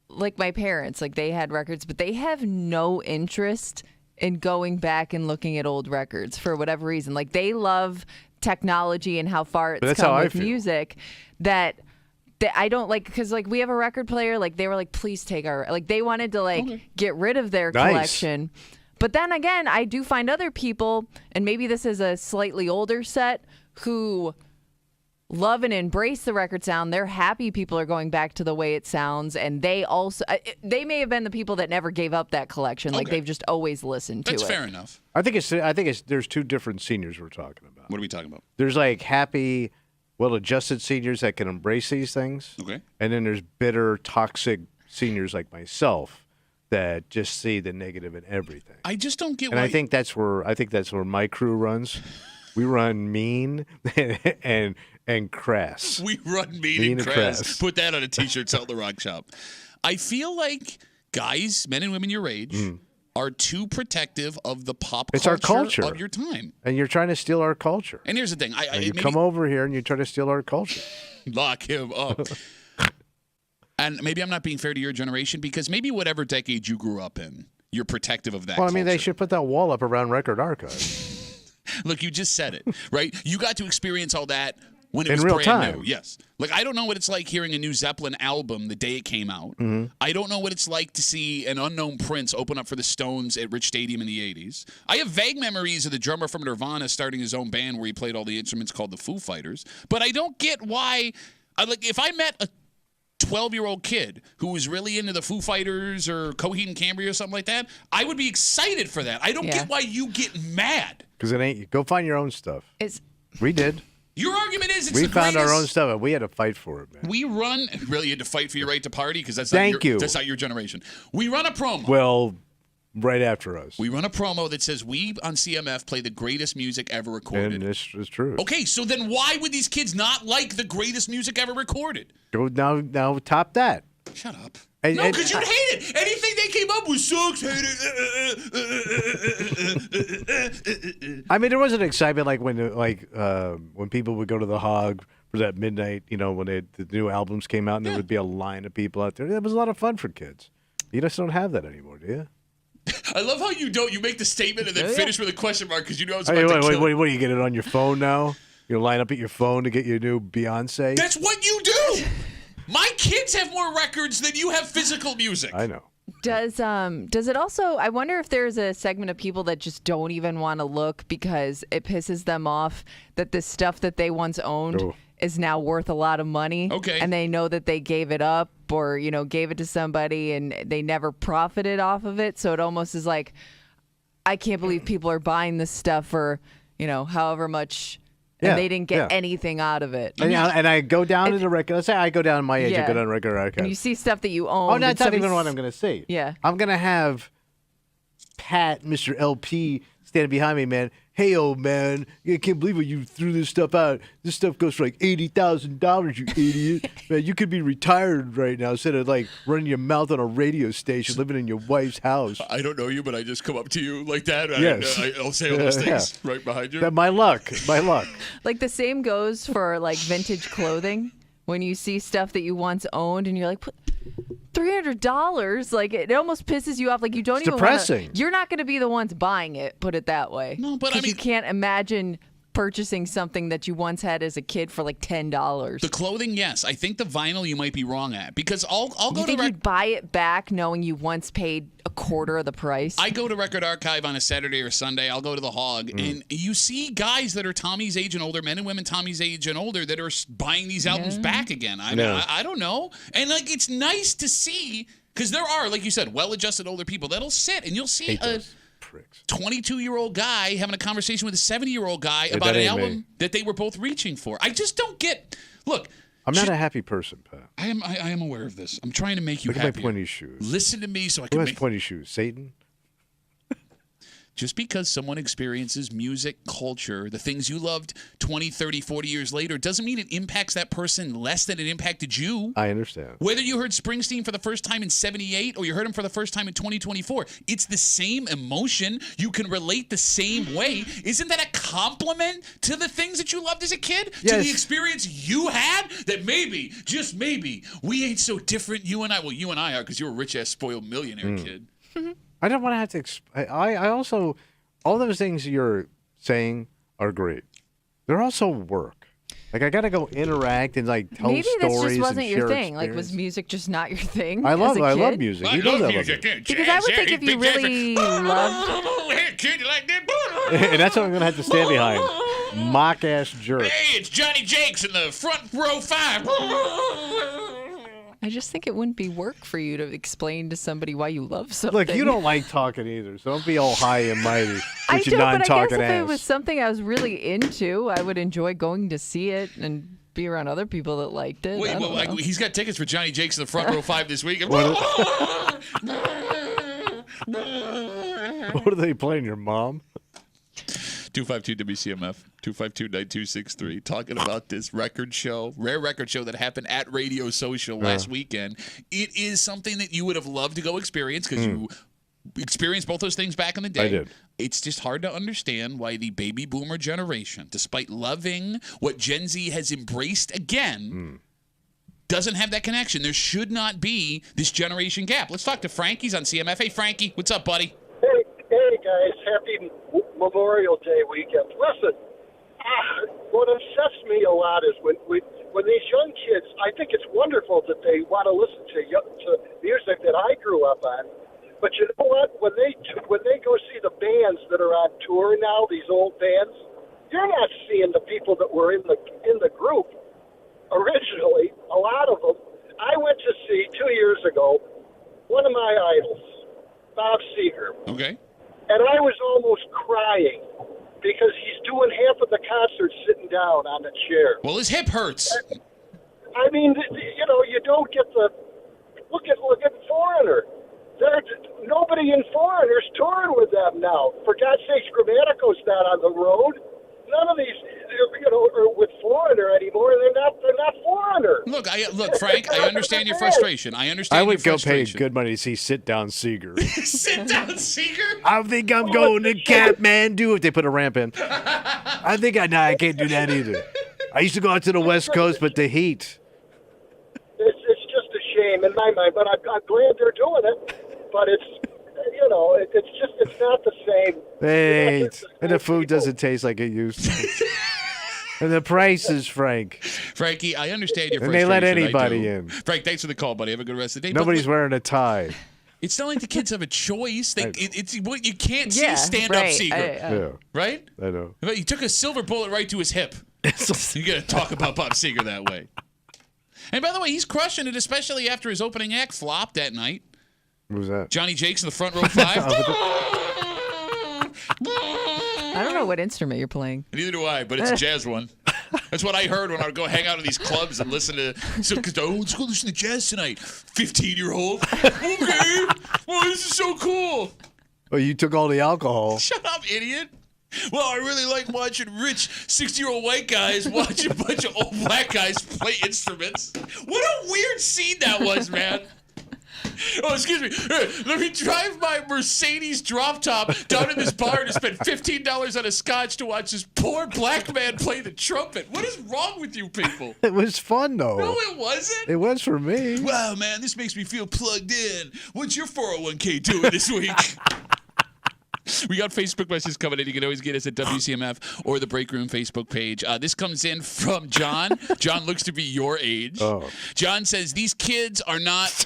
like my parents, like they had records, but they have no interest in going back and looking at old records for whatever reason. Like they love technology and how far it's come with music that I don't like, because like we have a record player, like they were like, please take our, like they wanted to like get rid of their collection. But then again, I do find other people, and maybe this is a slightly older set, who love and embrace the record sound. They're happy people are going back to the way it sounds, and they also they may have been the people that never gave up that collection. Like they've just always listened to it. That's fair enough. I think it's there's two different seniors we're talking about. What are we talking about? There's like happy, well-adjusted seniors that can embrace these things. Okay. And then there's bitter, toxic seniors like myself that just see the negative in everything. I just don't get and why. I think that's where my crew runs. We run mean and crass. We run mean and crass. Put that on a T-shirt, sell at the rock shop. I feel like guys, men and women your age, are too protective of the pop it's our culture of your time. And you're trying to steal our culture. And here's the thing. You come over here and you try to steal our culture. Lock him up. And maybe I'm not being fair to your generation, because maybe whatever decade you grew up in, you're protective of that Well, I mean, culture. they should put that wall up around Record Archive. Look, you just said it, right? You got to experience all that when it in was real brand time. new. Yes. Like, I don't know what it's like hearing a new Zeppelin album the day it came out. I don't know what it's like to see an unknown Prince open up for the Stones at Rich Stadium in the 80s. I have vague memories of the drummer from Nirvana starting his own band where he played all the instruments called the Foo Fighters. But I don't get why, if I met a 12-year-old kid who was really into the Foo Fighters or Coheed and Cambria or something like that, I would be excited for that. I don't get why you get mad. Because it ain't. Go find your own stuff. We did. Your argument is we found our own stuff, and we had to fight for it, man. We run. Really, you had to fight for your right to party, because that's that's not your generation. We run a promo. Well, right after us. We run a promo that says we on CMF play the greatest music ever recorded. And this is true. Okay, so then why would these kids not like the greatest music ever recorded? Go now top that. Shut up. And, no, because you'd hate it. Anything they came up with sucks. Hate it. I mean, there was an excitement like when people would go to the Hog for that midnight, when the new albums came out, and there would be a line of people out there. It was a lot of fun for kids. You just don't have that anymore, do you? I love how you don't. You make the statement and then finish with a question mark, because you know it's about What to do you get it on your phone now? You line up at your phone to get your new Beyonce? That's what you do. My kids have more records than you have physical music. I know. Does it also, I wonder if there's a segment of people that just don't even want to look because it pisses them off that the stuff that they once owned is now worth a lot of money. Okay. And they know that they gave it up or, gave it to somebody and they never profited off of it. So it almost is like, I can't believe people are buying this stuff for, however much. And they didn't get anything out of it. And I go down to the record. Let's say I go down my age. I go down to Record Archive. And you see stuff that you own. Oh, no, that's not even what I'm going to see. Yeah. I'm going to have Pat, Mr. LP, standing behind me, man. Hey, old man, I can't believe you threw this stuff out. This stuff goes for like $80,000, you idiot. Man, you could be retired right now instead of like running your mouth on a radio station, living in your wife's house. I don't know you, but I just come up to you like that. Yes. I'll say all those things right behind you. But my luck. Like the same goes for like vintage clothing. When you see stuff that you once owned and you're like, $300, like it almost pisses you off. Like you don't even depressing. You're not going to be the ones buying it. Put it that way. No, but I mean, you can't imagine purchasing something that you once had as a kid for like $10. The clothing, yes. I think the vinyl you might be wrong at, because I'll go to. You think you'd buy it back knowing you once paid a quarter of the price? I go to Record Archive on a Saturday or Sunday. I'll go to the Hog, and you see guys that are Tommy's age and older, men and women Tommy's age and older, that are buying these albums back again. I mean, I don't know, and like it's nice to see, because there are, like you said, well-adjusted older people that'll sit and you'll see a 22-year-old guy having a conversation with a 70-year-old guy about an album that they were both reaching for. I just don't get. Look, I'm not a happy person, Pat. I am aware of this. I'm trying to make you happy. happy. Look at my pointy shoes. Listen to me so I can Who has pointy shoes? Satan? Just because someone experiences music, culture, the things you loved 20, 30, 40 years later, doesn't mean it impacts that person less than it impacted you. I understand. Whether you heard Springsteen for the first time in 78 or you heard him for the first time in 2024, it's the same emotion. You can relate the same way. Isn't that a compliment to the things that you loved as a kid? Yes. To the experience you had? That maybe, just maybe, we ain't so different, you and I. Well, you and I are because you're a rich-ass spoiled millionaire kid. I don't want to have to. I also, all those things you're saying are great. They're also work. Like I got to go interact and like tell Maybe stories. this just wasn't and your share thing. Like, was experience. music just not your thing? I love kid? music. I You know love that I music. music. Because I would think if you really loved, Hey, kid, you like that? And that's what I'm gonna have to stand behind. Mock ass jerk. Hey, it's Johnny Jakes in the front row 5. I just think it wouldn't be work for you to explain to somebody why you love something. Look, you don't like talking either, so don't be all high and mighty I with your don't, but I guess non-talking if ass. it was something I was really into, I would enjoy going to see it and be around other people that liked it. Wait, I don't know. he's got tickets for Johnny Jakes in the front row 5 this week. What are they playing, your mom? 252 WCMF, 252-9263, talking about this rare record show that happened at Radio Social last weekend. It is something that you would have loved to go experience because you experienced both those things back in the day. I did. It's just hard to understand why the baby boomer generation, despite loving what Gen Z has embraced again, doesn't have that connection. There should not be this generation gap. Let's talk to Frank. He's on CMF. Hey, Frankie, what's up, buddy? Hey guys, happy Memorial Day weekend. Listen, what upsets me a lot is when these young kids, I think it's wonderful that they want to listen to music that I grew up on. But you know what? When they go see the bands that are on tour now, these old bands, you're not seeing the people that were in the group originally. A lot of them. I went to see 2 years ago one of my idols, Bob Seger. Okay. And I was almost crying because he's doing half of the concert sitting down on a chair. Well, his hip hurts. I mean, you don't get the look at Foreigner. Nobody in Foreigner's touring with them now. For God's sakes, Grammatico's not on the road. None of these, are with Foreigner anymore. They're not Foreigner. Look, Frank. I understand your frustration. I would go pay good money to see Sit Down Seeger. Sit Down Seeger? I think I'm going to Kathmandu if they put a ramp in. I can't do that either. I used to go out to the West Coast, but the heat. It's just a shame in my mind, but I'm glad they're doing it. But it's not the same. Hey, and the food doesn't taste like it used to. And the prices, Frank. Frankie, I understand your and frustration. they let anybody in. Frank, thanks for the call, buddy. Have a good rest of the day. Nobody's wearing a tie. It's not like the kids have a choice. It's what you can't see stand-up Seeger. Right? I know. But he took a silver bullet right to his hip. You got to talk about Bob Seger that way. And by the way, he's crushing it, especially after his opening act flopped that night. What was that? Johnny Jakes in the front row 5. I don't know what instrument you're playing. Neither do I, but it's a jazz one. That's what I heard when I would go hang out in these clubs and listen to. Let's go listen to jazz tonight. 15-year-old. Okay. Well, this is so cool. Oh, you took all the alcohol. Shut up, idiot. Well, I really like watching rich 60-year-old white guys watch a bunch of old black guys play instruments. What a weird scene that was, man. Oh, excuse me. Let me drive my Mercedes drop top down to this bar and spend $15 on a scotch to watch this poor black man play the trumpet. What is wrong with you people? It was fun, though. No, it wasn't. It was for me. Wow, man, this makes me feel plugged in. What's your 401k doing this week? We got Facebook messages coming in. You can always get us at WCMF or the Break Room Facebook page. This comes in from John. John looks to be your age. Oh. John says these kids are not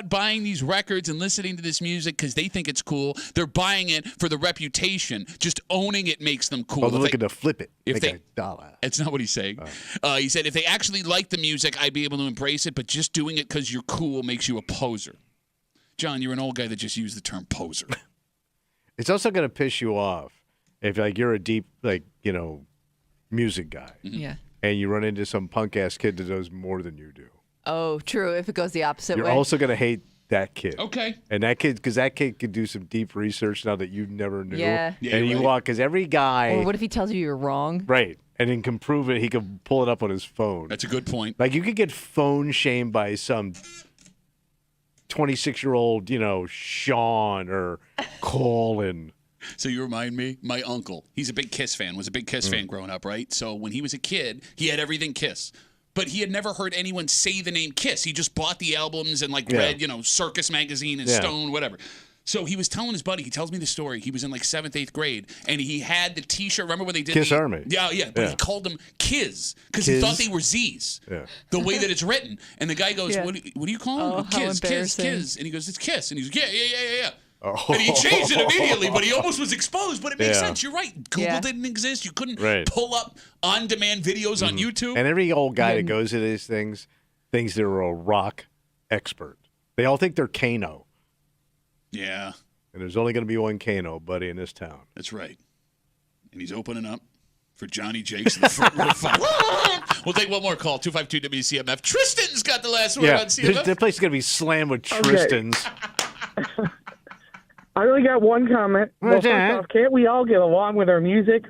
buying these records and listening to this music because they think it's cool. They're buying it for the reputation. Just owning it makes them cool. Oh, they're looking to flip it. If make a dollar. That's not what he's saying. He said if they actually like the music, I'd be able to embrace it, but just doing it because you're cool makes you a poser. John, you're an old guy that just used the term poser. It's also going to piss you off if you're a deep, music guy. Yeah. And you run into some punk-ass kid that knows more than you do. Oh, true. If it goes the opposite way. You're also going to hate that kid. Okay. And that kid, because that kid could do some deep research now that you never knew. Yeah. Yeah, And you're you right. walk, because every guy. Or what if he tells you you're wrong? Right. And then can prove it. He could pull it up on his phone. That's a good point. Like, you could get phone shamed by some 26-year-old, Sean or Colin. So you remind me, my uncle, he's a big Kiss fan, was a big Kiss fan growing up, right? So when he was a kid, he had everything Kiss. But he had never heard anyone say the name Kiss. He just bought the albums and read, Circus Magazine and Stone, whatever. So he was telling his buddy, he tells me the story. He was in like 7th, 8th grade, and he had the T-shirt. Remember when they did Kiss Army. Yeah, but he called them Kiz because he thought they were Z's. Yeah. The way that it's written. And the guy goes, Yeah. what do you call Oh, them? how embarrassing. Kiz. And he goes, it's Kiss. And he's like, yeah. Oh. And he changed it immediately, but he almost was exposed. But it makes Yeah. sense. You're right. Google didn't exist. You couldn't pull up on-demand videos on YouTube. And every old guy that goes to these things thinks they're a rock expert. They all think they're Kano. Yeah, And there's only going to be one Kano, buddy, in this town. that's right. And he's opening up for Johnny Jakes in the front row fight. We'll take one more call, 252 WCMF. Tristan's got the last word on CMF. That place is going to be slammed with Tristans. I only got one comment. Well, What's first that? off, can't we all get along with our music?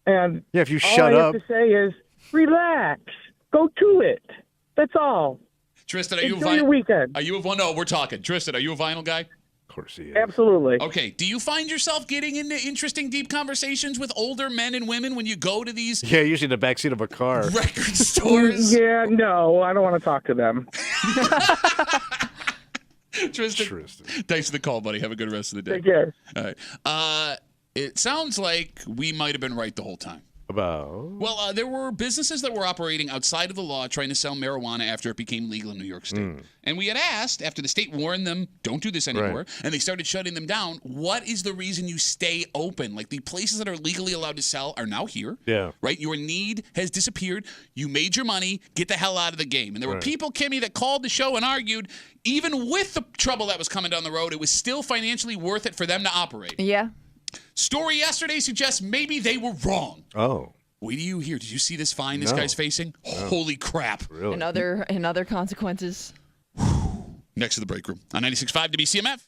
And Yeah, if you all shut I up. have to say is, relax. Go to it. That's all. Tristan, are you a Enjoy your vinyl? weekend. Are you a no? We're talking. Tristan, are you a vinyl guy? Of course he is. Absolutely. Okay. Do you find yourself getting into interesting, deep conversations with older men and women when you go to these Yeah, usually in the backseat of a car. record stores? Yeah, no, I don't want to talk to them. Tristan, thanks for the call, buddy. Have a good rest of the day. Take care. All right. It sounds like we might have been right the whole time. About? Well, there were businesses that were operating outside of the law trying to sell marijuana after it became legal in New York State. And we had asked, after the state warned them, don't do this anymore, and they started shutting them down, what is the reason you stay open? Like, the places that are legally allowed to sell are now here. Yeah. Right? Your need has disappeared. You made your money. Get the hell out of the game. And there were people, Kimmy, that called the show and argued, even with the trouble that was coming down the road, it was still financially worth it for them to operate. Yeah. Story yesterday suggests maybe they were wrong. Oh. Wait till you hear. Did you see this fine this No. guy's facing? No. Holy crap. Really? And other consequences. Next to the break room on 96.5 WCMF.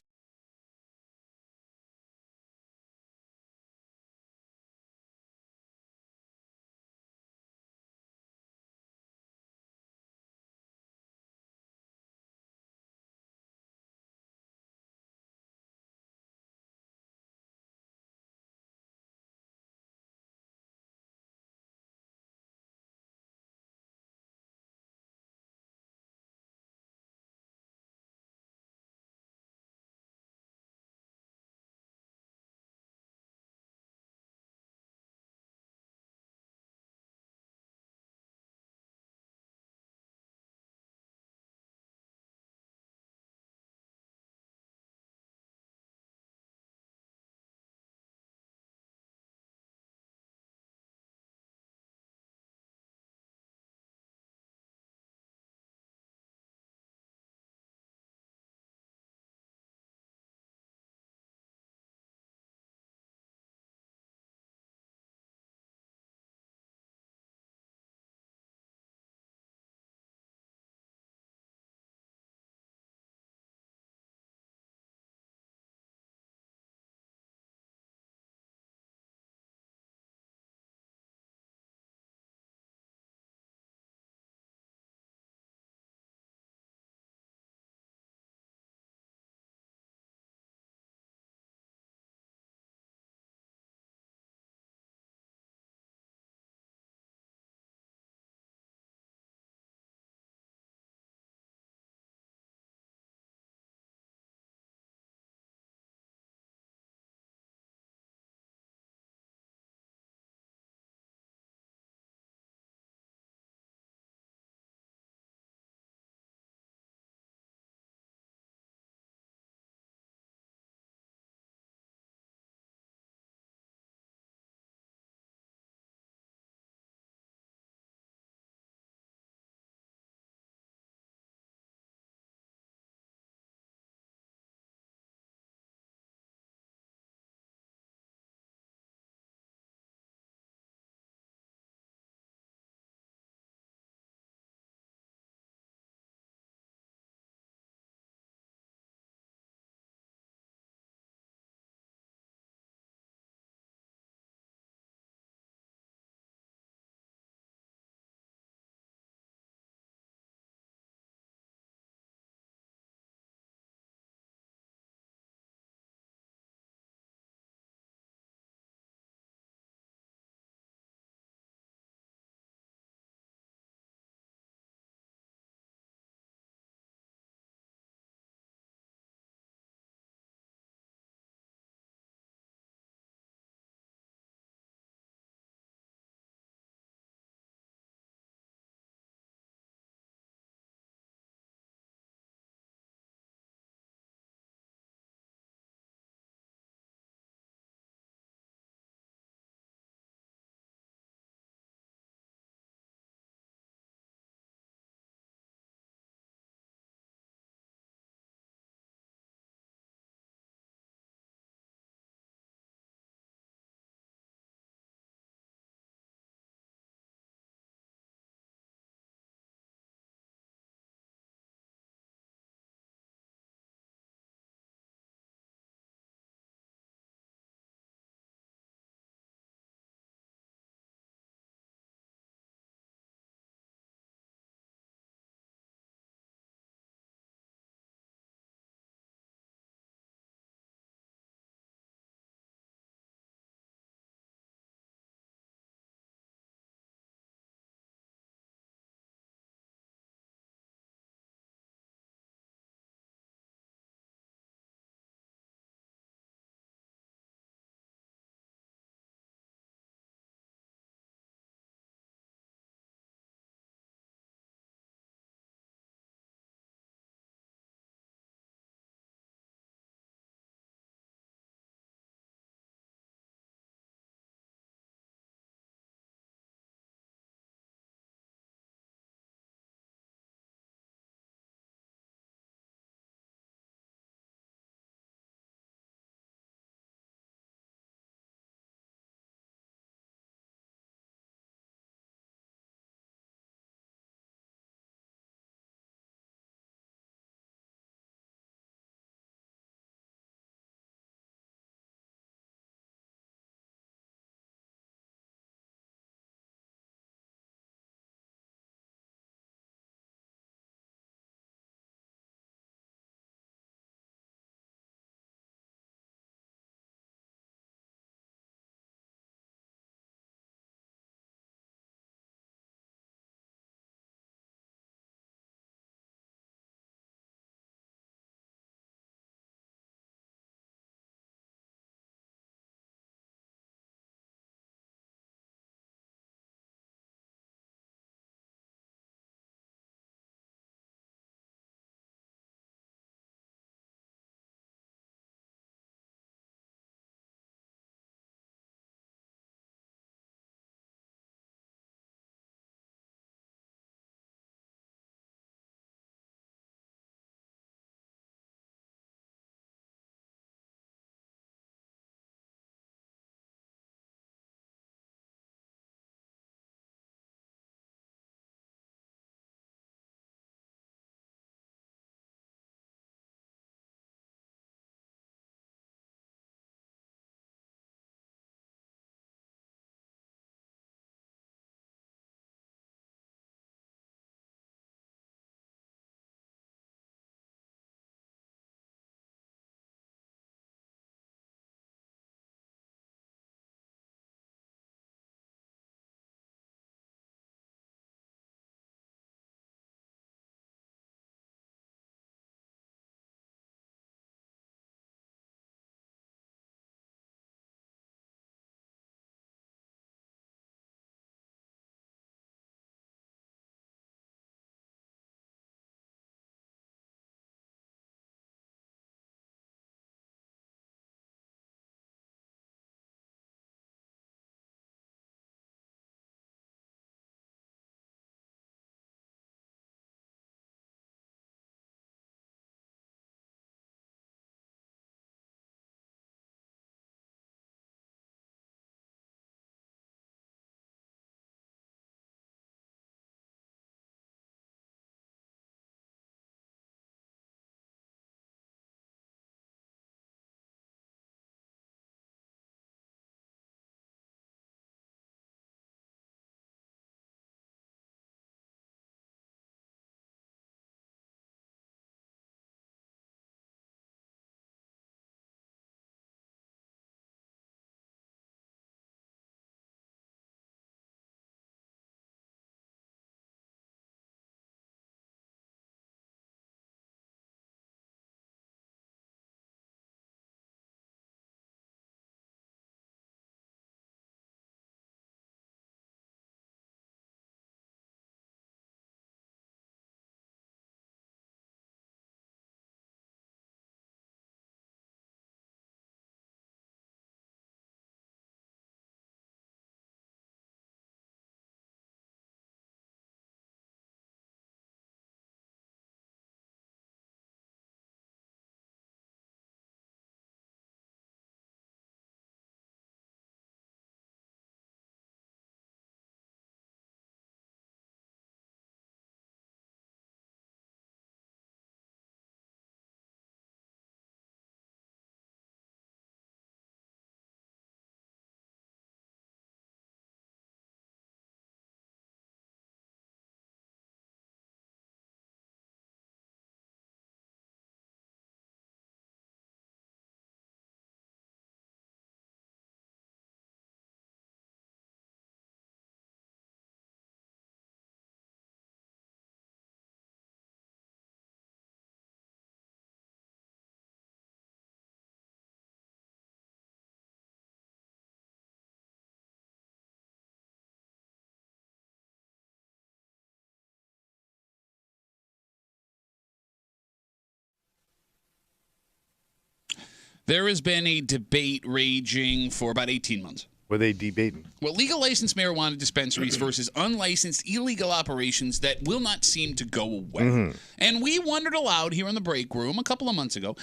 There has been a debate raging for about 18 months. Were they debating? Well, legal licensed marijuana dispensaries versus unlicensed illegal operations that will not seem to go away. And we wondered aloud here in the break room a couple of months ago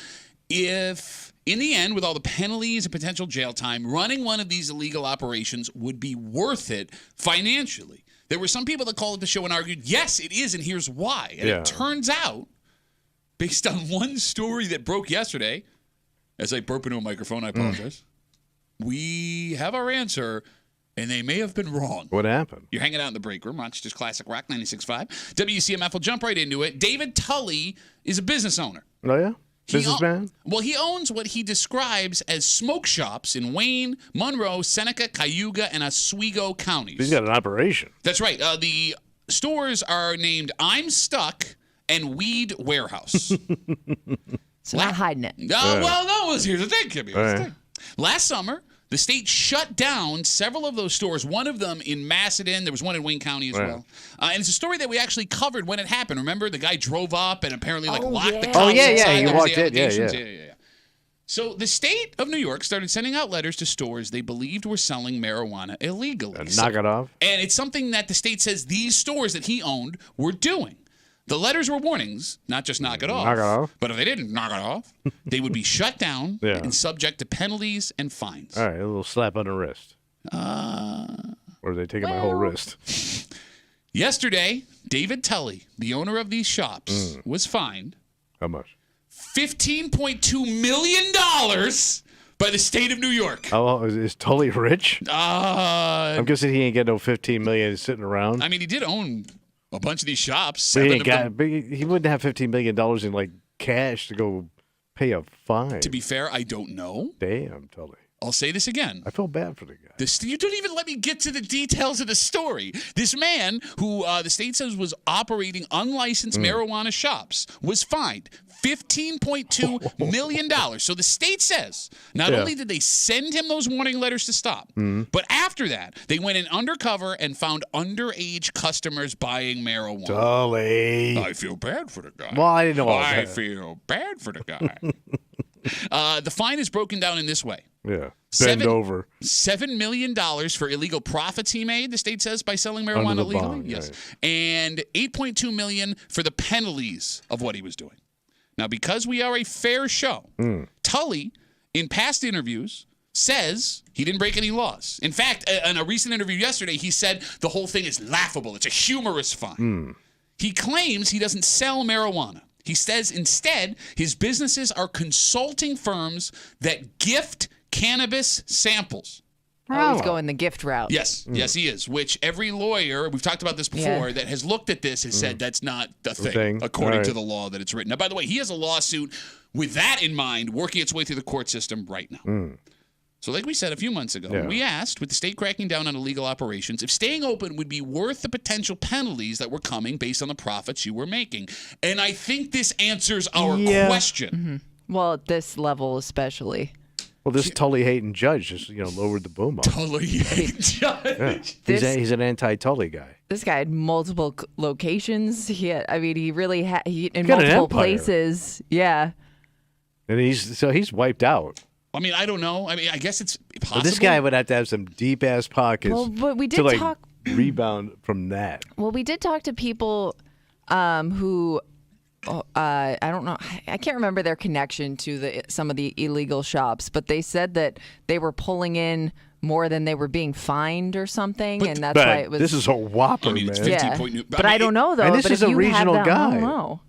if, in the end, with all the penalties and potential jail time, running one of these illegal operations would be worth it financially. There were some people that called the show and argued, yes, it is, and here's why. And it turns out, based on one story that broke yesterday, as I burp into a microphone, I apologize. We have our answer, and they may have been wrong. What happened? You're hanging out in the break room, Rochester's Classic Rock 96.5. WCMF will jump right into it. David Tully is a business owner. Oh, yeah? Businessman? He owns what he describes as smoke shops in Wayne, Monroe, Seneca, Cayuga, and Oswego counties. He's got an operation. That's right. The stores are named I'm Stuck and Weed Warehouse. So not hiding it. Here's the thing, Kimmy. Last summer, the state shut down several of those stores, one of them in Macedon. There was one in Wayne County as well. And it's a story that we actually covered when it happened. Remember, the guy drove up and apparently locked the cops inside. He walked in. Yeah. So the state of New York started sending out letters to stores they believed were selling marijuana illegally. Knock it off. And it's something that the state says these stores that he owned were doing. The letters were warnings, not just knock it off. Knock it off. But if they didn't knock it off, they would be shut down and subject to penalties and fines. All right, a little slap on the wrist. Or are they taking my whole wrist? Yesterday, David Tully, the owner of these shops, was fined. How much? $15.2 million by the state of New York. Oh, is Tully rich? I'm guessing he ain't getting no $15 million sitting around. I mean, he did own a bunch of these shops. But he wouldn't have $15 million in like cash to go pay a fine. To be fair, I don't know. Damn, Tully. I'll say this again. I feel bad for the guy. You don't even let me get to the details of the story. This man, who the state says was operating unlicensed marijuana shops, was fined $15.2 million. So the state says not only did they send him those warning letters to stop, but after that, they went in undercover and found underage customers buying marijuana. Tully. I feel bad for the guy. Well, I didn't know all I that. feel bad for the guy. The fine is broken down in this way. Yeah. Bend over. $7 million for illegal profits he made, the state says, by selling marijuana illegally. Bond, yes. Right. And $8.2 million for the penalties of what he was doing. Now, because we are a fair show, Tully, in past interviews, says he didn't break any laws. In fact, in a recent interview yesterday, he said the whole thing is laughable. It's a humorous fine. He claims he doesn't sell marijuana. He says instead his businesses are consulting firms that gift cannabis samples. Oh, he's going the gift route. Yes, yes, he is. Which every lawyer, we've talked about this before, that has looked at this has said that's not the thing, according to the law that it's written. Now, by the way, he has a lawsuit with that in mind working its way through the court system right now. So like we said a few months ago, we asked, with the state cracking down on illegal operations, if staying open would be worth the potential penalties that were coming based on the profits you were making. And I think this answers our question. Well, at this level especially. Well, this Tully hating judge just lowered the boom up. Tully hating judge. Yeah. He's an anti-Tully guy. This guy had multiple locations. He really had in multiple places. Yeah. And he's wiped out. I mean, I don't know. I mean, I guess it's possible. But this guy would have to have some deep ass pockets. Well, but we did talk rebound from that. Well, we did talk to people who I don't know. I can't remember their connection to some of the illegal shops, but they said that they were pulling in more than they were being fined or something, and that's why it was. This is a whopper, man. But I don't know though. And this but is if a you regional have that, guy. I don't know.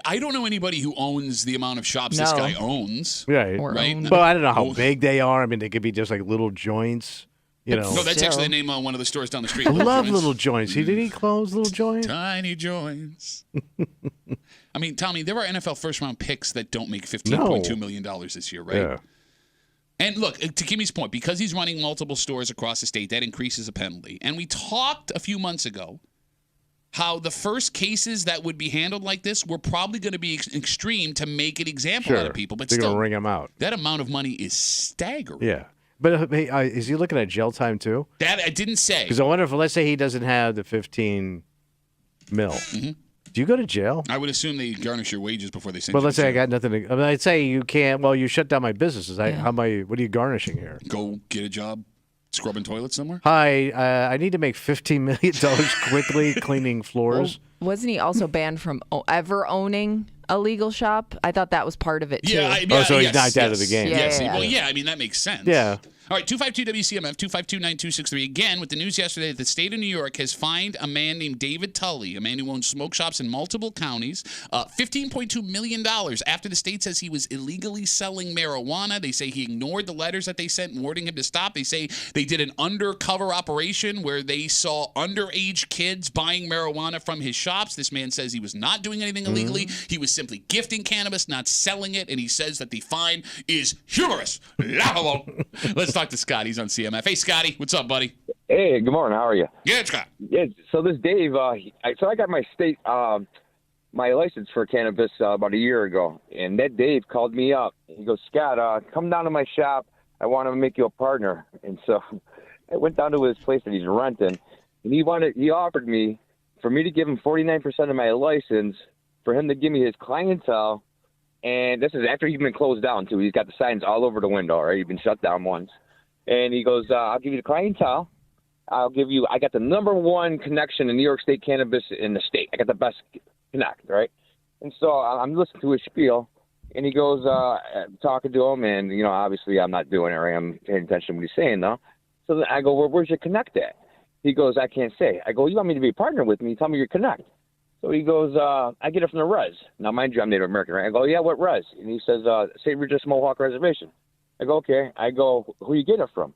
I don't know anybody who owns the amount of shops this guy owns. Right. But I don't know how big they are. I mean, they could be just like little joints. No, that's actually the name of one of the stores down the street. I love Little Joints. Did he close Little Joints? Tiny Joints. I mean, Tommy, there are NFL first-round picks that don't make $15.2 million this year, right? Yeah. And look, to Kimmy's point, because he's running multiple stores across the state, that increases a penalty. And we talked a few months ago how the first cases that would be handled like this were probably going to be extreme to make an example out of people. But they're still, going to ring them out. That amount of money is staggering. Yeah. But is he looking at jail time too? That I didn't say. Because I wonder if, let's say he doesn't have the 15 mil. Do you go to jail? I would assume they garnish your wages before they send But you let's to say I jail. got nothing to. I mean, I'd say you can't. Well, you shut down my businesses. What are you garnishing here? Go get a job scrubbing toilets somewhere. Hi, I need to make $15 million quickly cleaning floors. Wasn't he also banned from ever owning a legal shop? I thought that was part of it too. So he's knocked out of the game. Well, yeah. I mean, that makes sense. Yeah. All right, 252-WCMF, 252-9263. Again, with the news yesterday that the state of New York has fined a man named David Tully, a man who owns smoke shops in multiple counties, $15.2 million after the state says he was illegally selling marijuana. They say he ignored the letters that they sent warning him to stop. They say they did an undercover operation where they saw underage kids buying marijuana from his shops. This man says he was not doing anything illegally. He was simply gifting cannabis, not selling it, and he says that the fine is humorous. Laughable. Let's talk to Scott. He's on CMF. Hey, Scotty. What's up, buddy? Hey, good morning. How are you? Good, Scott. Yeah, so this Dave, I got my state, my license for cannabis about a year ago, and that Dave called me up. He goes, Scott, come down to my shop. I want to make you a partner. And so I went down to his place that he's renting, and he offered me for me to give him 49% of my license, for him to give me his clientele. And this is after he's been closed down, too. He's got the signs all over the window, right? He's been shut down once. And he goes, I'll give you the clientele. I got the #1 connection in New York State cannabis in the state. I got the best connect, right? And so I'm listening to his spiel, and he goes, talking to him, and, obviously I'm not doing it, right? I'm paying attention to what he's saying, though. So then I go, well, where's your connect at? He goes, I can't say. I go, you want me to be a partner with me? Tell me your connect. So he goes, I get it from the res. Now, mind you, I'm Native American, right? I go, yeah, what res? And he says, St. Regis Mohawk Reservation. I go, okay. I go, who you get it from?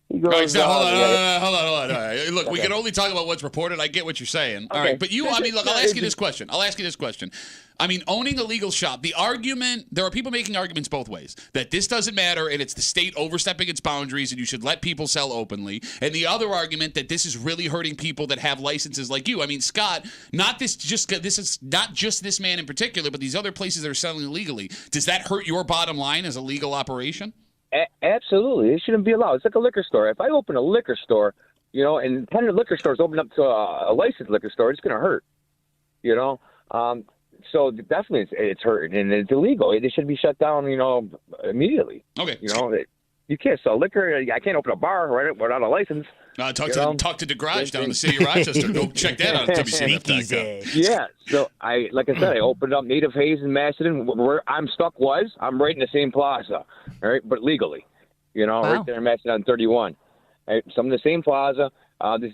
He goes, All right, so hold on. All right. Look, we can only talk about what's reported. I get what you're saying. All right, but look, I'll ask you this question. I mean, owning a legal shop, there are people making arguments both ways, that this doesn't matter and it's the state overstepping its boundaries and you should let people sell openly. And the other argument that this is really hurting people that have licenses like you. I mean, Scott, this is not just this man in particular, but these other places that are selling illegally. Does that hurt your bottom line as a legal operation? Absolutely. It shouldn't be allowed. It's like a liquor store. If I open a liquor store, and 10 liquor stores open up to a licensed liquor store, it's going to hurt, So definitely it's hurting, and it's illegal. It should be shut down, immediately. Okay. You can't sell liquor. I can't open a bar without a license. Talk to DeGarage down in the city of Rochester. Go check that out at WCMF.com. Yeah. So I opened up Native Haze in Macedon. Where I'm stuck I'm right in the same plaza, all right, but legally, right there in Macedon 31. Right? So I'm in the same plaza. This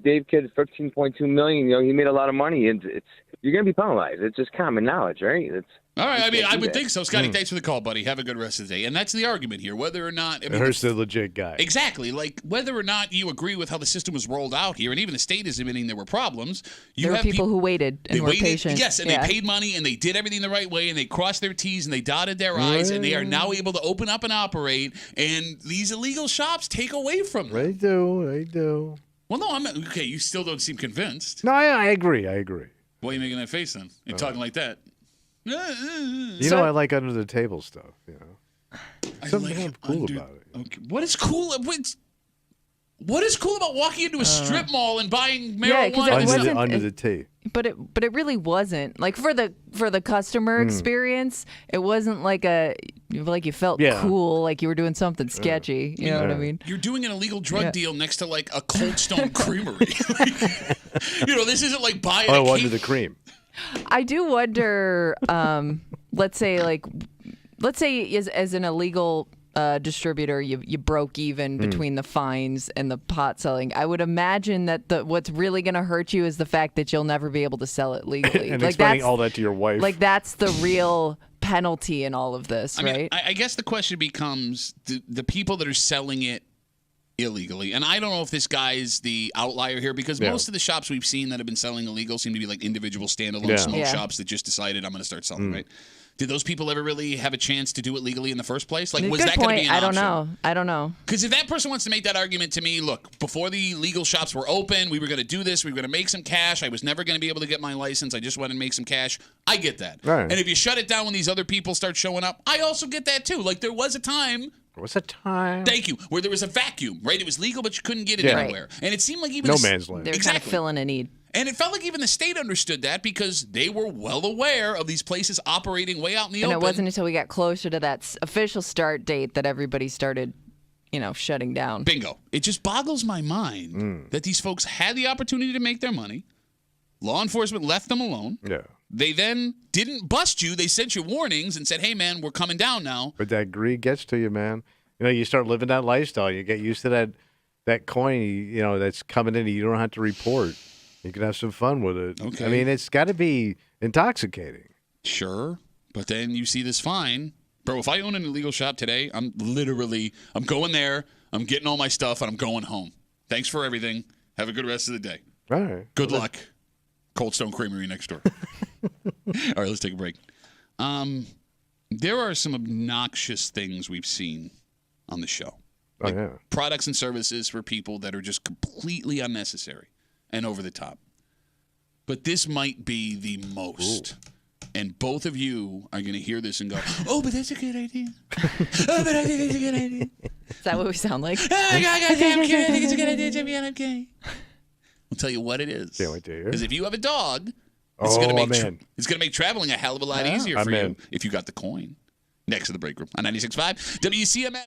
Dave kid, $13.2 million. He made a lot of money, and you're going to be penalized. It's just common knowledge, right? All right. I mean, I would think so. Scotty, thanks for the call, buddy. Have a good rest of the day. And that's the argument here, whether or not... It hurts the legit guy. Exactly. Like, whether or not you agree with how the system was rolled out here, and even the state is admitting there were problems. There were people who waited and were patient. Yes, and they paid money, and they did everything the right way, and they crossed their T's, and they dotted their I's, and they are now able to open up and operate, and these illegal shops take away from them. They do. Well, no, I'm not. Okay, you still don't seem convinced. No, I agree. Why are you making that face then? You're talking like that. I like under the table stuff. Something kind of cool about it. Okay. What is cool? What is cool about walking into a strip mall and buying marijuana? Under the table. But it really wasn't like for the customer experience. It wasn't like you felt cool, like you were doing something sketchy. You know what I mean? You're doing an illegal drug deal next to like a Cold Stone Creamery. This isn't like buying. Under the cream. I do wonder. Let's say as an illegal distributor, you broke even between the fines and the pot selling. I would imagine that what's really going to hurt you is the fact that you'll never be able to sell it legally. And explaining all that to your wife. Like that's the real penalty in all of this, right? Mean, I guess the question becomes the people that are selling it illegally. And I don't know if this guy is the outlier here because most of the shops we've seen that have been selling illegal seem to be like individual standalone smoke shops that just decided I'm going to start selling, right? Did those people ever really have a chance to do it legally in the first place? Like, was that going to be an option? I don't know. Because if that person wants to make that argument to me, look, before the legal shops were open, we were going to do this. We were going to make some cash. I was never going to be able to get my license. I just wanted to make some cash. I get that. Right. And if you shut it down when these other people start showing up, I also get that too. Like, there was a time. Thank you. Where there was a vacuum, right? It was legal, but you couldn't get it anywhere. And it seemed like even no man's land. They were kind of filling a need. And it felt like even the state understood that because they were well aware of these places operating way out in the And open. it wasn't until we got closer to that official start date that everybody started, shutting down. Bingo. It just boggles my mind that these folks had the opportunity to make their money. Law enforcement left them alone. Yeah. They then didn't bust you. They sent you warnings and said, hey, man, we're coming down now. But that greed gets to you, man. You start living that lifestyle. You get used to that coin, that's coming in. You don't have to report. You can have some fun with it. Okay. I mean, it's got to be intoxicating. Sure. But then you see this fine. Bro, if I own an illegal shop today, I'm going there, I'm getting all my stuff, and I'm going home. Thanks for everything. Have a good rest of the day. All right. Good luck. Cold Stone Creamery next door. All right, let's take a break. There are some obnoxious things we've seen on the show. Like products and services for people that are just completely unnecessary and over the top. But this might be the most. Ooh. And both of you are going to hear this and go, oh, but that's a good idea. Oh, but I think it's a good idea. Is that what we sound like? Oh, my God, I think it's a good idea, Jimmy, and I'm okay. I'll tell you what it is. Can't wait to hear. Because if you have a dog, it's going to make traveling a hell of a lot easier for you if you got the coin. Next to the break room on 96.5 WCMF.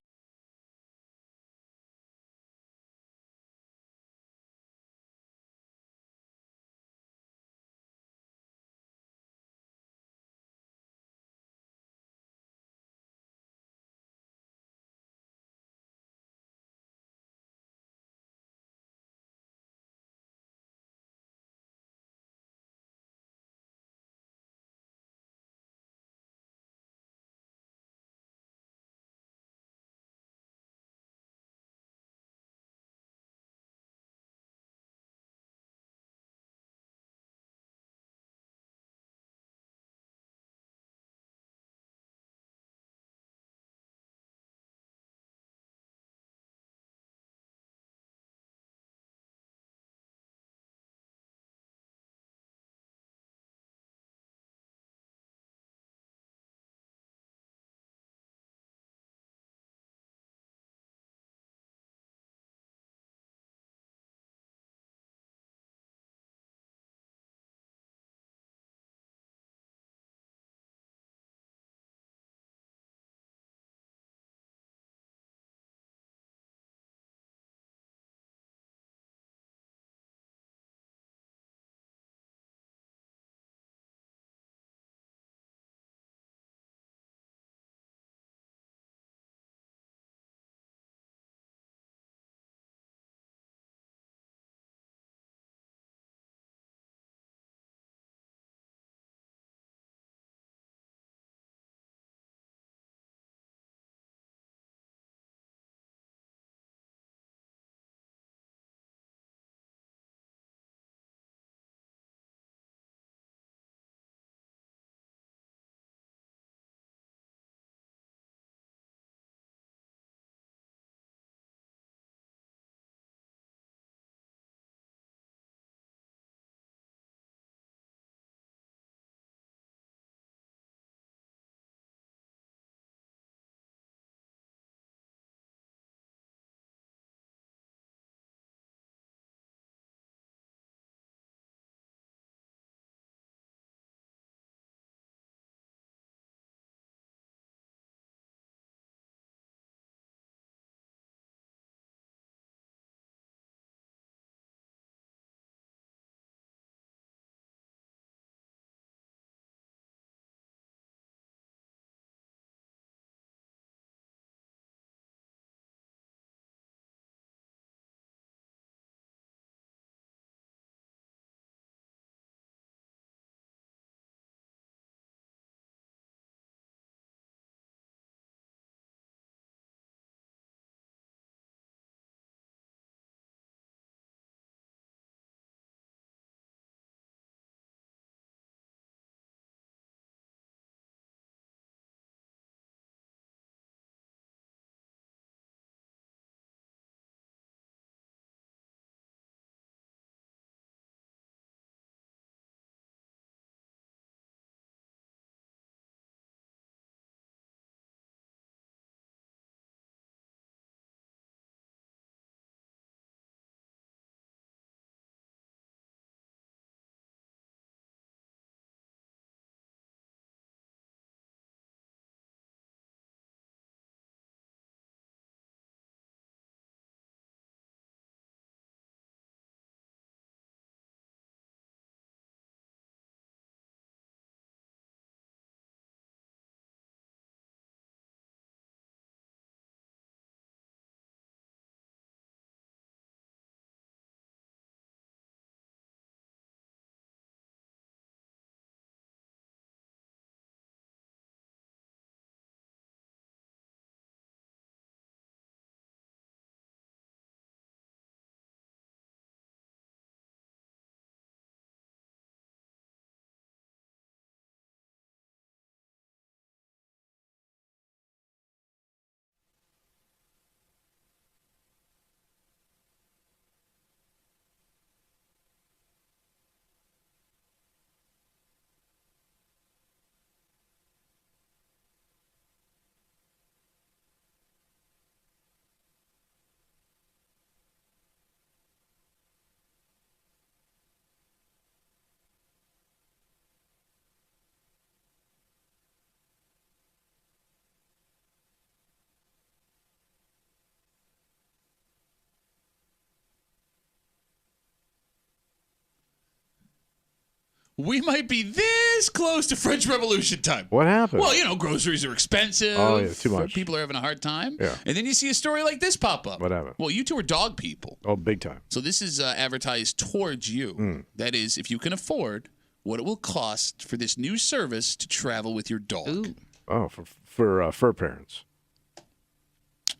we might be this close to French Revolution time. What happened? Well, groceries are expensive. Oh, yeah, too much. People are having a hard time. Yeah. And then you see a story like this pop up. What happened? Well, you two are dog people. Oh, big time. So this is advertised towards you. That is, if you can afford what it will cost for this new service to travel with your dog. Ooh. Oh, for fur parents.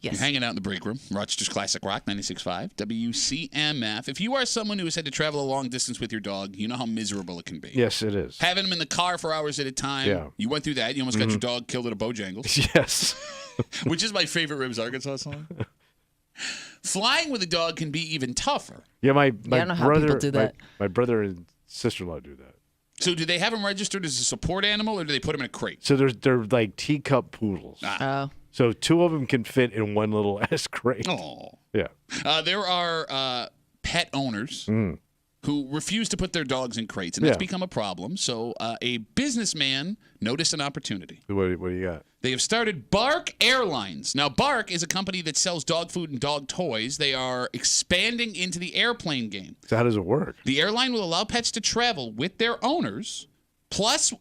Yes. You're hanging out in the break room, Rochester's Classic Rock 96.5, WCMF. If you are someone who has had to travel a long distance with your dog, you know how miserable it can be. Yes, it is. Having them in the car for hours at a time. Yeah. You went through that. You almost got your dog killed at a Bojangles. Yes. Which is my favorite Ribs Arkansas song. Flying with a dog can be even tougher. Yeah, my I don't know how brother, people do that. My brother and sister-in-law do that. So do they have them registered as a support animal, or do they put them in a crate? So they're like teacup poodles. Oh. So two of them can fit in one little S crate. Oh. Yeah. There are pet owners who refuse to put their dogs in crates, and that's become a problem. So a businessman noticed an opportunity. What do you got? They have started Bark Airlines. Now, Bark is a company that sells dog food and dog toys. They are expanding into the airplane game. So how does it work? The airline will allow pets to travel with their owners,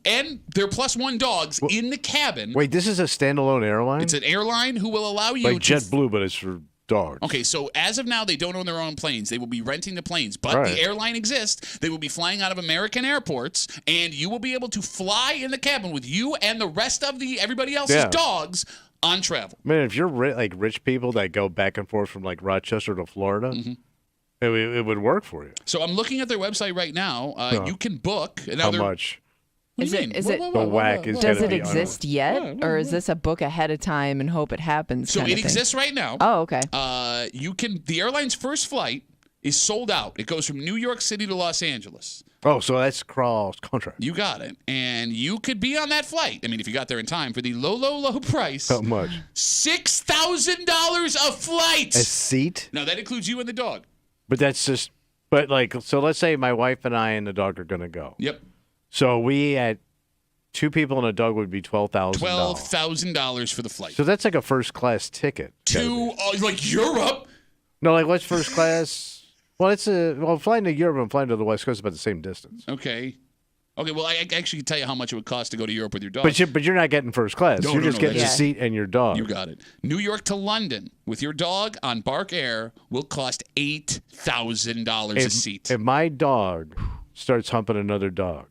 and their +1 dogs in the cabin. Wait, this is a standalone airline? It's an airline who will allow you like JetBlue, but it's for dogs. Okay, so as of now, they don't own their own planes. They will be renting the planes, but the airline exists. They will be flying out of American airports, and you will be able to fly in the cabin with you and the rest of everybody else's dogs on travel. Man, if you're like rich people that go back and forth from like Rochester to Florida, it would work for you. So I'm looking at their website right now. You can book. How much? Is it? The whack is Does gonna it be exist yet, or is this a book ahead of time and hope it happens? So kind it of thing? exists right now. Oh, okay. The airline's first flight is sold out. It goes from New York City to Los Angeles. Oh, so that's cross contract. You got it. And you could be on that flight. I mean, if you got there in time for the low price. How much? $6,000 a flight. A seat? No, that includes you and the dog. But that's just, so let's say my wife and I and the dog are going to go. Yep. So we at 2 people and a dog would be $12,000. $12,000 for the flight. So that's like a first class ticket. Like Europe? No, like what's first class? Well, flying to Europe and flying to the West Coast is about the same distance. Okay. Well, I actually can tell you how much it would cost to go to Europe with your dog. But you're not getting first class. You're just getting a seat and your dog. You got it. New York to London with your dog on Bark Air will cost $8,000 a seat. If my dog starts humping another dog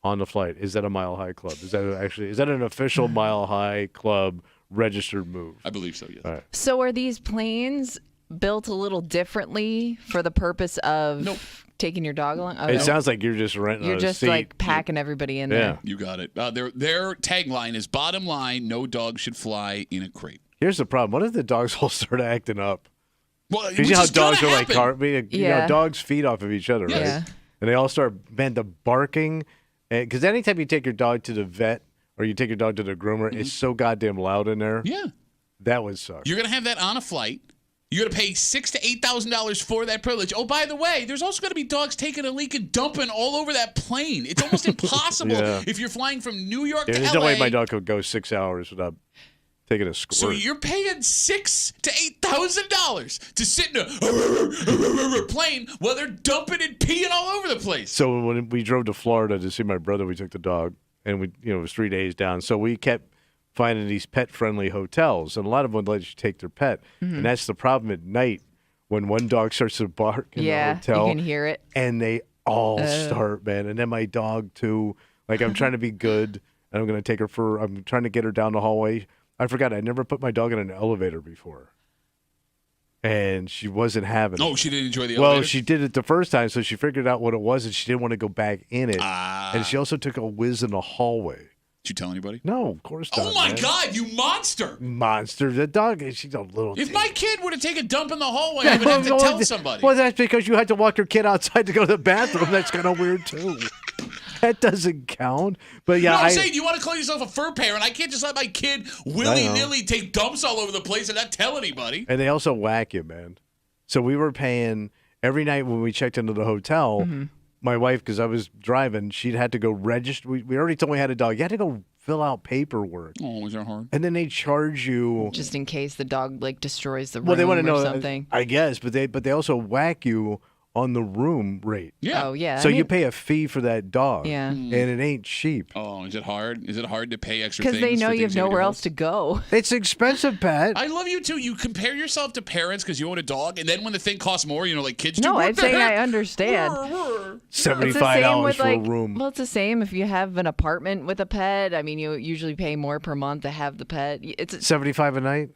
on the flight, is that a Mile High Club? Is that an official Mile High Club registered move? I believe so, yes. All right. So are these planes built a little differently for the purpose of taking your dog along? It sounds like you're just renting You're a just seat. like packing everybody in there. You got it. Their tagline is, bottom line, no dog should fly in a crate. Here's the problem. What if the dogs all start acting up? Well, you know how dogs are like dogs feed off of each other, right? Yeah. And they all start the barking. Because anytime you take your dog to the vet or you take your dog to the groomer, it's so goddamn loud in there. Yeah. That would suck. You're going to have that on a flight. You're going to pay $6,000 to $8,000 for that privilege. Oh, by the way, there's also going to be dogs taking a leak and dumping all over that plane. It's almost impossible if you're flying from New York to LA. There's no way my dog could go 6 hours without taking a squirt. So you're paying $6,000 to $8,000 to sit in a plane while they're dumping and peeing all over the place. So when we drove to Florida to see my brother, we took the dog, and it was 3 days down. So we kept finding these pet-friendly hotels, and a lot of them would let you take their pet. And that's the problem at night when one dog starts to bark in the hotel. You can hear it. And they all start, man. And then my dog, too. Like, I'm trying to be good, and I'm going to take her I'm trying to get her down the hallway. I forgot, I never put my dog in an elevator before. And she wasn't having it. Oh, she didn't enjoy the elevator? Well, she did it the first time, so she figured out what it was, and she didn't want to go back in it. And she also took a whiz in the hallway. Did you tell anybody? No, of course not. Oh, my God, you monster. Monster. The dog, she's a little... If my kid were to take a dump in the hallway, I would have to tell somebody. Well, that's because you had to walk your kid outside to go to the bathroom. That's kind of weird, too. That doesn't count. But yeah, I'm saying you want to call yourself a fur parent. I can't just let my kid willy-nilly take dumps all over the place and not tell anybody. And they also whack you, man. So we were paying every night when we checked into the hotel. My wife, because I was driving, she'd had to go register. We already told me we had a dog. You had to go fill out paperwork. Oh, was that hard? And then they charge you just in case the dog destroys the room they want to know or something. I guess, but they also whack you on the room rate. Yeah. Oh, yeah. So I you mean, pay a fee for that dog. Yeah. And it ain't cheap. Oh, is it hard? Is it hard to pay extra things? because they know for you have things at your nowhere house? else to go. It's expensive, Pat. I love you too. You compare yourself to parents because you own a dog, and then when the thing costs more, like kids do. No, What I'm the saying heck? I understand. $75 for a room. Well, it's the same if you have an apartment with a pet. I mean, you usually pay more per month to have the pet. It's $75 a night.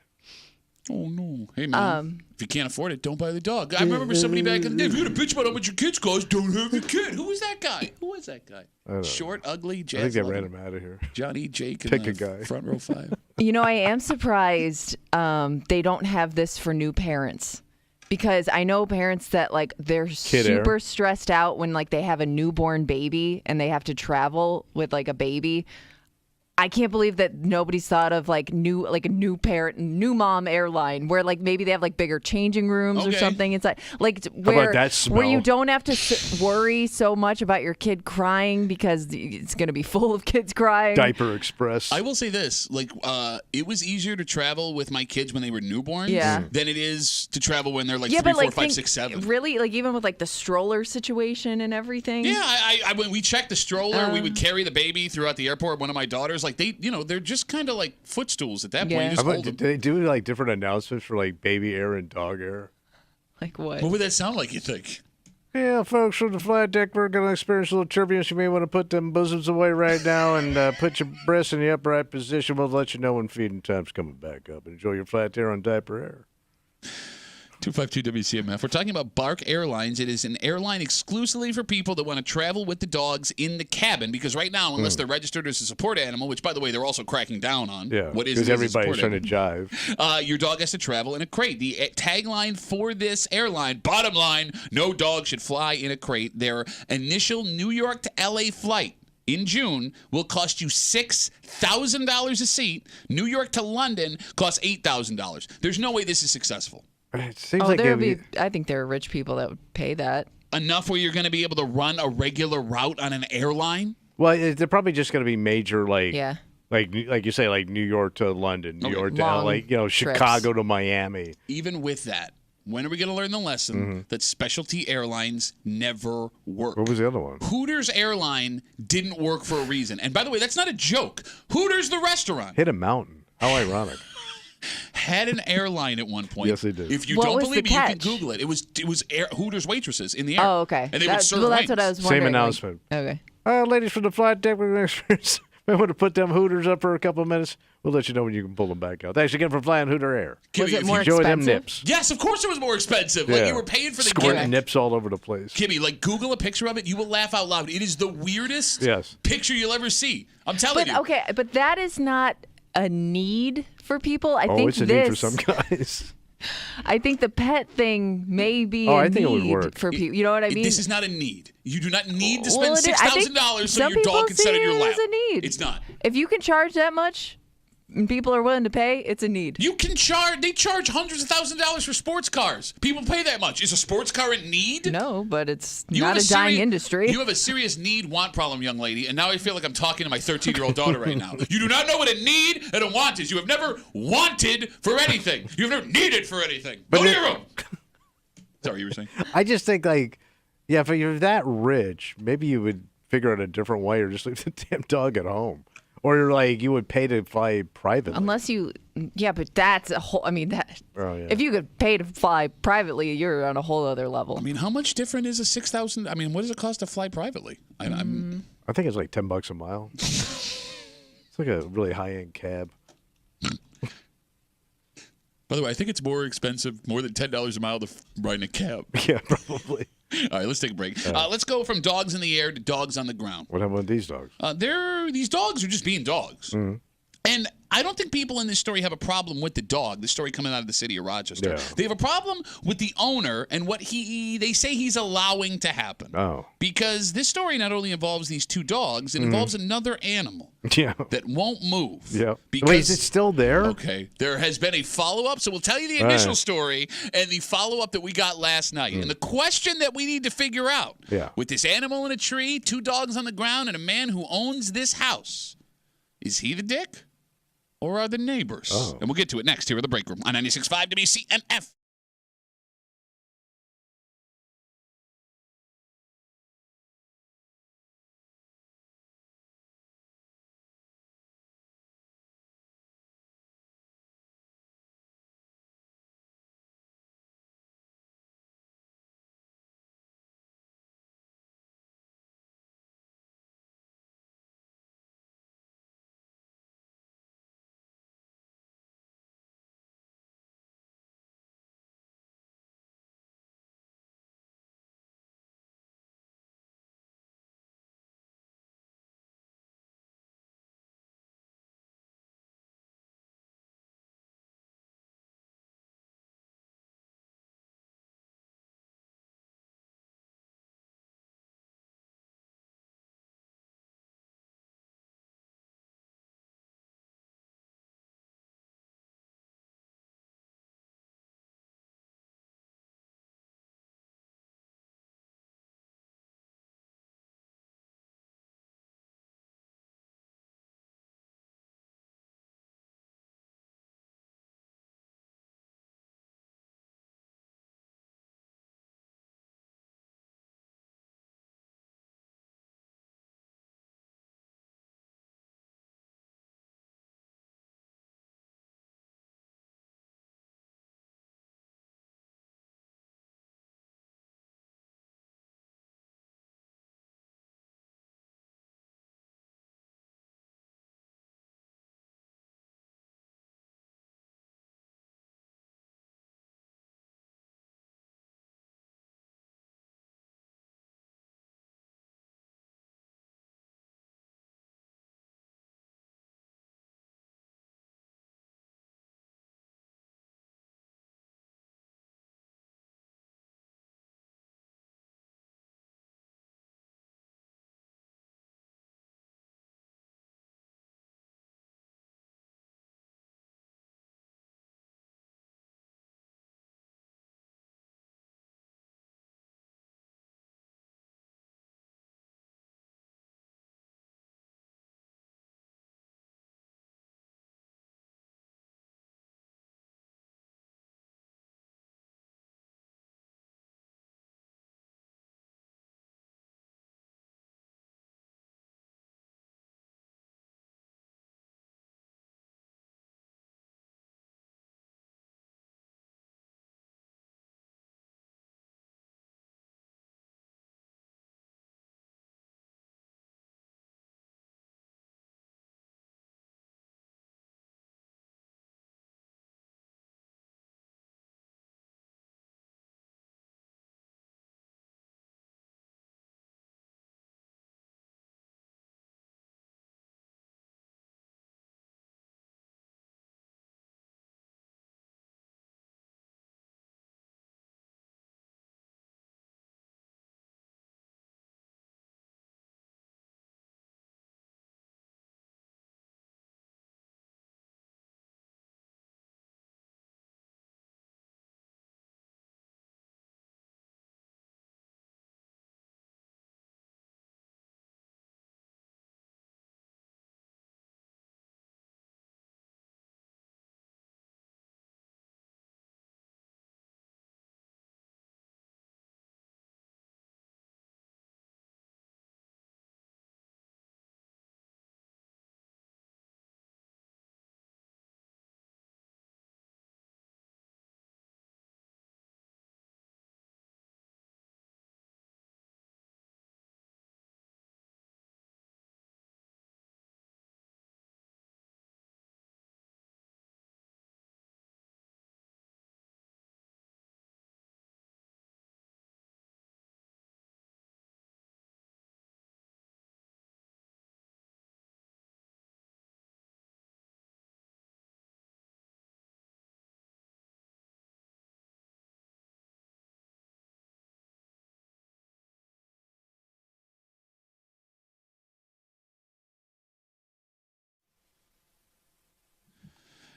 Oh no! Hey man, if you can't afford it, don't buy the dog. I remember somebody back in the day. If you're gonna bitch about how much your kids cost, don't have a kid. Who was that guy? I don't Short, ugly, I jazz. think they lover. ran him out of here. Johnny, Jake, Pick and a guy. front row 5. I am surprised they don't have this for new parents. Because I know parents that they're Kid super air. stressed out when they have a newborn baby and they have to travel with a baby. I can't believe that nobody's thought of a new parent, new mom airline where maybe they have bigger changing rooms or Okay. something. It's where that where you smell? don't have to worry so much about your kid crying because it's going to be full of kids crying. Diaper Express. I will say this: it was easier to travel with my kids when they were newborns Yeah. than it is to travel when they're 3, Yeah, but 4, 5, think, 6, 7. really, even with the stroller situation and everything. Yeah, I when we checked the stroller, we would carry the baby throughout the airport. One of my daughters, they're just kind of like footstools at that point. Yeah. You just hold Did them. they do different announcements for baby air and dog air? Like what? What would that sound like? You think? Yeah, folks, from the flight deck, we're going to experience a little turbulence. You may want to put them bosoms away right now and put your breasts in the upright position. We'll let you know when feeding time's coming back up. Enjoy your flight there on diaper air. 252 WCMF. We're talking about Bark Airlines. It is an airline exclusively for people that want to travel with the dogs in the cabin because right now, unless they're registered as a support animal, which, by the way, they're also cracking down on. Yeah, what is because it as a everybody's support trying to jive. your dog has to travel in a crate. The tagline for this airline, bottom line, no dog should fly in a crate. Their initial New York to L.A. flight in June will cost you $6,000 a seat. New York to London costs $8,000. There's no way this is successful. It seems I think there are rich people that would pay that. Enough where you're going to be able to run a regular route on an airline? Well, they're probably just going to be major, Yeah. like you say, New York to London, New Okay. York to Long LA, Chicago to Miami. Even with that, when are we going to learn the lesson that specialty airlines never work? What was the other one? Hooters Airline didn't work for a reason. And by the way, that's not a joke. Hooters, the restaurant, Hit a mountain. How ironic. had an airline at one point. Yes, they did. If you What don't was believe the me, you can catch? Google it. It was Hooters waitresses in the air. Oh, okay. And they would serve that's what I wings. was wondering. Same announcement. Okay. Ladies from the flight deck, we're going to experience. We want to put them Hooters up for a couple of minutes. We'll let you know when you can pull them back out. Thanks again for flying Hooter Air. Was it if more you- Enjoy them expensive? nips. Yes, of course it was more expensive. Like you were paying for the Squirting gimmick. nips all over the place. Kimmy, Google a picture of it. You will laugh out loud. It is the weirdest Yes. picture you'll ever see. I'm telling But you. okay, but that is not a need for people. I Oh, think it's a this. need for some guys. I think the pet thing may be Oh, a I think it would need work. for people. You know what I mean? This is not a need. You do not need to Well, spend it is. I think $6,000 so some your dog people can sit see on your it lap. as a need. It's not. If you can charge that much and people are willing to pay, it's a need. You can charge. They charge hundreds of thousands of dollars for sports cars. People pay that much. Is a sports car a need? No, but it's You not have a dying serious- industry. You have a serious need-want problem, young lady, and now I feel like I'm talking to my 13-year-old daughter right now. You do not know what a need and a want is. You have never wanted for anything. You've never needed for anything. Go to your room. Sorry, you were saying? I just think, if you're that rich, maybe you would figure out a different way or just leave the damn dog at home. Or you would pay to fly privately. Unless you, yeah, but that's a whole. I mean, that. Oh, yeah. If you could pay to fly privately, you're on a whole other level. I mean, how much different is a 6,000? I mean, what does it cost to fly privately? I think it's like $10 a mile. It's like a really high-end cab. By the way, I think it's more expensive, more than $10 a mile to ride in a cab. Yeah, probably. All right, let's take a break. Let's go from dogs in the air to dogs on the ground. What happened with these dogs? These dogs are just being dogs. And I don't think people in this story have a problem with the dog, the story coming out of the city of Rochester. Yeah. They have a problem with the owner and what they say he's allowing to happen. Oh. Because this story not only involves these two dogs, it involves another animal Yeah. that won't move. Yeah. Because, Wait, is it still there? Okay. There has been a follow-up, so we'll tell you the All initial right. story and the follow-up that we got last night. And the question that we need to figure out, with this animal in a tree, two dogs on the ground, and a man who owns this house, is he the dick? Or are the neighbors? Oh. And we'll get to it next here at the break room on 96.5 WCMF.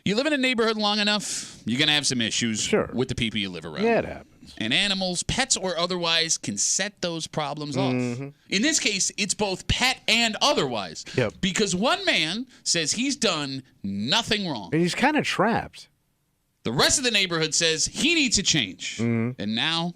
You live in a neighborhood long enough, you're going to have some issues with the people you live around. Yeah, it happens. And animals, pets or otherwise, can set those problems off. In this case, it's both pet and otherwise. Yep. Because one man says he's done nothing wrong. And he's kind of trapped. The rest of the neighborhood says he needs a change. And now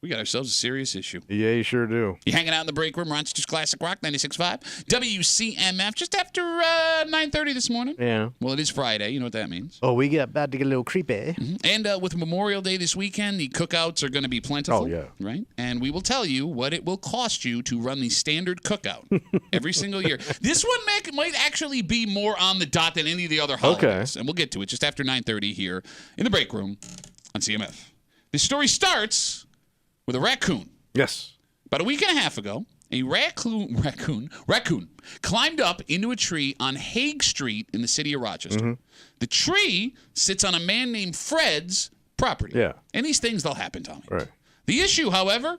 we got ourselves a serious issue. Yeah, you sure do. You hanging out in the break room, Rochester's Classic Rock 96.5, WCMF, just after 9:30 this morning. Yeah. Well, it is Friday. You know what that means. Oh, we got about to get a little creepy. And with Memorial Day this weekend, the cookouts are going to be plentiful. Oh, yeah. Right? And we will tell you what it will cost you to run the standard cookout every single year. This one might actually be more on the dot than any of the other holidays. And we'll get to it just after 9:30 here in the break room on CMF. This story starts with a raccoon. Yes. About a week and a half ago, a raccoon climbed up into a tree on Hague Street in the city of Rochester. The tree sits on a man named Fred's property. Yeah. And these things, they'll happen, Tommy. Right. The issue, however,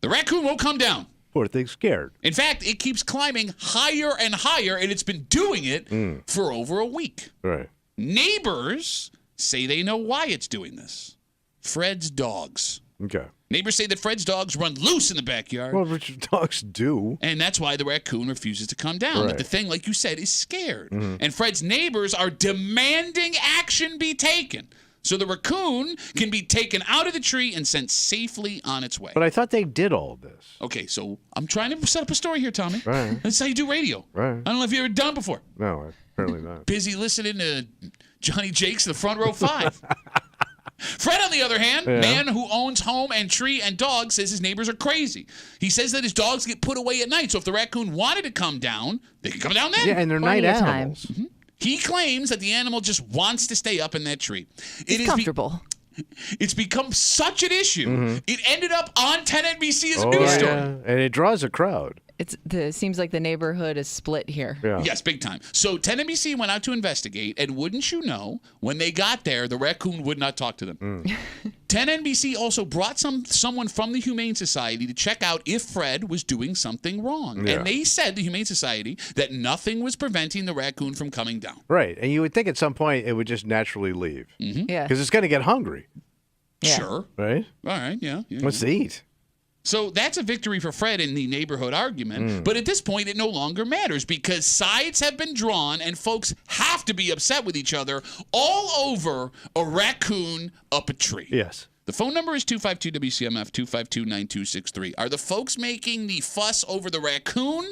the raccoon won't come down. Poor thing's scared. In fact, it keeps climbing higher and higher, and it's been doing it for over a week. Right. Neighbors say they know why it's doing this. Fred's dogs. Okay. Neighbors say that Fred's dogs run loose in the backyard. Well, which dogs do. And that's why the raccoon refuses to come down. Right. But the thing, like you said, is scared. And Fred's neighbors are demanding action be taken so the raccoon can be taken out of the tree and sent safely on its way. But I thought they did all this. Okay, so I'm trying to set up a story here, Tommy. Right. That's how you do radio. Right. I don't know if you've ever done it before. No, apparently not. Busy listening to Johnny Jakes, the Front Row 5. Fred, on the other hand, man who owns home and tree and dog, says his neighbors are crazy. He says that his dogs get put away at night, so if the raccoon wanted to come down, they could come down then. Yeah, and they're night animals. He claims that the animal just wants to stay up in that tree. It's comfortable. It's become such an issue. It ended up on 10 NBC as a news story. Yeah. And it draws a crowd. It seems like the neighborhood is split here. Yeah. Yes, big time. So 10 NBC went out to investigate, and wouldn't you know, when they got there, the raccoon would not talk to them. 10 NBC also brought someone from the Humane Society to check out if Fred was doing something wrong. Yeah. And they said, the Humane Society, that nothing was preventing the raccoon from coming down. Right. And you would think at some point it would just naturally leave. Yeah. Because it's going to get hungry. Yeah. Sure. Right? All right, yeah. What's to eat? So that's a victory for Fred in the neighborhood argument. But at this point, it no longer matters because sides have been drawn and folks have to be upset with each other all over a raccoon up a tree. Yes. The phone number is 252-WCMF, 252-9263. Are the folks making the fuss over the raccoon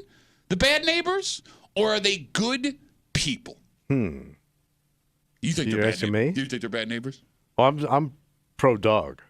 the bad neighbors, or are they good people? You think You're they're asking bad me? Do you think they're bad neighbors? Well, I'm pro dog.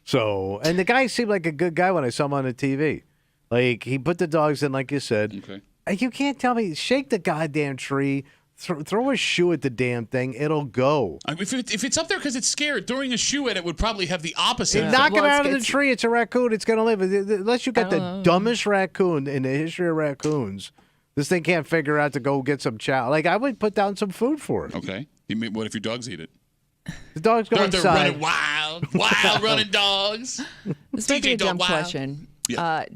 So, and the guy seemed like a good guy when I saw him on the TV. Like, he put the dogs in, like you said. Okay. You can't tell me, shake the goddamn tree, throw a shoe at the damn thing, it'll go. I mean, if it's up there because it's scared, throwing a shoe at it would probably have the opposite. Knock it out of the tree, it's a raccoon, it's going to live. Unless you got the dumbest raccoon in the history of raccoons, this thing can't figure out to go get some chow. Like, I would put down some food for it. Okay. What if your dogs eat it? The dogs go They're inside. running wild running dogs. This might be a DJ dumb Dog Wild. question. Yeah.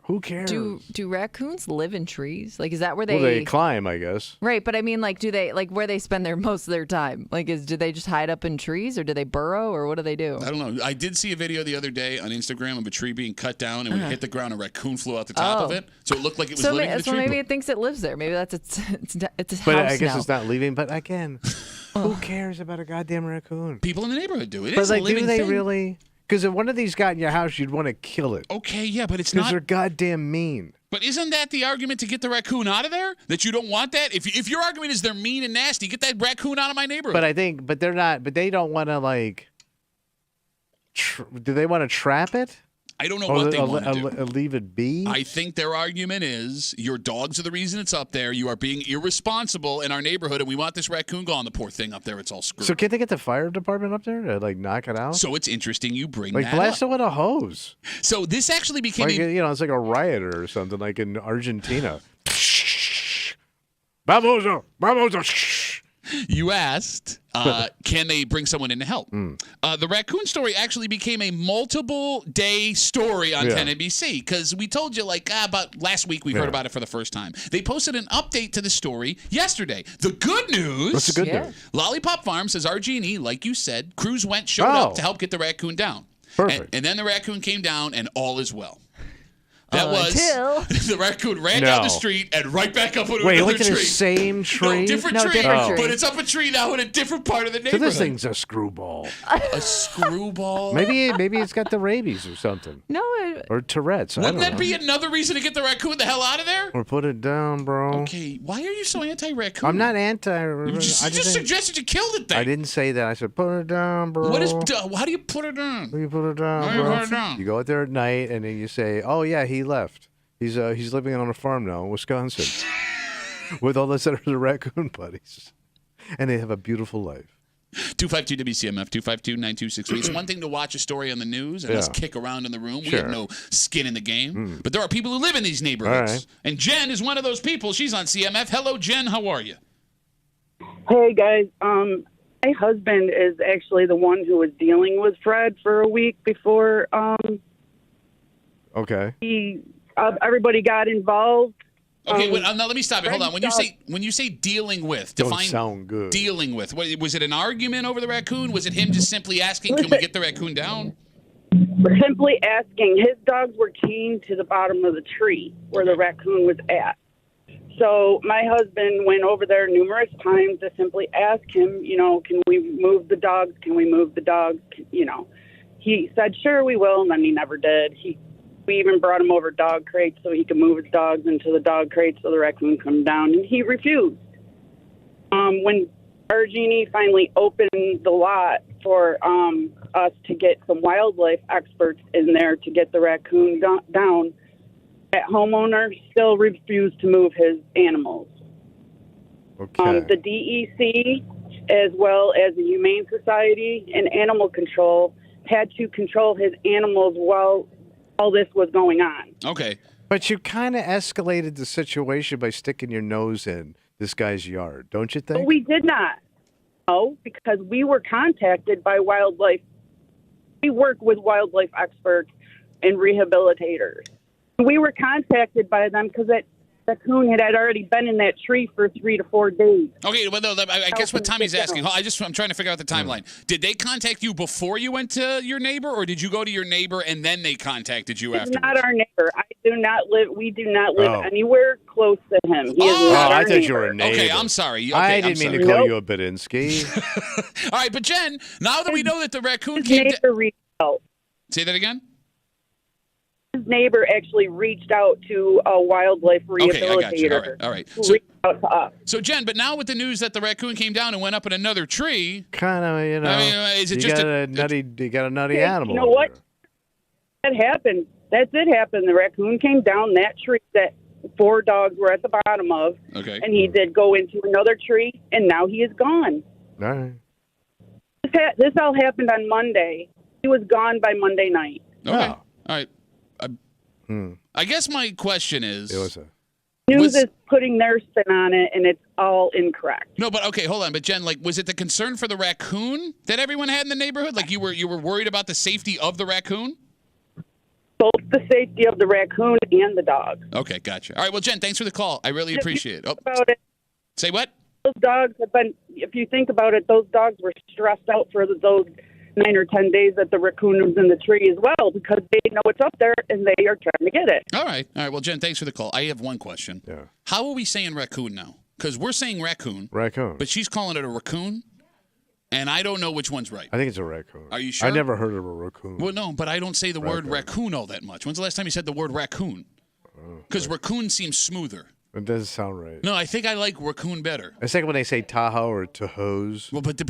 Who cares? Do raccoons live in trees? Like, is that where Well, they climb, I guess. Right, but I mean, like, do they where they spend most of their time? Like, do they just hide up in trees, or do they burrow, or what do they do? I don't know. I did see a video the other day on Instagram of a tree being cut down, and when it hit the ground, a raccoon flew out the top of it, so it looked like it was living in the tree. So maybe it thinks it lives there. Maybe that's its house But I guess now. it's not leaving. But again, who cares about a goddamn raccoon? People in the neighborhood do. It But is like, a living do they thing. really? Because if one of these got in your house, you'd want to kill it. Okay, yeah, but it's Because not. they're goddamn mean. But isn't that the argument to get the raccoon out of there? That you don't want that? If your argument is they're mean and nasty, get that raccoon out of my neighborhood. But they're not. But they don't want to like. Do they want to trap it? I don't know what they want to do. Leave it be? I think their argument is your dogs are the reason it's up there. You are being irresponsible in our neighborhood, and we want this raccoon gone. The poor thing up there, it's all screwed. So can't they get the fire department up there to like knock it out? So it's interesting you bring like that blast up. it with a hose. So this actually became Like, it's like a rioter or something, like in Argentina. Vamos. You asked, can they bring someone in to help? The raccoon story actually became a multiple-day story on 10 NBC because we told you, about last week we heard about it for the first time. They posted an update to the story yesterday. The good news. What's the good news? Lollipop Farm says RG&E, like you said, crews showed up to help get the raccoon down. Perfect. And then the raccoon came down, and all is well. That was the raccoon ran down the street and right back up into another tree. The same tree? No, different tree. But it's up a tree now in a different part of the neighborhood. So this thing's a screwball. A screwball? Maybe it's got the rabies or something. No. Or Tourette's. Wouldn't that be another reason to get the raccoon the hell out of there? Or put it down, bro. Okay, why are you so anti-raccoon? I'm not anti. You just suggested you kill the thing. I didn't say that. I said put it down, bro. How do you put it down? How do you put it down, bro? You go out there at night and then you say, "Oh yeah, he left. He's living on a farm now in Wisconsin with all his other raccoon buddies, and they have a beautiful life." 252 WCMF 252-9263. It's one thing to watch a story on the news and us kick around in the room. We have no skin in the game, but there are people who live in these neighborhoods, right. and Jen is one of those people. She's on CMF. Hello, Jen. How are you? Hey guys. My husband is actually the one who was dealing with Fred for a week before. Okay. Everybody got involved. Okay, now let me stop you. Hold on. When you say dealing with, don't define sound good. Dealing with. What, was it an argument over the raccoon? Was it him just simply asking, "Can we get the raccoon down?" We're simply asking. His dogs were chained to the bottom of the tree where the raccoon was at. So my husband went over there numerous times to simply ask him, can we move the dogs? Can we move the dogs? He said, "Sure, we will," and then he never did. We even brought him over dog crates so he could move his dogs into the dog crates so the raccoon come down, and he refused. When RG&E finally opened the lot for us to get some wildlife experts in there to get the raccoon down, that homeowner still refused to move his animals. Okay. The DEC, as well as the Humane Society and Animal Control, had to control his animals while all this was going on. Okay. But you kind of escalated the situation by sticking your nose in this guy's yard, don't you think? But we did not. No, because we were contacted by wildlife. We work with wildlife experts and rehabilitators. We were contacted by them because that raccoon had already been in that tree for 3 to 4 days. Okay, well, no, I guess what Tommy's asking, I'm trying to figure out the timeline. Did they contact you before you went to your neighbor, or did you go to your neighbor and then they contacted you afterwards? He's not our neighbor. We do not live anywhere close to him. He is not our I thought neighbor. you were a neighbor. Okay, I'm sorry. Okay, I didn't mean to call you a Badinsky. All right, but Jen, now that we know that the raccoon His came neighbor reached out. Say that again? His neighbor actually reached out to a wildlife rehabilitator. Okay, I got you. All right. Who reached out to us. So, Jen, but now with the news that the raccoon came down and went up in another tree, kind of, I mean, is it you just got a nutty animal. You know what? That happened. That did happen. The raccoon came down that tree that 4 dogs were at the bottom of, and he did go into another tree, and now he is gone. All right. This all happened on Monday. He was gone by Monday night. Okay. All right. I guess my question is... News is putting their spin on it, and it's all incorrect. No, but okay, hold on. But Jen, was it the concern for the raccoon that everyone had in the neighborhood? Like you were worried about the safety of the raccoon? Both the safety of the raccoon and the dog. Okay, gotcha. All right, well, Jen, thanks for the call. I really appreciate it. About it. Say what? Those dogs have been, if you think about it, those dogs were stressed out for those 9 or 10 days that the raccoon was in the tree as well, because they know it's up there and they are trying to get it. All right. Well, Jen, thanks for the call. I have one question. Yeah. How are we saying raccoon now? Because we're saying raccoon. Raccoon. But she's calling it a raccoon, and I don't know which one's right. I think it's a raccoon. Are you sure? I never heard of a raccoon. Well, no, but I don't say the word raccoon all that much. When's the last time you said the word raccoon? Because raccoon seems smoother. It doesn't sound right. No, I think I like raccoon better. It's like when they say Tahoe or Tahoes. Well, but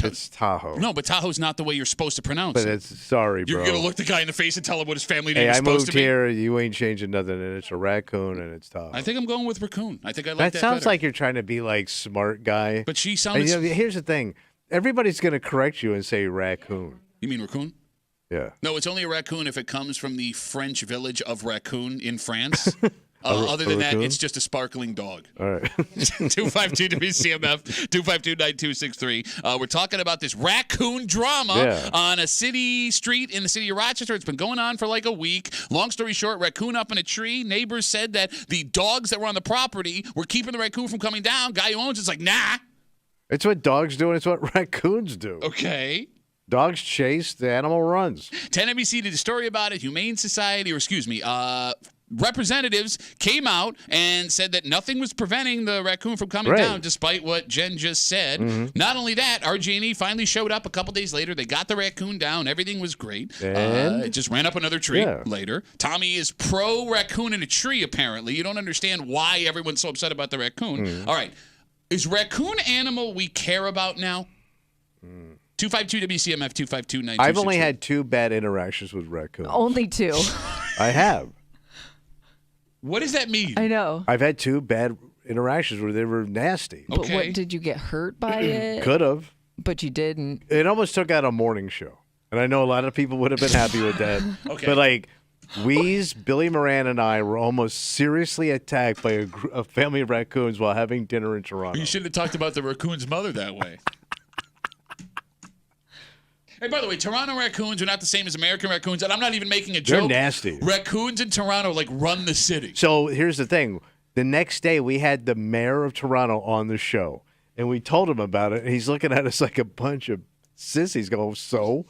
it's Tahoe. No, but Tahoe's not the way you're supposed to pronounce but it. It's sorry, bro. You're going to look the guy in the face and tell him what his family name hey, is I supposed to be. moved here. You ain't changing nothing, and it's a raccoon, and it's Tahoe. I think I'm going with raccoon. I think I like that sounds better. like you're trying to be like smart guy. But she sounded... here's the thing. Everybody's going to correct you and say raccoon. You mean raccoon? Yeah. No, it's only a raccoon if it comes from the French village of Raccoon in France. Other than that, raccoon? it's just a sparkling dog. All right. 252 WCMF, 252-9263. We're talking about this raccoon drama on a city street in the city of Rochester. It's been going on for like a week. Long story short, raccoon up in a tree. Neighbors said that the dogs that were on the property were keeping the raccoon from coming down. Guy who owns it's like, nah. It's what dogs do and it's what raccoons do. Okay. Dogs chase, the animal runs. 10 NBC did a story about it. Humane Society, representatives came out and said that nothing was preventing the raccoon from coming down, despite what Jen just said. Not only that, RG&E finally showed up a couple days later. They got the raccoon down. Everything was great. And? It just ran up another tree later. Tommy is pro-raccoon in a tree, apparently. You don't understand why everyone's so upset about the raccoon. All right. Is raccoon animal we care about now? 252 WCMF 252-9263. I've only had 2 bad interactions with raccoons. Only 2. I have. What does that mean? I know. I've had 2 bad interactions where they were nasty. But what, did you get hurt by it? Could have. But you didn't. It almost took out a morning show. And I know a lot of people would have been happy with that. But like, Wheeze, Billy Moran, and I were almost seriously attacked by a family of raccoons while having dinner in Toronto. You should have talked about the raccoon's mother that way. Hey, by the way, Toronto raccoons are not the same as American raccoons, and I'm not even making a joke. They're nasty. Raccoons in Toronto, run the city. So here's the thing. The next day, we had the mayor of Toronto on the show, and we told him about it, and he's looking at us like a bunch of sissies. Go, so?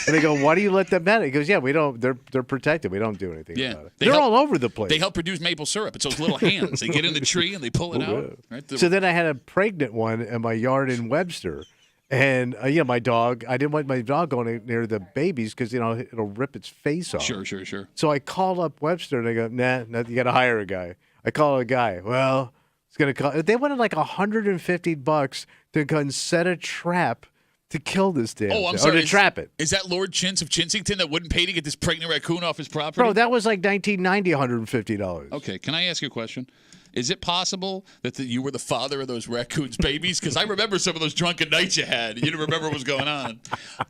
And they go, why do you let them at it? He goes, yeah, we don't. They're protected. We don't do anything about it. They're all over the place. They help produce maple syrup. It's those little hands. They get in the tree, and they pull it out. Right? So then I had a pregnant one in my yard in Webster. And, my dog, I didn't want my dog going near the babies because, it'll rip its face off. Sure. So I called up Webster, and they go, nah, you got to hire a guy. I call a guy. Well, it's going to cost. They wanted like $150 to go and set a trap to kill this damn thing. I'm sorry. Or to trap it. Is that Lord Chintz of Chinsington that wouldn't pay to get this pregnant raccoon off his property? Bro, that was like $1990, $150. Okay, can I ask you a question? Is it possible that you were the father of those raccoons' babies? Because I remember some of those drunken nights you had. You didn't remember what was going on.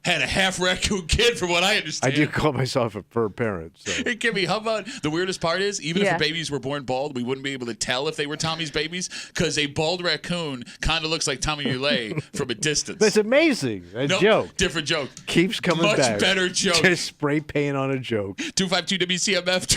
Had a half raccoon kid, from what I understand. I do call myself a fur parent. So. Hey, Kimmy, how about the weirdest part is, even if the babies were born bald, we wouldn't be able to tell if they were Tommy's babies because a bald raccoon kind of looks like Tommy Muley from a distance. That's amazing. Joke. Different joke. Keeps coming Much back. Much better joke. Just spray paint on a joke. 252 WCMF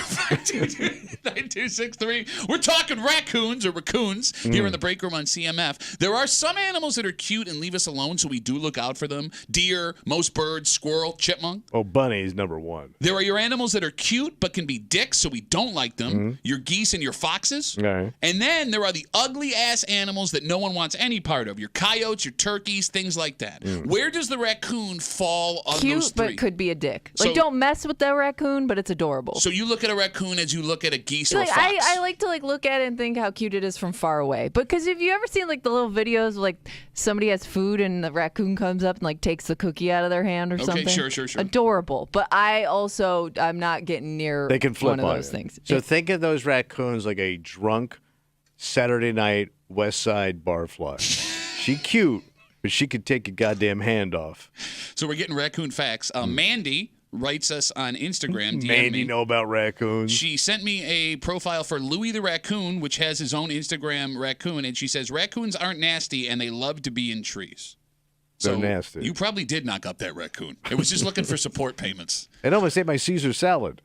252-9263. We're talking raccoons or raccoons here in the break room on CMF. There are some animals that are cute and leave us alone, so we do look out for them. Deer, most birds, squirrel, chipmunk. Oh, bunny is number 1. There are your animals that are cute but can be dicks, so we don't like them. Your geese and your foxes. Okay. And then there are the ugly-ass animals that no one wants any part of. Your coyotes, your turkeys, things like that. Where does the raccoon fall on cute, those three? But could be a dick. Like, don't mess with the raccoon, but it's adorable. So you look at a raccoon as you look at a geese or a fox. I like to look at it and think how cute it is from far away. Because if you ever seen the little videos somebody has food and the raccoon comes up and takes the cookie out of their hand or something. Sure. Adorable. But I'm not getting near they can flip one of those things. So think of those raccoons like a drunk Saturday night West Side barfly. She cute, but she could take a goddamn hand off. So we're getting raccoon facts. Mandy writes us on Instagram. Mandy know about raccoons. She sent me a profile for Louis the Raccoon, which has his own Instagram raccoon, and she says raccoons aren't nasty and they love to be in trees. They're So nasty. you probably did knock up that raccoon. It was just looking for support payments. It almost ate my Caesar salad.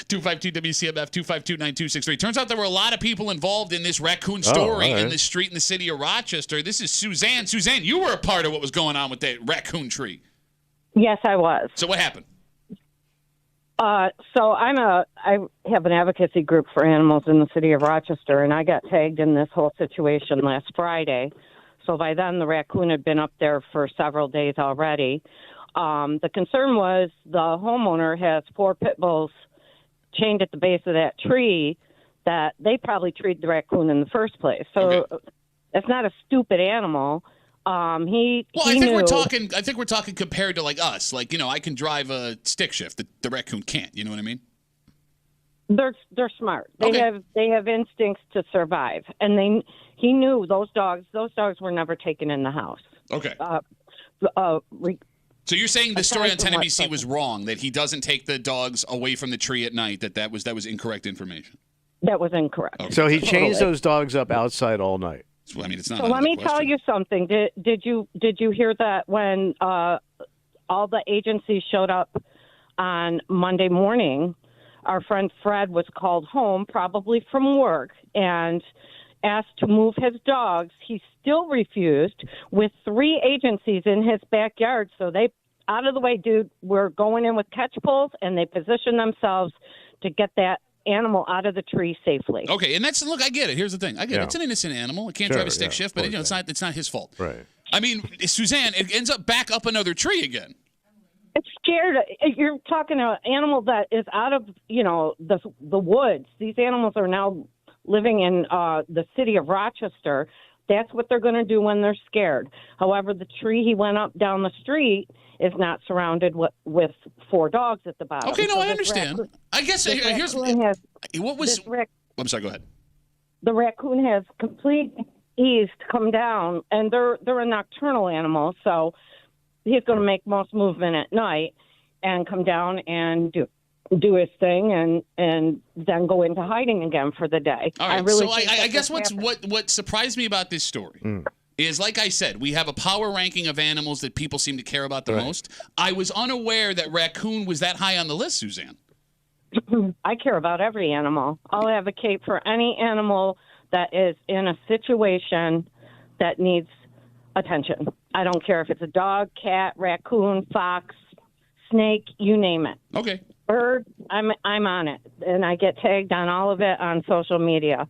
252 WCMF 252-9263. Turns out there were a lot of people involved in this raccoon story in this street in the city of Rochester. This is Suzanne. Suzanne, you were a part of what was going on with that raccoon tree. Yes, I was. So what happened? So I have an advocacy group for animals in the city of Rochester, and I got tagged in this whole situation last Friday. So by then, the raccoon had been up there for several days already. The concern was the homeowner has 4 pit bulls chained at the base of that tree that they probably treated the raccoon in the first place. So it's not a stupid animal. I think we're talking compared to us. I can drive a stick shift. The raccoon can't. You know what I mean? They're smart. They have instincts to survive, and he knew those dogs were never taken in the house. Okay. So you're saying the story on 10 NBC was wrong, that he doesn't take the dogs away from the tree at night, that was incorrect information? That was incorrect. So he chains those dogs up outside all night. I mean, it's not. So let me tell you something. Did you hear that when all the agencies showed up on Monday morning? Our friend Fred was called home, probably from work, and asked to move his dogs. He still refused with 3 agencies in his backyard. So they, out of the way, dude, we're going in with catch poles, and they position themselves to get that animal out of the tree safely. Okay, and that's, look, I get it. Here's the thing. I get it. It's an innocent animal. It can't drive a stick shift, but it's not his fault. Right. I mean, Suzanne, it ends up back up another tree again. It's scared. You're talking an animal that is out of, the woods. These animals are now living in the city of Rochester. That's what they're going to do when they're scared. However, the tree he went up down the street is not surrounded with 4 dogs at the bottom. Okay, no, I understand. I guess here's what was. I'm sorry. Go ahead. The raccoon has complete ease to come down, and they're a nocturnal animal, so he's going to make most movement at night and come down and do his thing and then go into hiding again for the day. All right. I guess what surprised me about this story is, like I said, we have a power ranking of animals that people seem to care about the most. I was unaware that raccoon was that high on the list, Suzanne. I care about every animal. I'll advocate for any animal that is in a situation that needs attention. I don't care if it's a dog, cat, raccoon, fox, snake, you name it. Okay. Bird, I'm on it, and I get tagged on all of it on social media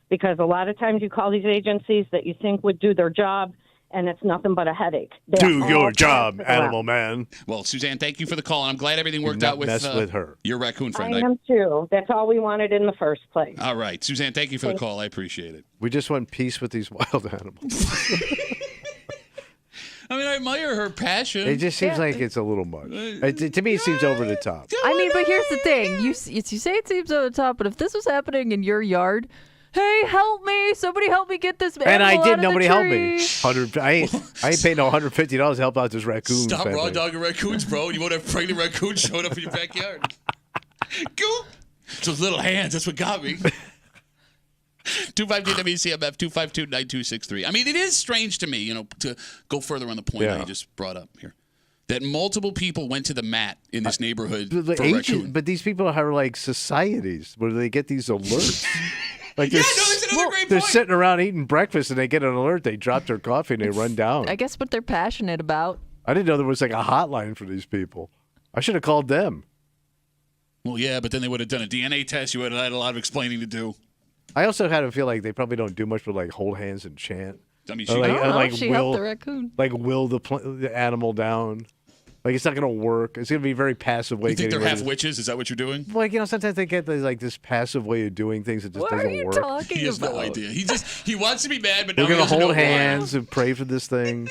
because a lot of times you call these agencies that you think would do their job, and it's nothing but a headache. Do your job, animal man. Well, Suzanne, thank you for the call, and I'm glad everything worked out with her. Your raccoon friend. I am too. That's all we wanted in the first place. All right. Suzanne, thank you for the call. I appreciate it. We just want peace with these wild animals. I mean, I admire her passion. It just seems like it's a little much. To me, it seems over the top. I mean, but here's the thing. You say it seems over the top, but if this was happening in your yard, hey, help me. Somebody help me get this animal And I did. out of Nobody the helped tree. me. I ain't paying no $150 to help out this raccoon. Stop family. raw dogging raccoons, bro. You won't have pregnant raccoons showing up in your backyard. Goop. It's those little hands. That's what got me. 252 WCMF 252-9263. I mean, it is strange to me, to go further on the point that you just brought up here, that multiple people went to the mat in this neighborhood for raccoon. But these people have like societies where they get these alerts. Like that's another great they're point. sitting around eating breakfast and they get an alert. They drop their coffee and they run down. I guess what they're passionate about. I didn't know there was like a hotline for these people. I should have called them. Well, yeah, but then they would have done a DNA test. You would have had a lot of explaining to do. I also had to feel like they probably don't do much but like hold hands and chant. I mean, she helped the raccoon. Like will the animal down. Like it's not going to work. It's going to be a very passive way. You think they're half witches? Is that what you're doing? Like sometimes they get this passive way of doing things that just doesn't work. What are you talking about? He has no idea. He wants to be mad, but we're going to hold hands and pray for this thing.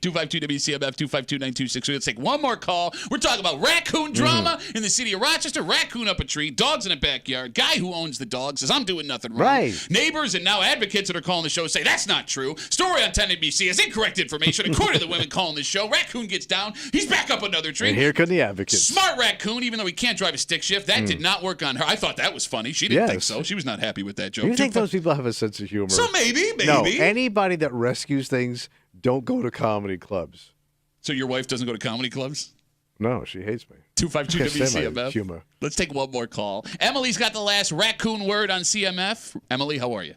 252 WCMF 252-9263. Let's take one more call. We're talking about raccoon drama in the city of Rochester. Raccoon up a tree, dogs in a backyard. Guy who owns the dog says, I'm doing nothing wrong. Right. Neighbors and now advocates that are calling the show say that's not true. Story on 10ABC has incorrect information. According to the women calling the show, raccoon gets down. He's back up another tree. And here come the advocates. Smart raccoon, even though he can't drive a stick shift. That did not work on her. I thought that was funny. She didn't think so. She was not happy with that joke. You think those people have a sense of humor? So maybe. No, anybody that rescues things don't go to comedy clubs. So your wife doesn't go to comedy clubs? No, she hates me. 252 WCMF. Humor. Let's take one more call. Emily's got the last raccoon word on CMF. Emily, how are you?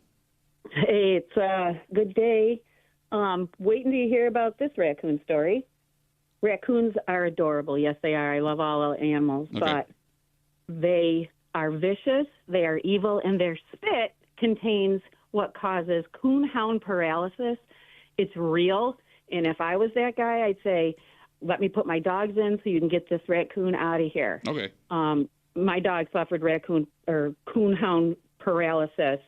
Hey, it's a good day. Waiting to hear about this raccoon story. Raccoons are adorable. Yes, they are. I love all animals, but they are vicious, they are evil, and their spit contains what causes coonhound paralysis. It's real, and if I was that guy, I'd say, let me put my dogs in so you can get this raccoon out of here. Okay. My dog suffered coonhound paralysis,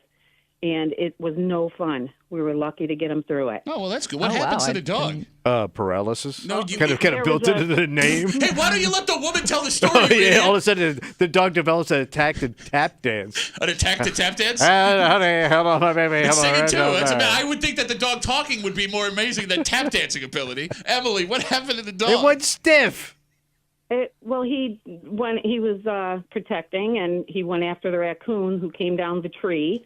and it was no fun. We were lucky to get him through it. Oh, well, that's good. What happens to the dog? Paralysis. No, kind of built into the name. Hey, why don't you let the woman tell the story? Oh, yeah, all of a sudden the dog develops an attack to tap dance. An attack to tap dance? Honey, hello, my baby. It's singing too. I would think that the dog talking would be more amazing than tap dancing ability. Emily, what happened to the dog? It went stiff. He was protecting, and he went after the raccoon who came down the tree,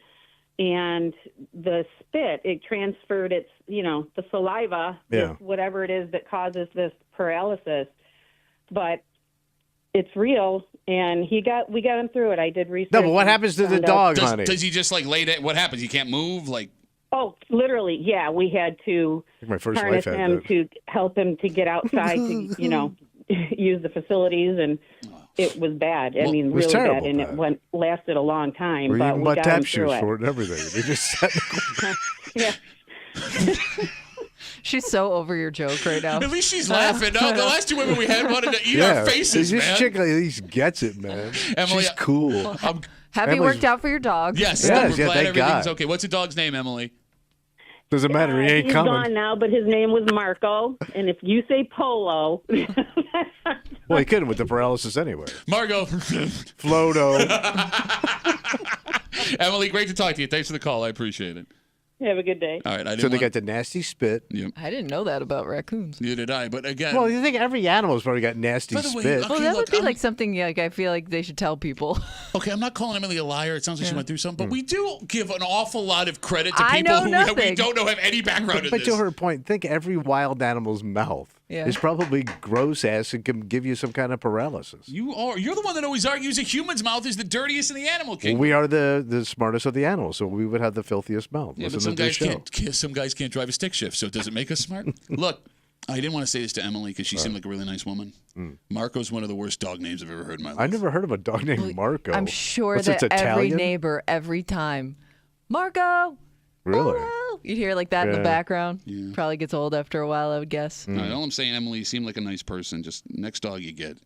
and the spit, it transferred its, the saliva, whatever it is that causes this paralysis. But it's real, and we got him through it. I did research. No, but what happens to the dog, honey? Does he just lay down? What happens? He can't move? Oh, literally, yeah. We had to harness him to help him to get outside to, use the facilities, and it was bad. I mean, really bad, and it lasted a long time. We're but even we got him shoes through it. for it and everything. They just sat Yeah. She's so over your joke right now. At least she's laughing. No, the last 2 women we had wanted to eat our faces, this man. chick at least gets it, man. Emily, she's cool. Happy worked out for your dog. Yes, we're glad everything's okay. What's the dog's name, Emily? Doesn't matter. He ain't he's coming. Gone now, but his name was Marco. And if you say Polo, well, he couldn't with the paralysis anyway. Margo. Floto. Emily, great to talk to you. Thanks for the call. I appreciate it. have a good day. All right. So they got the nasty spit. Yep. I didn't know that about raccoons. Neither did I. But again. Well, you think every animal's probably got nasty spit. Well, that would be like something like I feel like they should tell people. Okay, I'm not calling Emily a liar. It sounds like she went through something. But we do give an awful lot of credit to I people know who nothing. we don't know have any background in But this. to her point, think every wild animal's mouth is probably gross ass and can give you some kind of paralysis. You're the one that always argues a human's mouth is the dirtiest in the animal kingdom. We are the smartest of the animals, so we would have the filthiest mouth. Yeah, Listen but some to this guys show. some guys can't drive a stick shift, so does it make us smart? Look, I didn't want to say this to Emily because she seemed like a really nice woman. Marco's one of the worst dog names I've ever heard in my life. I've never heard of a dog named Marco. I'm sure What's that it, every Italian? neighbor, every time, Marco. Really? You'd hear like that in the Yeah. background. Probably gets old after a while, I would guess. All right, all I'm saying, Emily, you seem like a nice person. Just next dog you get,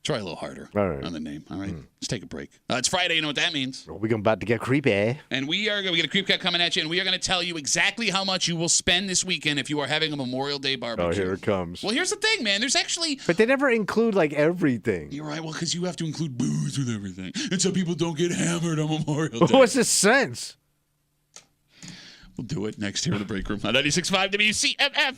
try a little harder on the name. All right, let's take a break. It's Friday. You know what that means. We're about to get creepy. And we get a creep cat coming at you, and we are going to tell you exactly how much you will spend this weekend if you are having a Memorial Day barbecue. Oh, here it comes. Well, here's the thing, man. There's actually. But they never include like everything. You're right. Well, because you have to include booze with everything, and some people don't get hammered on Memorial Day. What's the sense? We'll do it next here in the break room on 96.5 WCMF.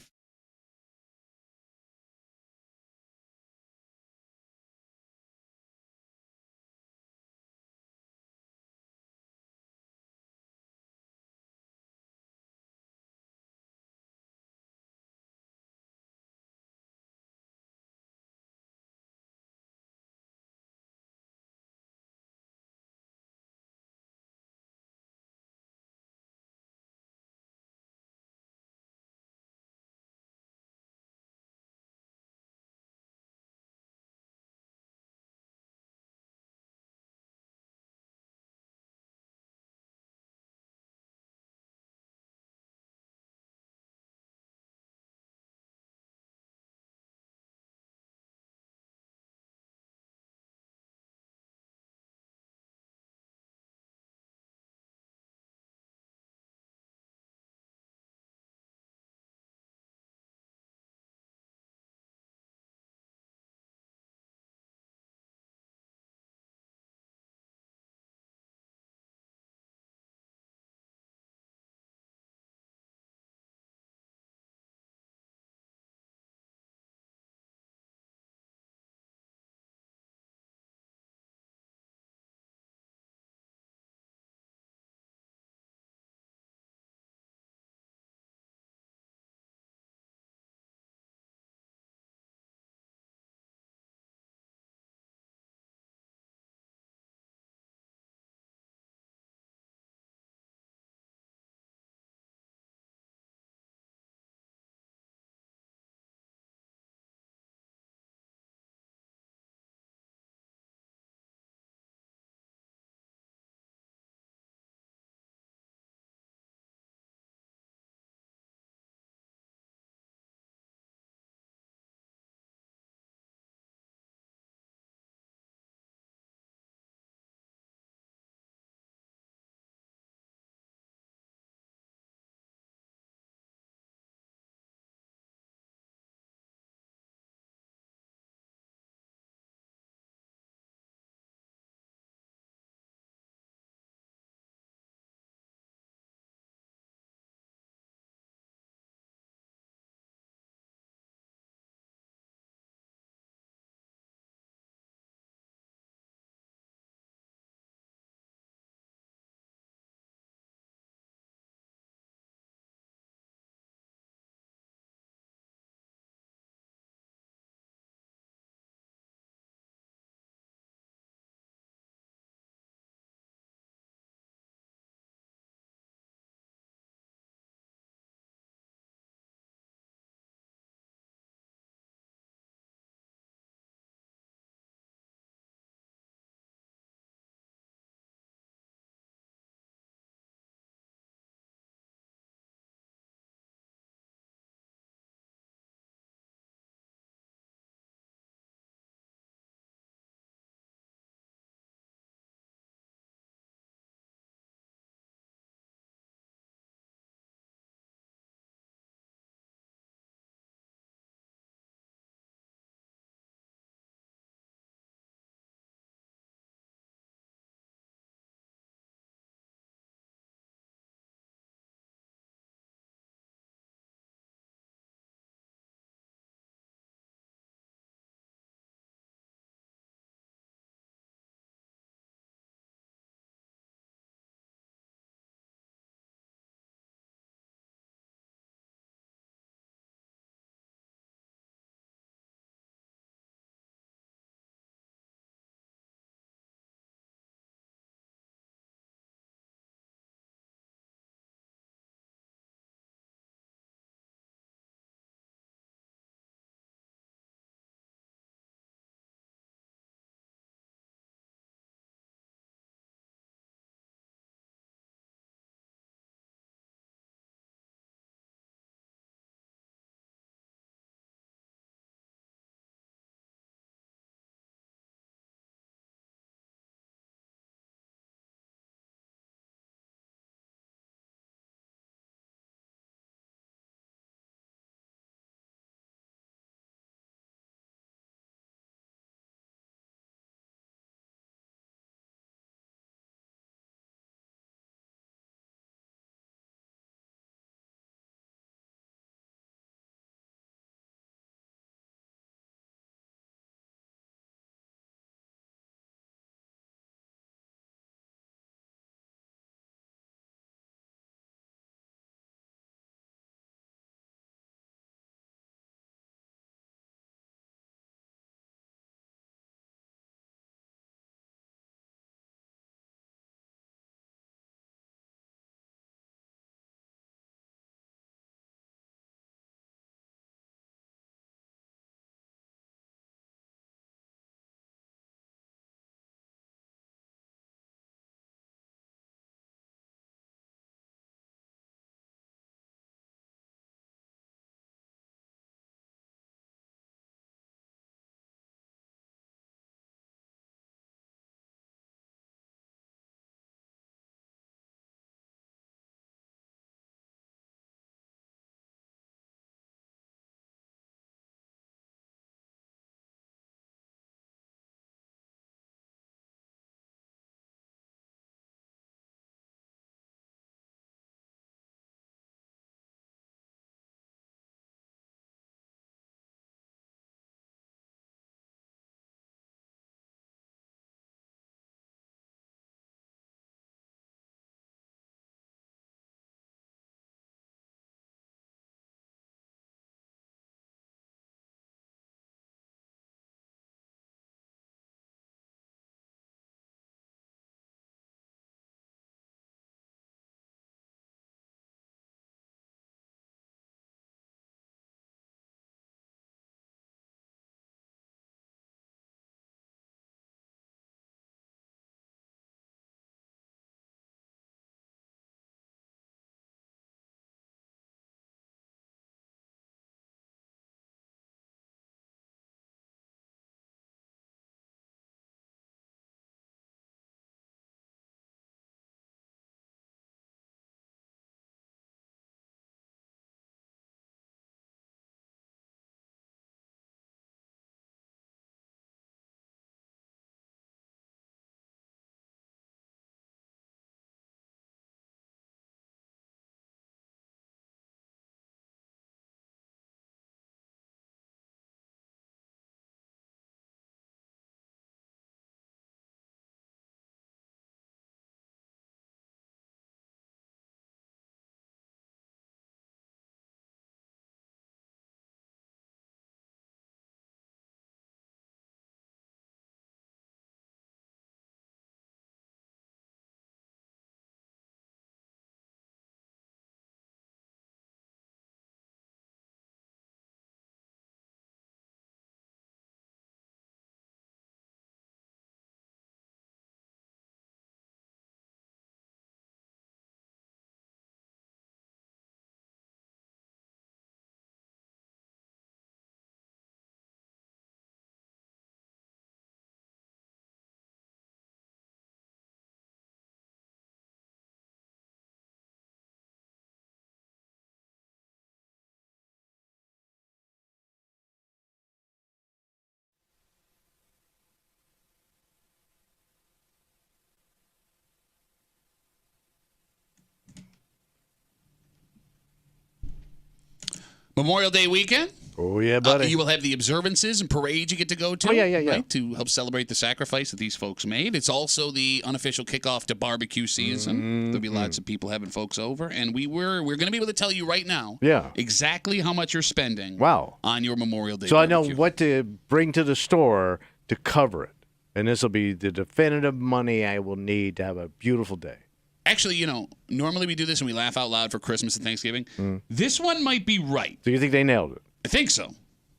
Memorial Day weekend. Oh, yeah, buddy. You will have the observances and parades you get to go to. Oh, yeah. Right, to help celebrate the sacrifice that these folks made. It's also the unofficial kickoff to barbecue season. There'll be lots of people having folks over. And we're going to be able to tell you right now exactly how much you're spending on your Memorial Day So barbecue. I know what to bring to the store to cover it. And this will be the definitive money I will need to have a beautiful day. Actually, normally we do this and we laugh out loud for Christmas and Thanksgiving. This one might be right. So you think they nailed it? I think so.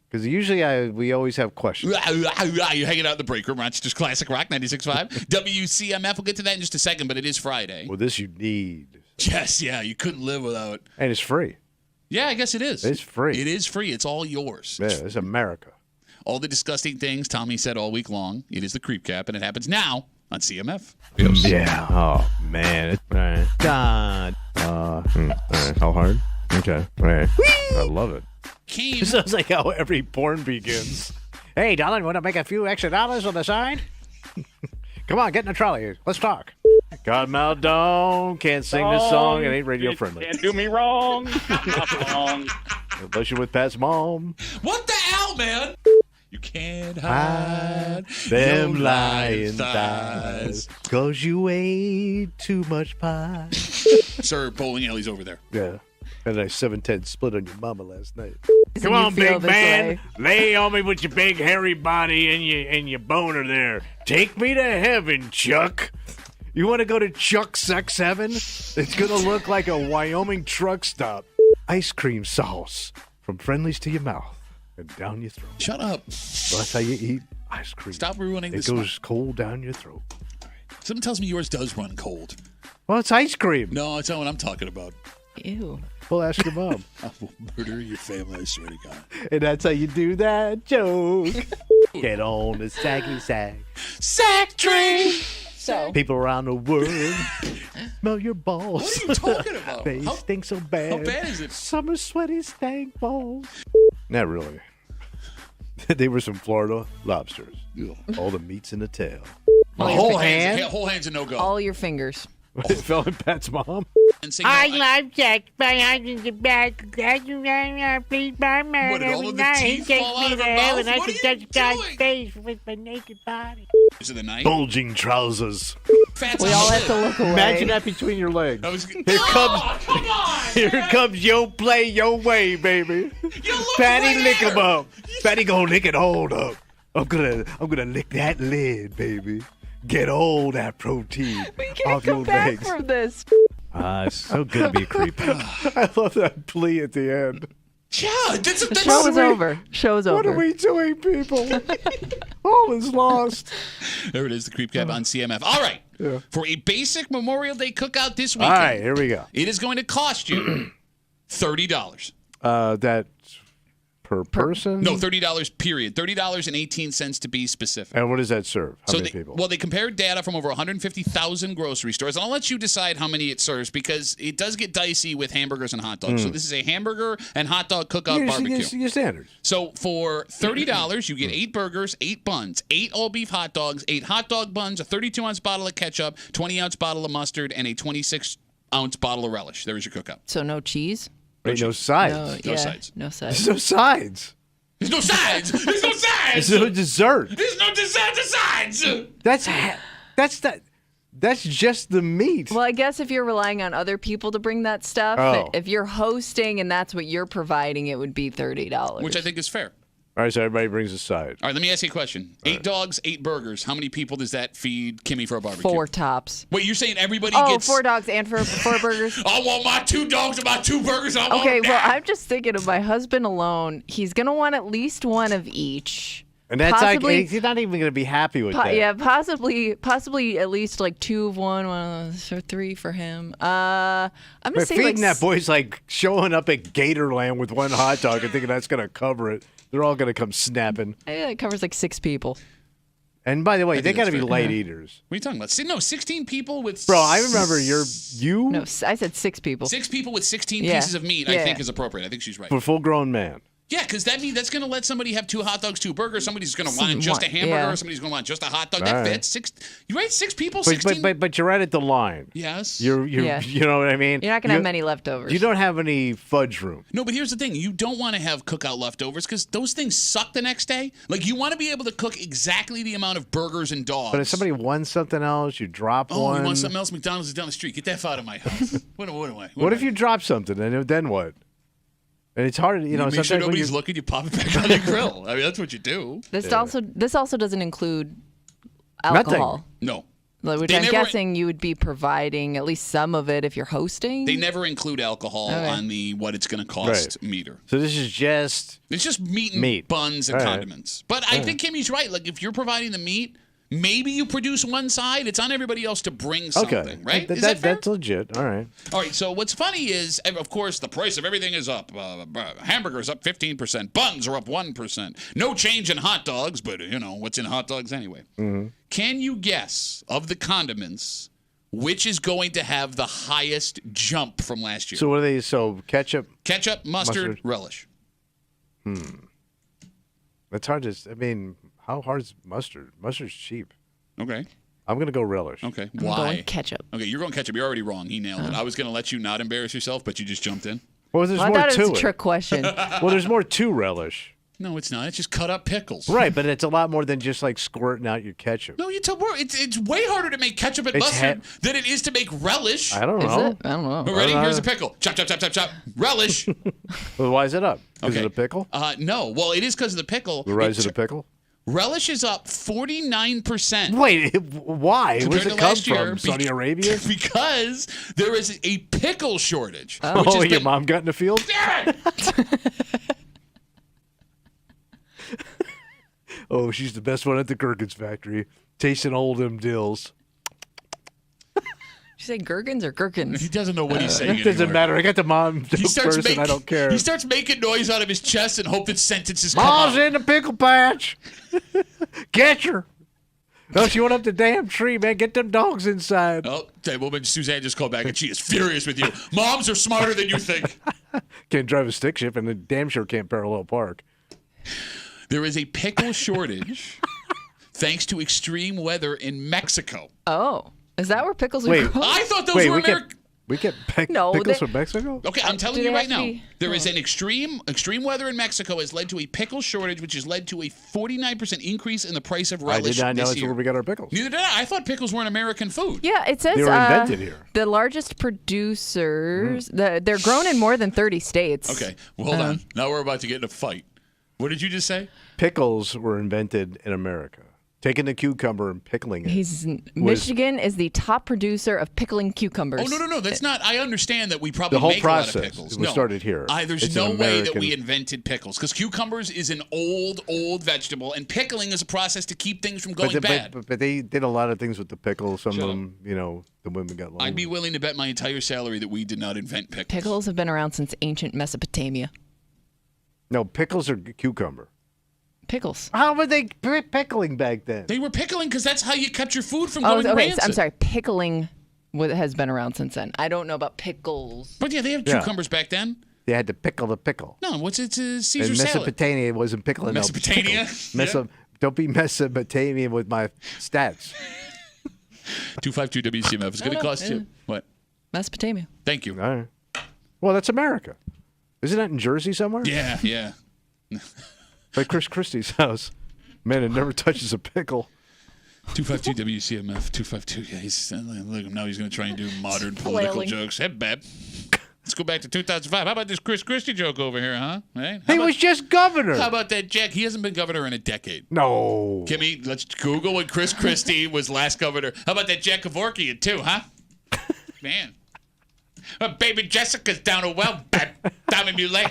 Because usually we always have questions. You're hanging out in the break room, Rochester's Classic Rock 96.5. WCMF. We'll get to that in just a second, but it is Friday. Well, this you need. Yes, yeah. You couldn't live without. And it's free. Yeah, I guess it is. It's free. It is free. It's all yours. Yeah, it's America. All the disgusting things Tommy said all week long. It is the Creep Cap, and it happens now on CMF. Yeah. Oh, man. All right. God. All right. How hard? Okay. All right. I love it. It sounds like how every porn begins. Hey, darling, want to make a few extra dollars on the side? Come on, get in the trolley. Let's talk. God, mouth down. Can't sing this song. It ain't radio friendly. Can't do me wrong. Not wrong. Unless you're with Pat's mom. What the hell, man? You can't hide them lying thighs. 'Cause you ate too much pie. Sir, bowling alley's over there. Yeah. Had a 7-10 split on your mama last night. Come on, big man. Lay on me with your big hairy body and your boner there. Take me to heaven, Chuck. You want to go to Chuck Sex Heaven? It's going to look like a Wyoming truck stop. Ice cream sauce from Friendlies to your mouth and down your throat. Shut up. Well, that's how you eat ice cream. Stop ruining this. It goes cold down your throat. Something tells me yours does run cold. Well, it's ice cream. No, it's not what I'm talking about. Ew. Well, ask your mom. I will murder your family, I swear to God. And that's how you do that joke. Get on the saggy sag. Sack train. So people around the world smell your balls. What are you talking about? They stink so bad. How bad is it? Summer sweaty stank balls. Not really. They were some Florida lobsters. All the meats in the tail. All A your whole fingers. hand? Whole hand's a no-go. All your fingers. It fell in Pat's mom. I love sex, but I'm in the back. Please buy me What, did all every of the night. teeth He takes fall out me of to her heaven. mouth? I What can are you touch God's doing? face with my naked body. Is it the night? Bulging trousers. Fats We on all the have to lid. look away. Imagine that between your legs. Here Come on, here comes your play your way, baby. Patty, lick him up. Patty gonna lick it all up. I'm gonna lick that lid, baby. Get all that protein We off can't your come back legs. from this. It's so good to be a creep. I love that plea at the end. Yeah, that's The show is over. Show's over. What are we doing, people? All is lost. There it is, the Creep Cap on CMF. All right. Yeah. For a basic Memorial Day cookout this All weekend, right, here we go. it is going to cost you $30. That per person? No, $30 period. $30.18 to be specific. And what does that serve? How many people? Well, they compared data from over 150,000 grocery stores. And I'll let you decide how many it serves because it does get dicey with hamburgers and hot dogs. So this is a hamburger and hot dog cookout barbecue. Your standards. So for $30, you get 8 burgers, 8 buns, 8 all-beef hot dogs, 8 hot dog buns, a 32-ounce bottle of ketchup, 20-ounce bottle of mustard, and a 26-ounce bottle of relish. There is your cookout. So no cheese? Wait, no sides. No yeah, sides. No sides. There's no sides. There's no sides. There's no sides. There's no dessert. There's no sides. That's just the meat. Well, I guess if you're relying on other people to bring that stuff, Oh. if you're hosting and that's what you're providing, it would be $30. Which I think is fair. All right, so everybody brings a side. All right, let me ask you a question. 8 dogs, 8 burgers. How many people does that feed Kimmy for a barbecue? 4 tops. Wait, you're saying everybody Oh, gets... 4 dogs and 4 burgers? I want my 2 dogs and my 2 burgers. I want Okay, that. well, I'm just thinking of my husband alone. He's going to want at least one of each. And that's Possibly- like, he's not even going to be happy with that. Yeah, possibly at least like 2 of one or 3 for him. I'm going to But say feeding like that boy's like showing up at Gatorland with one hot dog and thinking that's going to cover it. They're all going to come snapping. it covers like 6 people. And by the way, I they think got to that's be fair. light eaters. What are you talking about? No, 16 people with... Bro, I remember you No, I said 6 people. 6 people with 16 Yeah. pieces of meat, I Yeah. think, is appropriate. I think she's right. for a full-grown man. Yeah, because that's going to let somebody have 2 hot dogs, 2 burgers. Somebody's going to want just a hamburger. Somebody's going to want just a hot dog. That fits. 6. You right? 6 people. 16. But you're right at the line. Yes. You know what I mean. You're not going to have many leftovers. You don't have any fudge room. No, but here's the thing: you don't want to have cookout leftovers because those things suck the next day. Like you want to be able to cook exactly the amount of burgers and dogs. But if somebody wants something else, you drop one. Oh, you want something else? McDonald's is down the street. Get that out of my house. What am I? What if you drop something and then what? And it's hard, you make sure nobody's looking. You pop it back on the grill. I mean, that's what you do. This also doesn't include alcohol. No. Which I'm guessing you would be providing at least some of it if you're hosting. They never include alcohol on the what it's going to cost meter. So this is just meat and buns and condiments. But I think Kimmy's right. Like if you're providing the meat, maybe you produce one side. It's on everybody else to bring something, right? Is that fair? That's legit. All right. All right. So what's funny is, of course, the price of everything is up. Hamburgers up 15%. Buns are up 1%. No change in hot dogs, but what's in hot dogs anyway. Mm-hmm. Can you guess of the condiments which is going to have the highest jump from last year? So what are they? So ketchup, mustard, relish. That's hard to. I mean. How hard is mustard? Mustard's cheap. Okay. I'm going to go relish. Okay. I'm going ketchup. Okay, you're going ketchup. You're already wrong. He nailed it. I was going to let you not embarrass yourself, but you just jumped in. Well, there's I more thought to it was a trick question. Well, there's more to relish. No, it's not. It's just cut up pickles. Right, but it's a lot more than just like squirting out your ketchup. No, it's way harder to make ketchup and mustard than it is to make relish. I don't know. Is it? I don't know. Ready? Here's a pickle. Chop, chop, chop, chop, chop. Relish. Well, why is it up? Because of the pickle? No. Well, it is because of the pickle. The rise of the pickle? Relish is up 49%. Wait, why? Where does it come from? Saudi Arabia? Because there is a pickle shortage. Oh, your mom got in the field? Damn it! Oh, she's the best one at the Gherkins factory. Tasting all them dills. You say gherkins or gherkins? He doesn't know what he's saying It doesn't anymore. matter. I got the mom first and I don't care. He starts making noise out of his chest and hope that sentences come out. Mom's in the pickle patch. Get her. No, she went up the damn tree, man. Get them dogs inside. Oh, that woman Suzanne just called back and she is furious with you. Moms are smarter than you think. Can't drive a stick shift and the damn sure can't parallel park. There is a pickle shortage thanks to extreme weather in Mexico. Oh. Is that where pickles are grown? I thought those were American. We get pickles from Mexico? Okay, I'm telling you right now. There is an extreme weather in Mexico has led to a pickle shortage, which has led to a 49% increase in the price of relish I did not know this that's year. where we got our pickles. Neither did I. I thought pickles were an American food. Yeah, it says they were invented here. The largest producers, they're grown in more than 30 states. Okay, well, hold on. Now we're about to get in a fight. What did you just say? Pickles were invented in America. Taking the cucumber and pickling it. Michigan is the top producer of pickling cucumbers. Oh, no. That's not. I understand that we probably the whole make process a lot of pickles. was started here. There's It's no an way that American- we invented pickles because cucumbers is an old vegetable, and pickling is a process to keep things from going bad. But they did a lot of things with the pickles. Some of them, the women got long. I'd be willing to bet my entire salary that we did not invent pickles. Pickles have been around since ancient Mesopotamia. No, pickles are cucumber. Pickles. How were they pickling back then? They were pickling because that's how you kept your food from going okay. rancid. I'm sorry. Pickling has been around since then. I don't know about pickles. But yeah, they have cucumbers back then. They had to pickle the pickle. No, it's a Caesar In salad. Mesopotamia, it wasn't pickling. Mesopotamia? No, don't be Mesopotamian with my stats. 252 WCMF is going to cost you what? Mesopotamia. Thank you. All right. Well, that's America. Isn't that in Jersey somewhere? Yeah. Like Chris Christie's house. Man, it never touches a pickle. 252 WCMF. 252. Yeah, look now. He's going to try and do modern political jokes. Hey, babe. Let's go back to 2005. How about this Chris Christie joke over here, huh? Hey, he was just governor. How about that, Jack? He hasn't been governor in a decade. No. Kimmy, let's Google when Chris Christie was last governor. How about that Jack Kevorkian, too, huh? Man. Baby Jessica's down a well, Tommy Muley.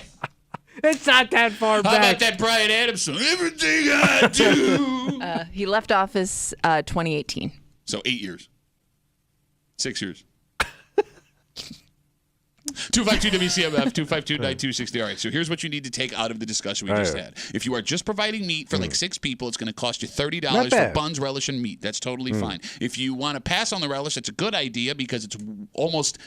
It's not that far back. How about that Brian Adamson? Everything I do. He left office 2018. So 8 years. 6 years. 252 WCMF, 252-9260. All right, so here's what you need to take out of the discussion we just had. If you are just providing meat for like 6 people, it's going to cost you $30 for buns, relish, and meat. That's totally fine. If you want to pass on the relish, that's a good idea because it's almost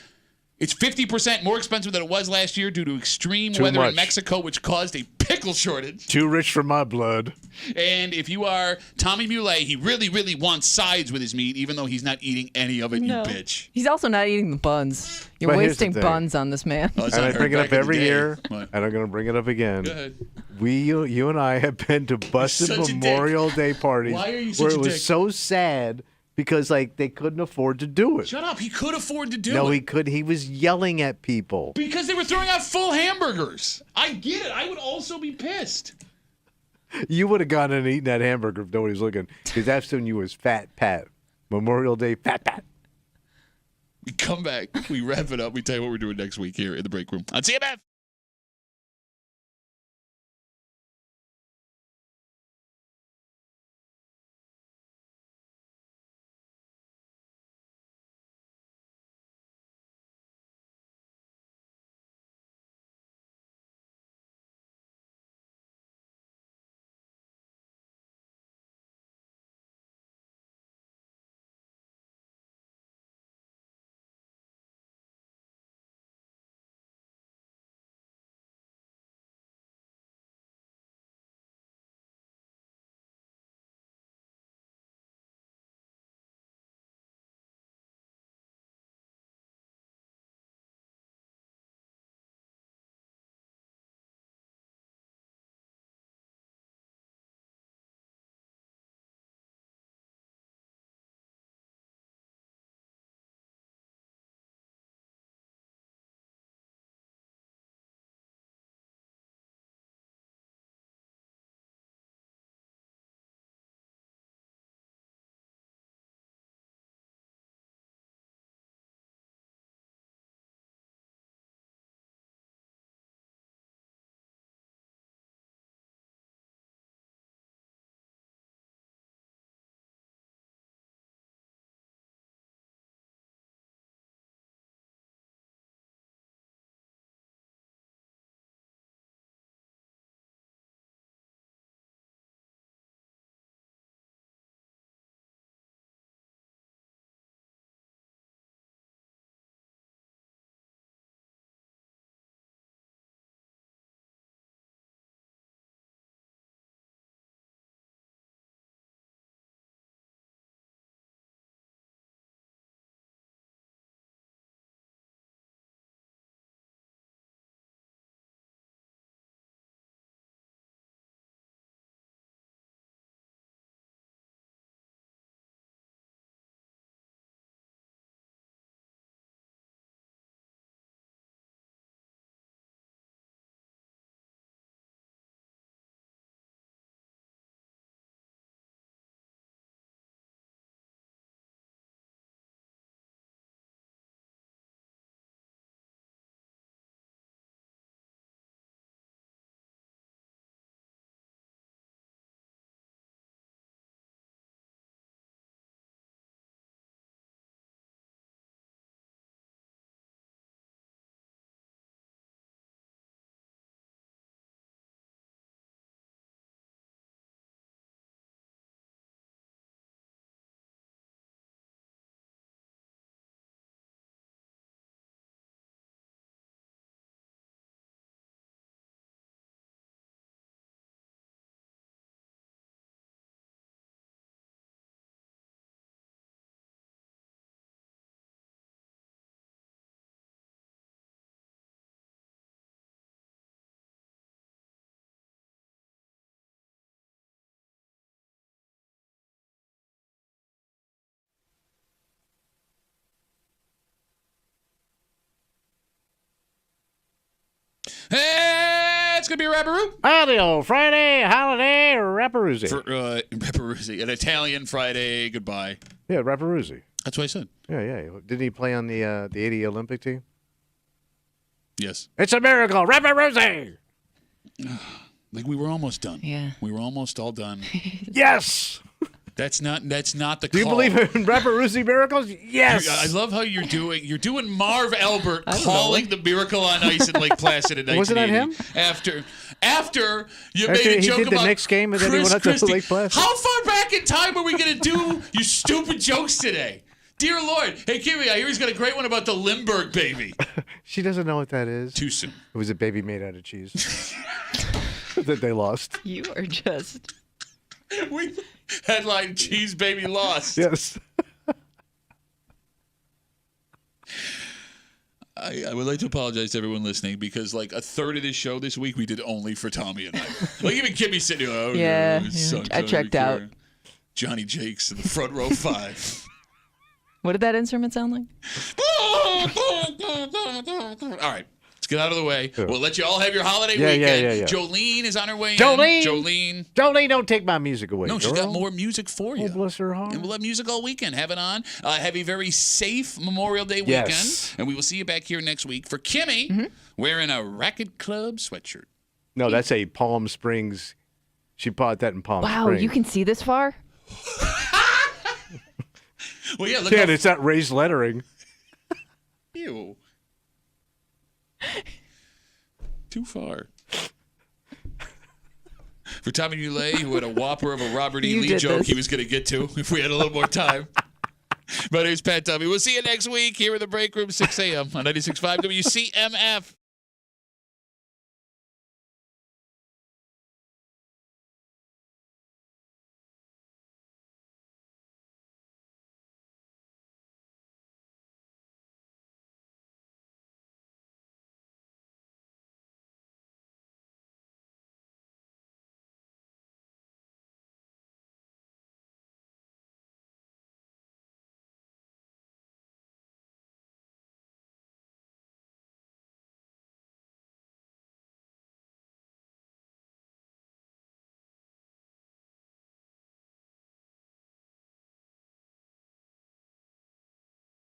It's 50% more expensive than it was last year due to extreme Too weather in much. Mexico, which caused a pickle shortage. Too rich for my blood. And if you are Tommy Muley, he really, really wants sides with his meat, even though he's not eating any of it, you bitch. He's also not eating the buns. You're But here's the wasting thing. buns on this man. Oh, it's And not I bring it back up in the every day. year, What? and I'm going to bring it up again. Go ahead. You and I have been to busted such a dick. Memorial Day parties Why are you where such it a was dick? so sad because like they couldn't afford to do it. Shut up. He could afford to do No, it. he could. He was yelling at people. Because they were throwing out full hamburgers. I get it. I would also be pissed. You would have gone in and eaten that hamburger if nobody was looking, because that's when you was Fat Pat. Memorial Day Fat Pat. We come back. We wrap it up. We tell you what we're doing next week here in the break room on CMF. Hey, it's going to be a Rapperoo. Audio Friday, holiday, Rapperoozy. Rapperoozy. An Italian Friday. Goodbye. Yeah, Rapperoozy. That's what I said. Yeah. Didn't he play on the 80 Olympic team? Yes. It's a miracle, Rapperoozy. Like we were almost done. Yeah. We were almost all done. Yes. That's not the Do you call. believe in Rapperoozy miracles? Yes. I love how you're doing Marv Albert calling the Miracle on Ice in Lake Placid in 1980. Wasn't that him? After you After made a he joke did the about Knicks game and then he Chris went up to Christie. Lake Placid. How far back in time are we going to do your stupid jokes today? Dear Lord. Hey, Kimmy, I hear he's got a great one about the Limburg baby. She doesn't know what that is. Too soon. It was a baby made out of cheese that they lost. You are just. We headline Cheese Baby Lost. Yes. I would like to apologize to everyone listening because like a third of this show this week we did only for Tommy and I. Like even Kimmy sitting here. Oh, Yeah, no, son, I checked out. Johnny Jakes in the front row 5. What did that instrument sound like? All right. Let's get out of the way. We'll let you all have your holiday weekend. Yeah. Jolene is on her way Jolene, don't take my music away. No, she's got more music for you. Oh, bless her heart. And we'll have music all weekend. Have it on. Have a very safe Memorial Day weekend. Yes. And we will see you back here next week for Kimmy wearing a Racket Club sweatshirt. No, that's a Palm Springs. She bought that in Palm Springs. Wow, you can see this far? Well, yeah, look Yeah, it's not raised lettering. Ew. Too far. For Tommy Newlay, who had a whopper of a Robert E. Lee joke he was going to get to if we had a little more time. My name's Pat Tommy. We'll see you next week here in the break room, 6 a.m. on 96.5 WCMF.